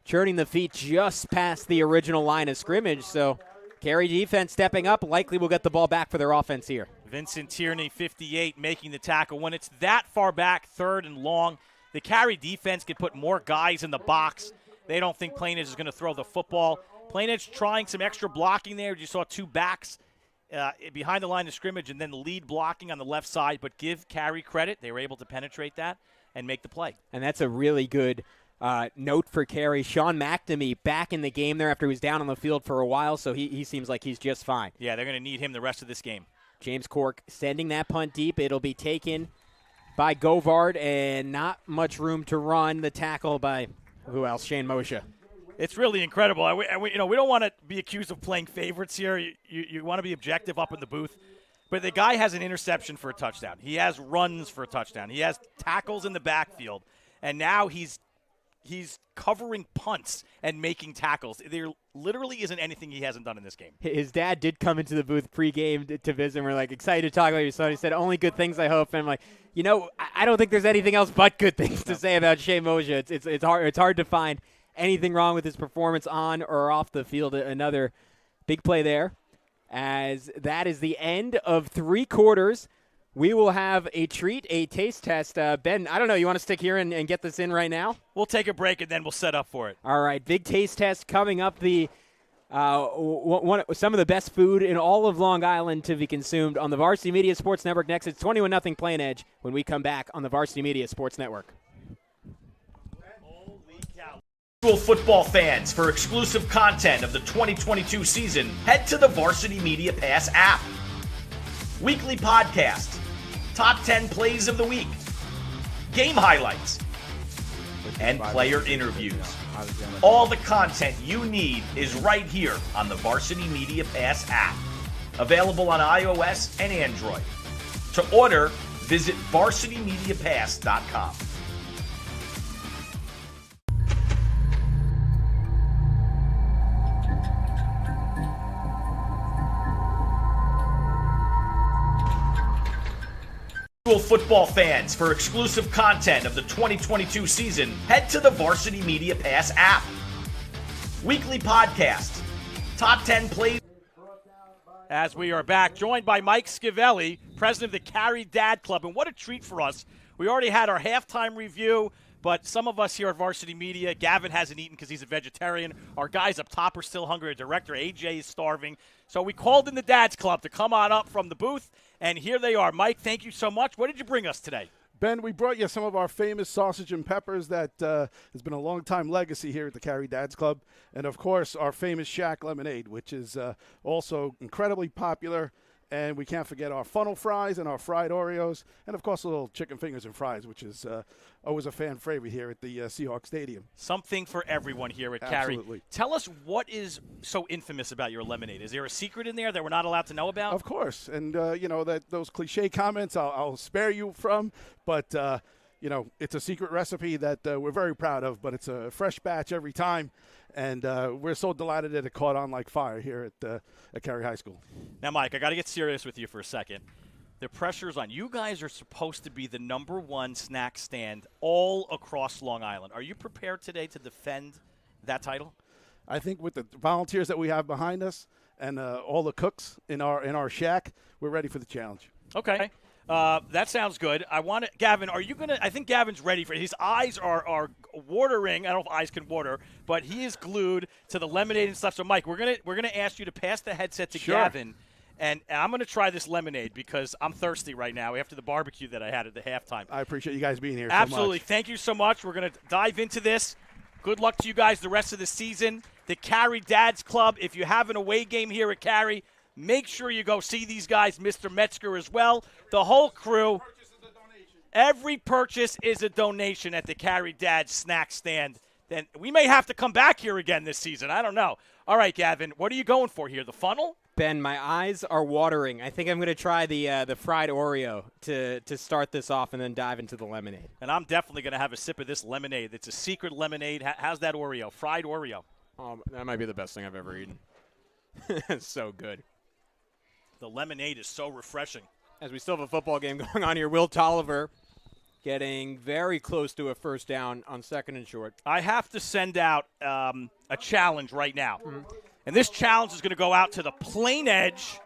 churning the feet just past the original line of scrimmage. So Carey defense stepping up. Likely will get the ball back for their offense here. Vincent Tierney, 58, making the tackle. When it's that far back, 3rd and long, the Carey defense can put more guys in the box. They don't think Plainedge is going to throw the football. Plainedge trying some extra blocking there. You saw 2 backs behind the line of scrimmage and then the lead blocking on the left side. But give Carey credit. They were able to penetrate that and make the play. And that's a really good note for Carey. Sean McNamee back in the game there after he was down on the field for a while, so he seems like he's just fine. Yeah, they're going to need him the rest of this game. James Cork sending that punt deep. It'll be taken by Govard, and not much room to run. The tackle by, who else? Shane Moshe. It's really incredible. We don't want to be accused of playing favorites here. You want to be objective up in the booth. But the guy has an interception for a touchdown. He has runs for a touchdown. He has tackles in the backfield. And now he's covering punts and making tackles. There literally isn't anything he hasn't done in this game. His dad did come into the booth pregame to visit, and we're like, excited to talk about your son. He said, only good things, I hope. And I'm like, I don't think there's anything else but good things to say about Shane Moshe. It's hard to find anything wrong with his performance on or off the field. Another big play there, as that is the end of 3 quarters. We will have a treat, a taste test. Ben, I don't know, you want to stick here and get this in right now? We'll take a break, and then we'll set up for it. All right, big taste test coming up. Some of the best food in all of Long Island to be consumed on the Varsity Media Sports Network next. It's 21-0 Plainedge when we come back on the Varsity Media Sports Network. Football fans, for exclusive content of the 2022 season, head to the Varsity Media Pass app. Weekly podcast, top 10 plays of the week, game highlights, and player interviews. All the content you need is right here on the Varsity Media Pass app, available on iOS and Android. To order, visit varsitymediapass.com. Football fans, for exclusive content of the 2022 season, head to the Varsity Media Pass app. Weekly podcast, top 10 plays. As we are back, joined by Mike Schiavelli, president of the Carey Dad Club, and what a treat for us. We already had our halftime review, but some of us here at Varsity Media, Gavin hasn't eaten because he's a vegetarian. Our guys up top are still hungry. Our director, AJ, is starving. So we called in the Dad's Club to come on up from the booth, and here they are. Mike, thank you so much. What did you bring us today? Ben, we brought you some of our famous sausage and peppers that has been a long-time legacy here at the Carey Dad's Club. And, of course, our famous Shack Lemonade, which is also incredibly popular And we can't forget our funnel fries and our fried Oreos, and, of course, a little chicken fingers and fries, which is always a fan favorite here at the Seahawks Stadium. Something for everyone here at Absolutely. Carey. Tell us what is so infamous about your lemonade. Is there a secret in there that we're not allowed to know about? Of course. And, those cliche comments I'll spare you from, but, it's a secret recipe that we're very proud of, but it's a fresh batch every time. And we're so delighted that it caught on like fire here at Carey High School. Now, Mike, I got to get serious with you for a second. The pressure's on. You guys are supposed to be the #1 snack stand all across Long Island. Are you prepared today to defend that title? I think with the volunteers that we have behind us and all the cooks in our shack, we're ready for the challenge. Okay. That sounds good. Gavin, are you going to – I think Gavin's ready for it. His eyes are watering. I don't know if eyes can water, but he is glued to the lemonade and stuff. So, Mike, we're gonna ask you to pass the headset to Gavin, and I'm going to try this lemonade because I'm thirsty right now after the barbecue that I had at the halftime. I appreciate you guys being here Absolutely. so much. Thank you so much. We're going to dive into this. Good luck to you guys the rest of the season. The Carey Dads Club, if you have an away game here at Carey, make sure you go see these guys, Mr. Metzger as well, the whole crew. Every purchase is a donation at the Carey Dad snack stand. Then we may have to come back here again this season. I don't know. All right, Gavin, what are you going for here? The funnel? Ben, my eyes are watering. I think I'm going to try the fried Oreo to start this off and then dive into the lemonade. And I'm definitely going to have a sip of this lemonade. It's a secret lemonade. How's that Oreo? Fried Oreo. That might be the best thing I've ever eaten. It's so good. The lemonade is so refreshing. As we still have a football game going on here, Will Tolliver getting very close to a first down on 2nd and short. I have to send out a challenge right now. And this challenge is going to go out to the Plainedge,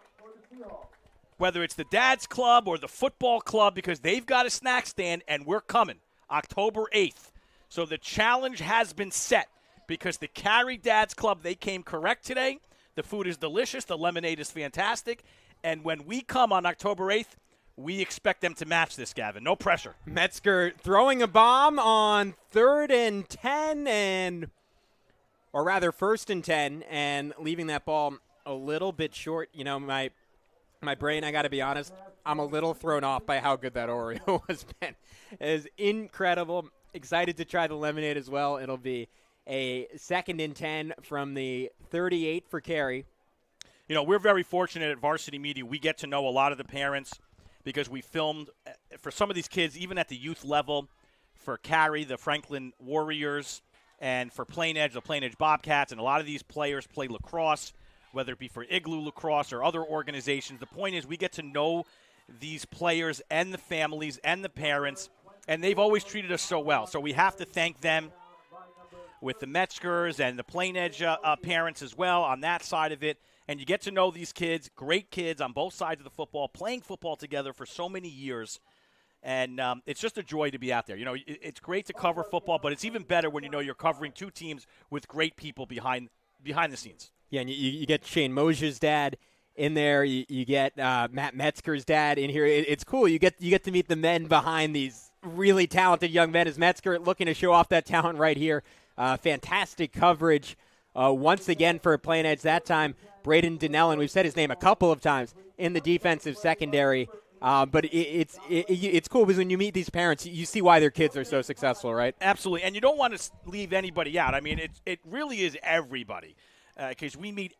whether it's the Dad's Club or the football club, because they've got a snack stand, and we're coming October 8th. So the challenge has been set because the Carey Dad's Club, they came correct today. The food is delicious. The lemonade is fantastic. And when we come on October 8th, we expect them to match this, Gavin. No pressure. Metzger throwing a bomb on 3rd and 10 or rather 1st and 10 and leaving that ball a little bit short. You know, my brain, I got to be honest, I'm a little thrown off by how good that Oreo has been. It is incredible. Excited to try the lemonade as well. It'll be a 2nd and 10 from the 38 for Carey. You know, we're very fortunate at Varsity Media. We get to know a lot of the parents because we filmed for some of these kids, even at the youth level, for Carey, the Franklin Warriors, and for Plainedge, the Plainedge Bobcats, and a lot of these players play lacrosse, whether it be for Igloo Lacrosse or other organizations. The point is we get to know these players and the families and the parents, and they've always treated us so well. So we have to thank them with the Metzgers and the Plainedge parents as well on that side of it. And you get to know these kids, great kids on both sides of the football, playing football together for so many years. And it's just a joy to be out there. You know, it's great to cover football, but it's even better when you know you're covering two teams with great people behind the scenes. Yeah, and you get Shane Mosier's dad in there. You get Matt Metzger's dad in here. It's cool. You get to meet the men behind these really talented young men. As Metzger looking to show off that talent right here. Fantastic coverage once again for Plainedge. That time, Braden Dinellen, we've said his name a couple of times, in the defensive secondary. But it's cool because when you meet these parents, you see why their kids are so successful, right? Absolutely. And you don't want to leave anybody out. I mean, it really is everybody because we meet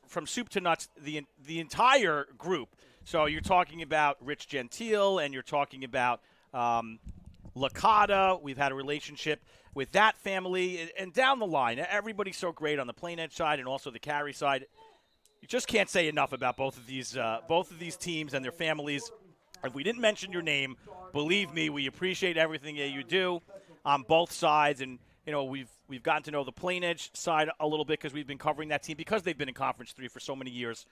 from soup to nuts the entire group. So you're talking about Rich Gentile and you're talking about Licata. We've had a relationship with that family, and down the line, everybody's so great on the Plainedge side and also the Carey side. You just can't say enough about both of these teams and their families. If we didn't mention your name, believe me, we appreciate everything that you do on both sides. And you know, we've gotten to know the Plainedge side a little bit because we've been covering that team because they've been in Conference 3 for so many years.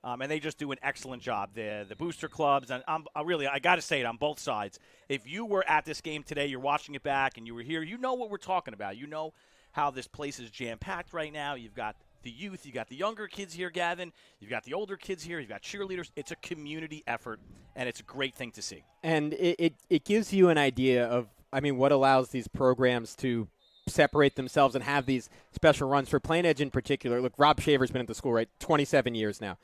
And they just do an excellent job. The booster clubs, and I got to say it on both sides. If you were at this game today, you're watching it back, and you were here, you know what we're talking about. You know how this place is jam-packed right now. You've got the youth, you got the younger kids here, Gavin. You've got the older kids here. You've got cheerleaders. It's a community effort, and it's a great thing to see. And it gives you an idea of, what allows these programs to separate themselves and have these special runs for Plainedge in particular. Look, Rob Shaver's been at the school, right, 27 years now.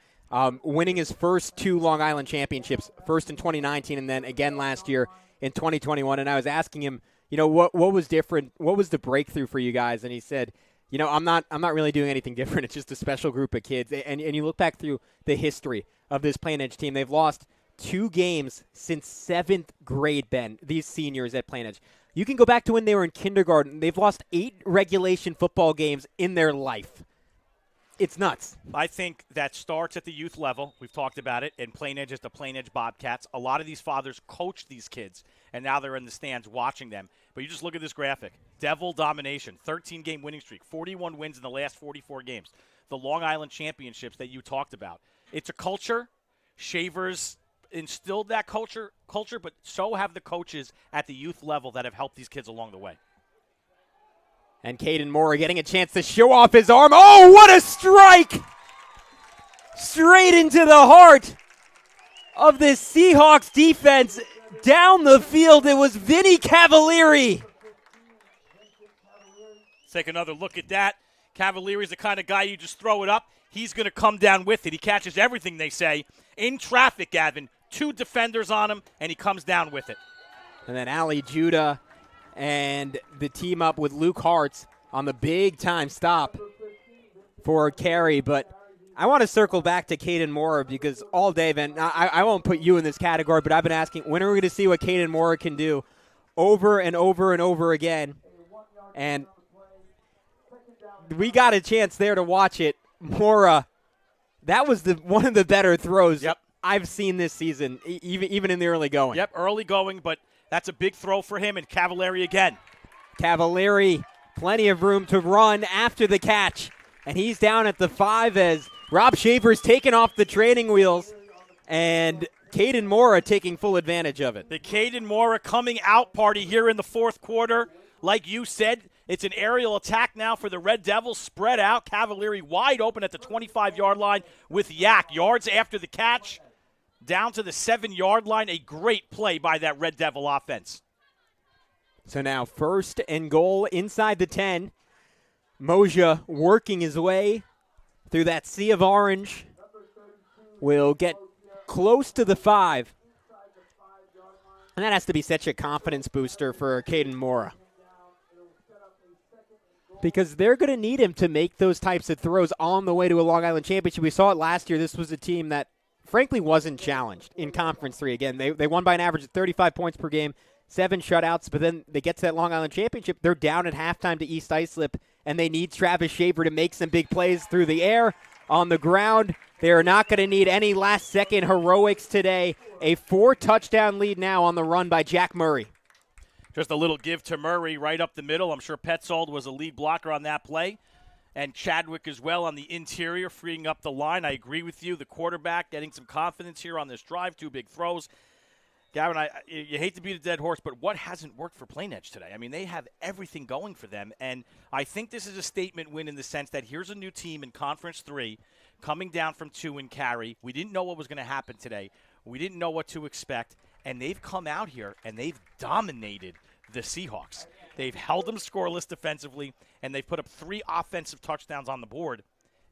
winning his first 2 Long Island championships, first in 2019 and then again last year in 2021. And I was asking him, what was different? What was the breakthrough for you guys? And he said, I'm not really doing anything different. It's just a special group of kids. And you look back through the history of this Plainedge team, they've lost 2 games since 7th grade, Ben, these seniors at Plainedge. You can go back to when they were in kindergarten. They've lost 8 regulation football games in their life. It's nuts. I think that starts at the youth level. We've talked about it. And Plainedge is the Plainedge Bobcats. A lot of these fathers coach these kids, and now they're in the stands watching them. But you just look at this graphic. Devil domination, 13-game winning streak, 41 wins in the last 44 games. The Long Island championships that you talked about. It's a culture. Shavers instilled that culture, but so have the coaches at the youth level that have helped these kids along the way. And Caden Moore getting a chance to show off his arm. Oh, what a strike! Straight into the heart of this Seahawks defense. Down the field, it was Vinny Cavalieri. Let's take another look at that. Cavalieri's the kind of guy you just throw it up. He's going to come down with it. He catches everything, they say. In traffic, Gavin. 2 defenders on him, and he comes down with it. And then Ali Judah and the team up with Luke Hartz on the big-time stop for Carey. But I want to circle back to Caden Moore because all day, Ben, I won't put you in this category, but I've been asking, when are we going to see what Caden Moore can do over and over and over again? And we got a chance there to watch it. Mora, that was one of the better throws I've seen this season, even in the early going. Yep, early going, but that's a big throw for him, and Cavalieri again. Cavalieri, plenty of room to run after the catch, and he's down at the 5 as Rob Shaver's taking off the training wheels, and Caden Mora taking full advantage of it. The Caden Mora coming out party here in the 4th quarter. Like you said, it's an aerial attack now for the Red Devils, spread out. Cavalieri wide open at the 25-yard line with Yak. Yards after the catch, down to the 7-yard line. A great play by that Red Devil offense. So now 1st and goal inside the 10. Moja working his way through that sea of orange. Will get close to the 5. And that has to be such a confidence booster for Caden Mora, because they're going to need him to make those types of throws on the way to a Long Island championship. We saw it last year. This was a team that, frankly, wasn't challenged in Conference 3. Again, they won by an average of 35 points per game, 7 shutouts, but then they get to that Long Island championship. They're down at halftime to East Islip, and they need Travis Shaver to make some big plays through the air, on the ground. They are not going to need any last-second heroics today. A 4-touchdown lead now on the run by Jack Murray. Just a little give to Murray right up the middle. I'm sure Petzold was a lead blocker on that play. And Chadwick as well on the interior, freeing up the line. I agree with you. The quarterback getting some confidence here on this drive. 2 big throws. Gavin, you hate to beat a dead horse, but what hasn't worked for Plainedge today? I mean, they have everything going for them. And I think this is a statement win in the sense that here's a new team in Conference 3 coming down from 2 in Carey. We didn't know what was going to happen today. We didn't know what to expect. And they've come out here and they've dominated the Seahawks. They've held them scoreless defensively, and they've put up 3 offensive touchdowns on the board.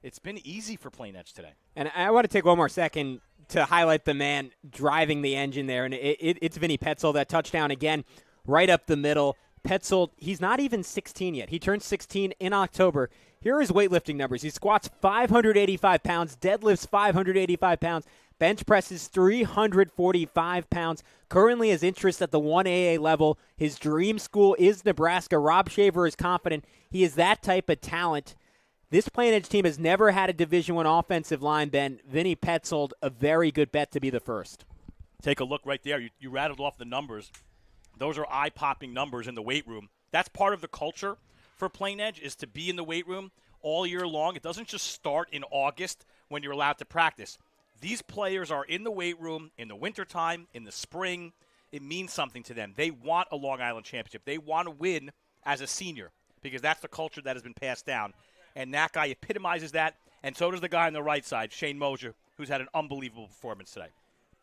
It's been easy for Plainedge today. And I want to take one more second to highlight the man driving the engine there, and it's Vinny Petzold. That touchdown again, right up the middle. Petzold, he's not even 16 yet. He turns 16 in October. Here are his weightlifting numbers. He squats 585 pounds, deadlifts 585 pounds, bench presses 345 pounds. Currently has interest at the 1AA level. His dream school is Nebraska. Rob Shaver is confident he is that type of talent. This Plainedge team has never had a Division I offensive line, Ben. Vinny Petzold, a very good bet to be the first. Take a look right there. You rattled off the numbers. Those are eye-popping numbers in the weight room. That's part of the culture for Plainedge, is to be in the weight room all year long. It doesn't just start in August when you're allowed to practice. These players are in the weight room in the wintertime, in the spring. It means something to them. They want a Long Island championship. They want to win as a senior because that's the culture that has been passed down. And that guy epitomizes that, and so does the guy on the right side, Shane Mosier, who's had an unbelievable performance today.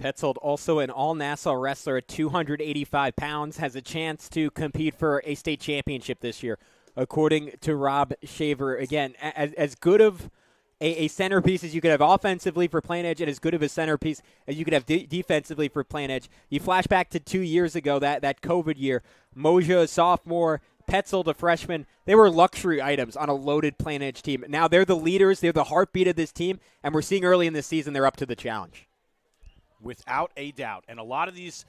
Petzold, also an all-Nassau wrestler at 285 pounds, has a chance to compete for a state championship this year, according to Rob Shaver. Again, as good of a centerpiece as you could have offensively for Plainedge and as good of a centerpiece as you could have defensively for Plainedge. You flash back to 2 years ago, that COVID year. Moja, a sophomore, Petzold, a freshman. They were luxury items on a loaded Plainedge team. Now they're the leaders. They're the heartbeat of this team, and we're seeing early in this season they're up to the challenge. Without a doubt. And a lot of these,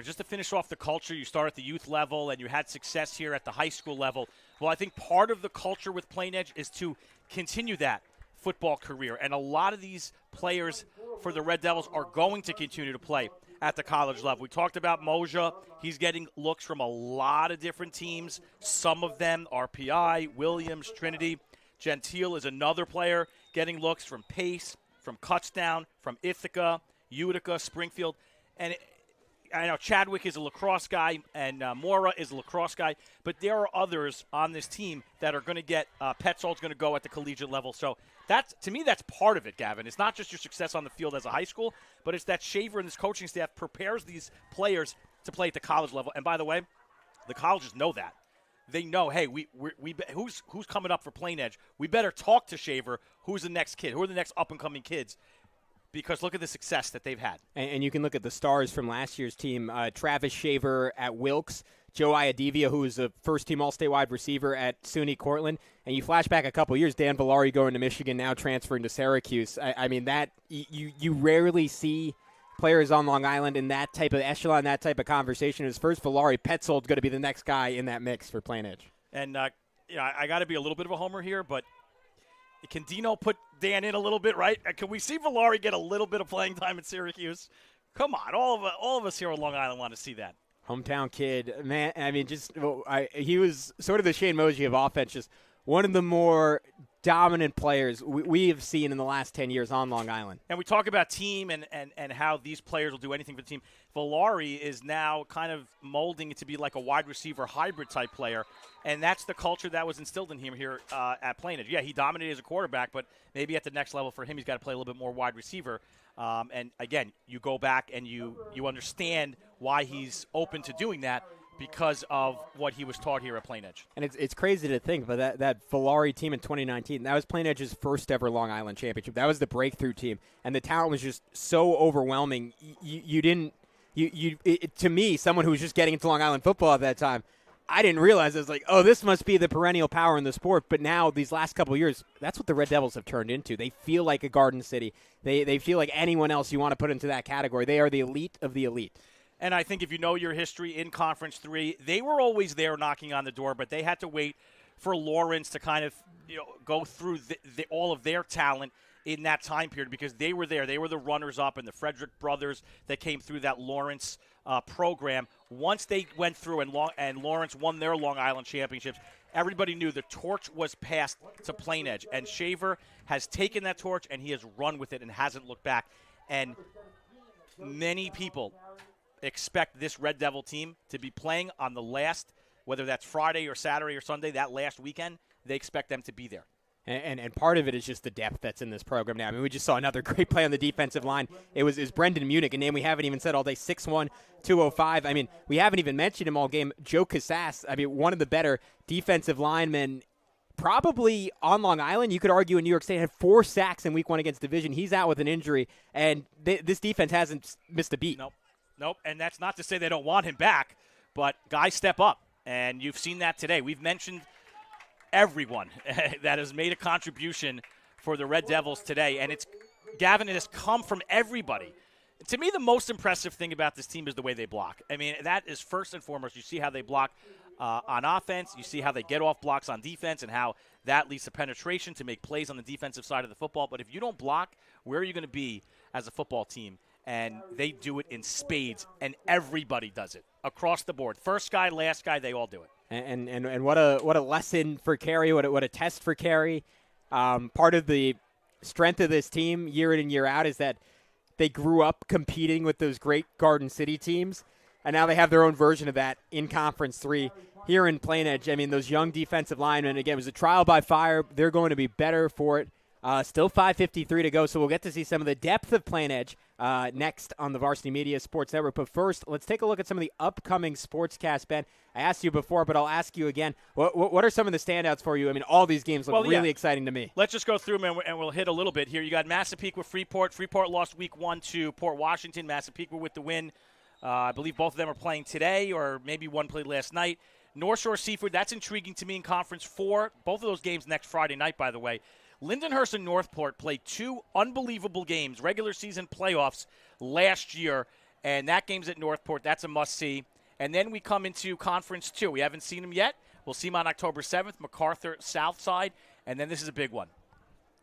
just to finish off the culture, you start at the youth level and you had success here at the high school level. Well, I think part of the culture with Plainedge is to continue that football career. And a lot of these players for the Red Devils are going to continue to play at the college level. We talked about Moja. He's getting looks from a lot of different teams. Some of them, RPI, Williams, Trinity. Gentile is another player getting looks from Pace, from Cutsdown, from Ithaca, Utica, Springfield. And I know Chadwick is a lacrosse guy, and Mora is a lacrosse guy, but there are others on this team that are going to get Petzold's going to go at the collegiate level. So to me, that's part of it, Gavin. It's not just your success on the field as a high school, but it's that Shaver and this coaching staff prepares these players to play at the college level. And by the way, the colleges know that. They know, hey, who's coming up for Plainedge? We better talk to Shaver. Who's the next kid? Who are the next up-and-coming kids? Because look at the success that they've had. And you can look at the stars from last year's team. Travis Shaver at Wilkes, Joe Iadivia, who was a first-team All-State wide receiver at SUNY Cortland. And you flash back a couple years, Dan Villari going to Michigan, now transferring to Syracuse. I mean, that you rarely see players on Long Island in that type of echelon, that type of conversation. His first Villari, Petzold going to be the next guy in that mix for Plainedge. And I got to be a little bit of a homer here, but can Dino put Dan in a little bit, right? Can we see Villari get a little bit of playing time at Syracuse? Come on, all of us here on Long Island want to see that. Hometown kid, man. I mean, he was sort of the Shane Mosey of offense, just one of the more dominant players we have seen in the last 10 years on Long Island. And we talk about team and how these players will do anything for the team. Villari is now kind of molding it to be like a wide receiver hybrid type player, and that's the culture that was instilled in him here at Plainedge. Yeah, he dominated as a quarterback, but maybe at the next level for him, he's got to play a little bit more wide receiver. And again, you go back and you understand why he's open to doing that because of what he was taught here at Plainedge. And it's crazy to think, but that Villari team in 2019, that was Plainedge's first ever Long Island championship. That was the breakthrough team, and the talent was just so overwhelming. To me, someone who was just getting into Long Island football at that time, I didn't realize. I was like, oh, this must be the perennial power in the sport. But now, these last couple of years, that's what the Red Devils have turned into. They feel like a Garden City. They feel like anyone else you want to put into that category. They are the elite of the elite. And I think if you know your history in Conference 3, they were always there knocking on the door, but they had to wait for Lawrence to kind of go through all of their talent in that time period because they were there. They were the runners-up and the Frederick brothers that came through that Lawrence program. Once they went through and Lawrence won their Long Island championships, everybody knew the torch was passed to Plainedge. And Shaver has taken that torch and he has run with it and hasn't looked back. And many people expect this Red Devil team to be playing on the last, whether that's Friday or Saturday or Sunday, that last weekend, they expect them to be there. And part of it is just the depth that's in this program now. I mean, we just saw another great play on the defensive line. It was Brendan Munich, a name we haven't even said all day, 6'1", 205. I mean, we haven't even mentioned him all game. Joe Casas, I mean, one of the better defensive linemen probably on Long Island. You could argue in New York State, had 4 sacks in week 1 against Division. He's out with an injury, and this defense hasn't missed a beat. Nope, and that's not to say they don't want him back, but guys step up, and you've seen that today. We've mentioned everyone that has made a contribution for the Red Devils today, and Gavin, it has come from everybody. To me, the most impressive thing about this team is the way they block. I mean, that is first and foremost. You see how they block on offense. You see how they get off blocks on defense and how that leads to penetration to make plays on the defensive side of the football. But if you don't block, where are you going to be as a football team? And they do it in spades, and everybody does it across the board. First guy, last guy, they all do it. And what a lesson for Carey, what a test for Carey. Part of the strength of this team year in and year out is that they grew up competing with those great Garden City teams, and now they have their own version of that in Conference 3 here in Plainedge. I mean, those young defensive linemen, again, it was a trial by fire. They're going to be better for it Still 5:53 to go, so we'll get to see some of the depth of Plainedge next on the Varsity Media Sports Network. But first, let's take a look at some of the upcoming Sportscast, Ben. I asked you before, but I'll ask you again. What are some of the standouts for you? I mean, all these games look really exciting to me. Let's just go through them, and we'll hit a little bit here. You got Massapequa Freeport. Freeport lost week 1 to Port Washington. Massapequa with the win. I believe both of them are playing today, or maybe one played last night. North Shore Seafood, that's intriguing to me in Conference 4. Both of those games next Friday night, by the way. Lindenhurst and Northport played 2 unbelievable games, regular season playoffs last year, and that game's at Northport. That's a must-see. And then we come into Conference 2. We haven't seen them yet. We'll see them on October 7th, MacArthur, Southside, and then this is a big one.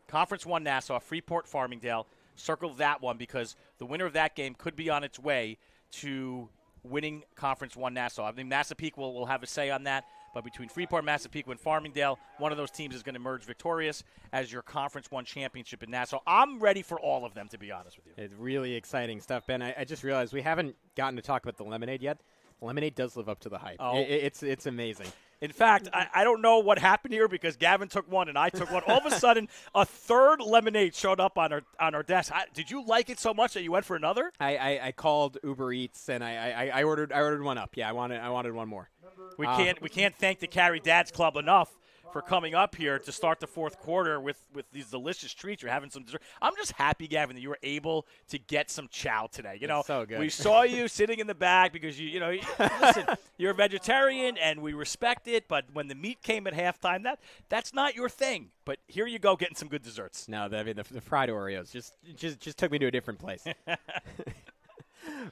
Conference 1, Nassau, Freeport, Farmingdale. Circle that one because the winner of that game could be on its way to winning Conference 1, Nassau. I think Massapequa will have a say on that. But between Freeport, Massapequa, and Farmingdale, one of those teams is going to emerge victorious as your Conference 1 championship in Nassau. I'm ready for all of them, to be honest with you. It's really exciting stuff, Ben. I just realized we haven't gotten to talk about the lemonade yet. The lemonade does live up to the hype. Oh. It's amazing. In fact, I don't know what happened here because Gavin took one and I took one. All of a sudden, a third lemonade showed up on our desk. Did you like it so much that you went for another? I called Uber Eats and I ordered one up. Yeah, I wanted one more. We can't thank the Carey Dads Club enough for coming up here to start the fourth quarter with these delicious treats. You're having some dessert. I'm just happy, Gavin, that you were able to get some chow today. You know, it's so good. We saw you sitting in the back because listen, you're a vegetarian and we respect it. But when the meat came at halftime, that's not your thing. But here you go, getting some good desserts. No, the fried Oreos just took me to a different place.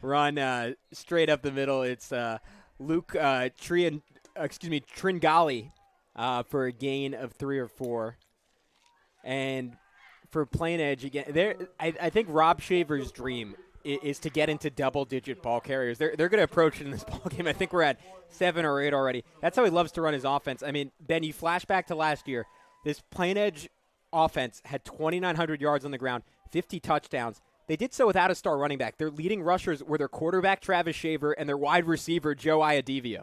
Run straight up the middle. It's Luke Tringali. For a gain of 3 or 4. And for Plainedge, again, I think Rob Shaver's dream is to get into double-digit ball carriers. They're going to approach it in this ball game. I think we're at 7 or 8 already. That's how he loves to run his offense. I mean, Ben, you flash back to last year. This Plainedge offense had 2,900 yards on the ground, 50 touchdowns. They did so without a star running back. Their leading rushers were their quarterback, Travis Shaver, and their wide receiver, Joe Iadivio.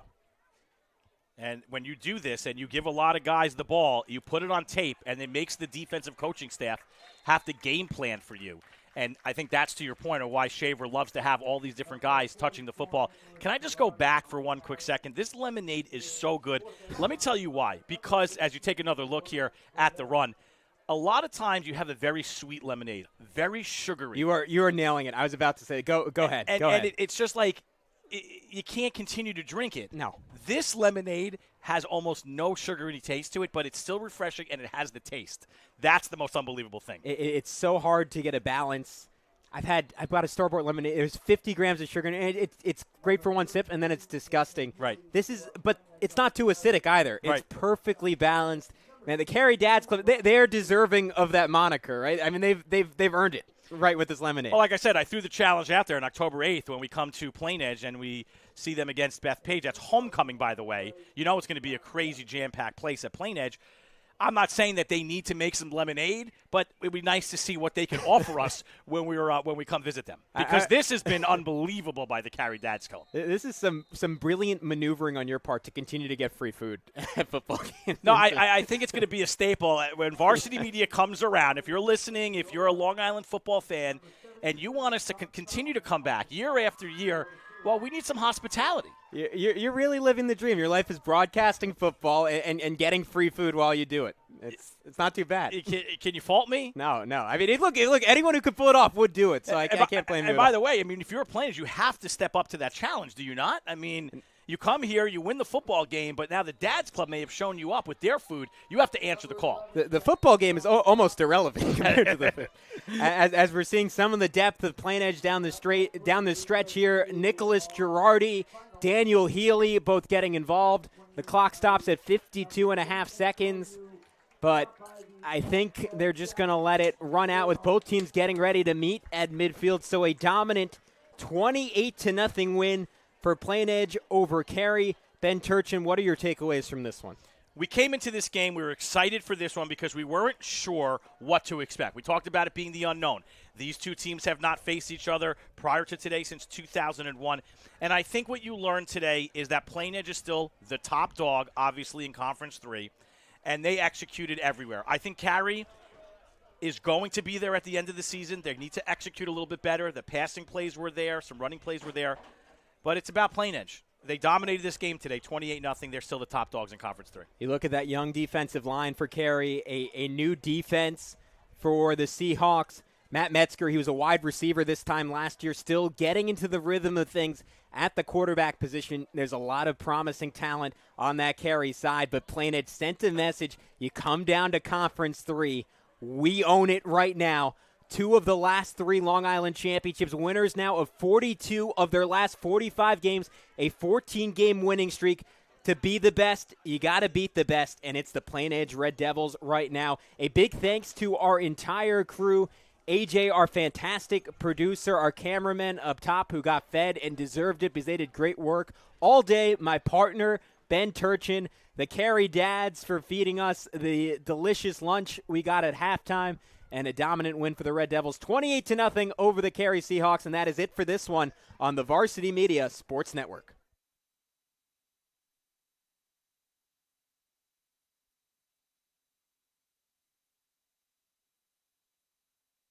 And when you do this and you give a lot of guys the ball, you put it on tape, and it makes the defensive coaching staff have to game plan for you. And I think that's to your point of why Shaver loves to have all these different guys touching the football. Can I just go back for one quick second? This lemonade is so good. Let me tell you why. Because as you take another look here at the run, a lot of times you have a very sweet lemonade, very sugary. You are nailing it. I was about to say, go ahead. Go ahead. And it's just like you can't continue to drink it. No. This lemonade has almost no sugary taste to it, but it's still refreshing and it has the taste. That's the most unbelievable thing. It's so hard to get a balance. I bought a store-bought lemonade. It was 50 grams of sugar, and it's great for one sip, and then it's disgusting. Right. But it's not too acidic either. It's perfectly balanced. Man, the Carey Dads Club, they're deserving of that moniker, right? I mean, they've earned it. Right, with this lemonade. Well, like I said, I threw the challenge out there on October 8th when we come to Plainedge and we see them against Bethpage. That's homecoming, by the way. You know it's going to be a crazy jam-packed place at Plainedge. I'm not saying that they need to make some lemonade, but it would be nice to see what they can offer us when we come visit them. Because this has been unbelievable by the Carey Dads Club. This is some brilliant maneuvering on your part to continue to get free food at football games. No, I think it's going to be a staple. When Varsity Media comes around, if you're listening, if you're a Long Island football fan, and you want us to continue to come back year after year, well, we need some hospitality. You're really living the dream. Your life is broadcasting football and getting free food while you do it. It's not too bad. Can you fault me? No. I mean, look, anyone who could pull it off would do it, so I can't blame you. And by the way, I mean, if you're a Plainedge, you have to step up to that challenge, do you not? I mean, you come here, you win the football game, but now the Dads Club may have shown you up with their food. You have to answer the call. The football game is almost irrelevant compared to the food. As we're seeing some of the depth of Plainedge down the stretch here, Nicholas Girardi, Daniel Healy both getting involved. The clock stops at 52.5 seconds, but I think they're just going to let it run out with both teams getting ready to meet at midfield. So a dominant 28-0 win for Plainedge over Carey. Ben Turchin, what are your takeaways from this one? We came into this game, we were excited for this one because we weren't sure what to expect. We talked about it being the unknown. These two teams have not faced each other prior to today since 2001. And I think what you learned today is that Plainedge is still the top dog, obviously, in Conference 3, and they executed everywhere. I think Carey is going to be there at the end of the season. They need to execute a little bit better. The passing plays were there. Some running plays were there. But it's about Plainedge. They dominated this game today, 28-0. They're still the top dogs in Conference 3. You look at that young defensive line for Carey, a new defense for the Seahawks. Matt Metzger, he was a wide receiver this time last year, still getting into the rhythm of things at the quarterback position. There's a lot of promising talent on that Carey side, but Plainedge sent a message. You come down to Conference 3. We own it right now. 2 of the last 3 Long Island Championships, winners now of 42 of their last 45 games, a 14-game winning streak. To be the best, you got to beat the best, and it's the Plainedge Red Devils right now. A big thanks to our entire crew. AJ, our fantastic producer, our cameraman up top who got fed and deserved it because they did great work all day. My partner, Ben Turchin, the Carey dads for feeding us the delicious lunch we got at halftime, and a dominant win for the Red Devils, 28-0 over the Carey Seahawks, and that is it for this one on the Varsity Media Sports Network.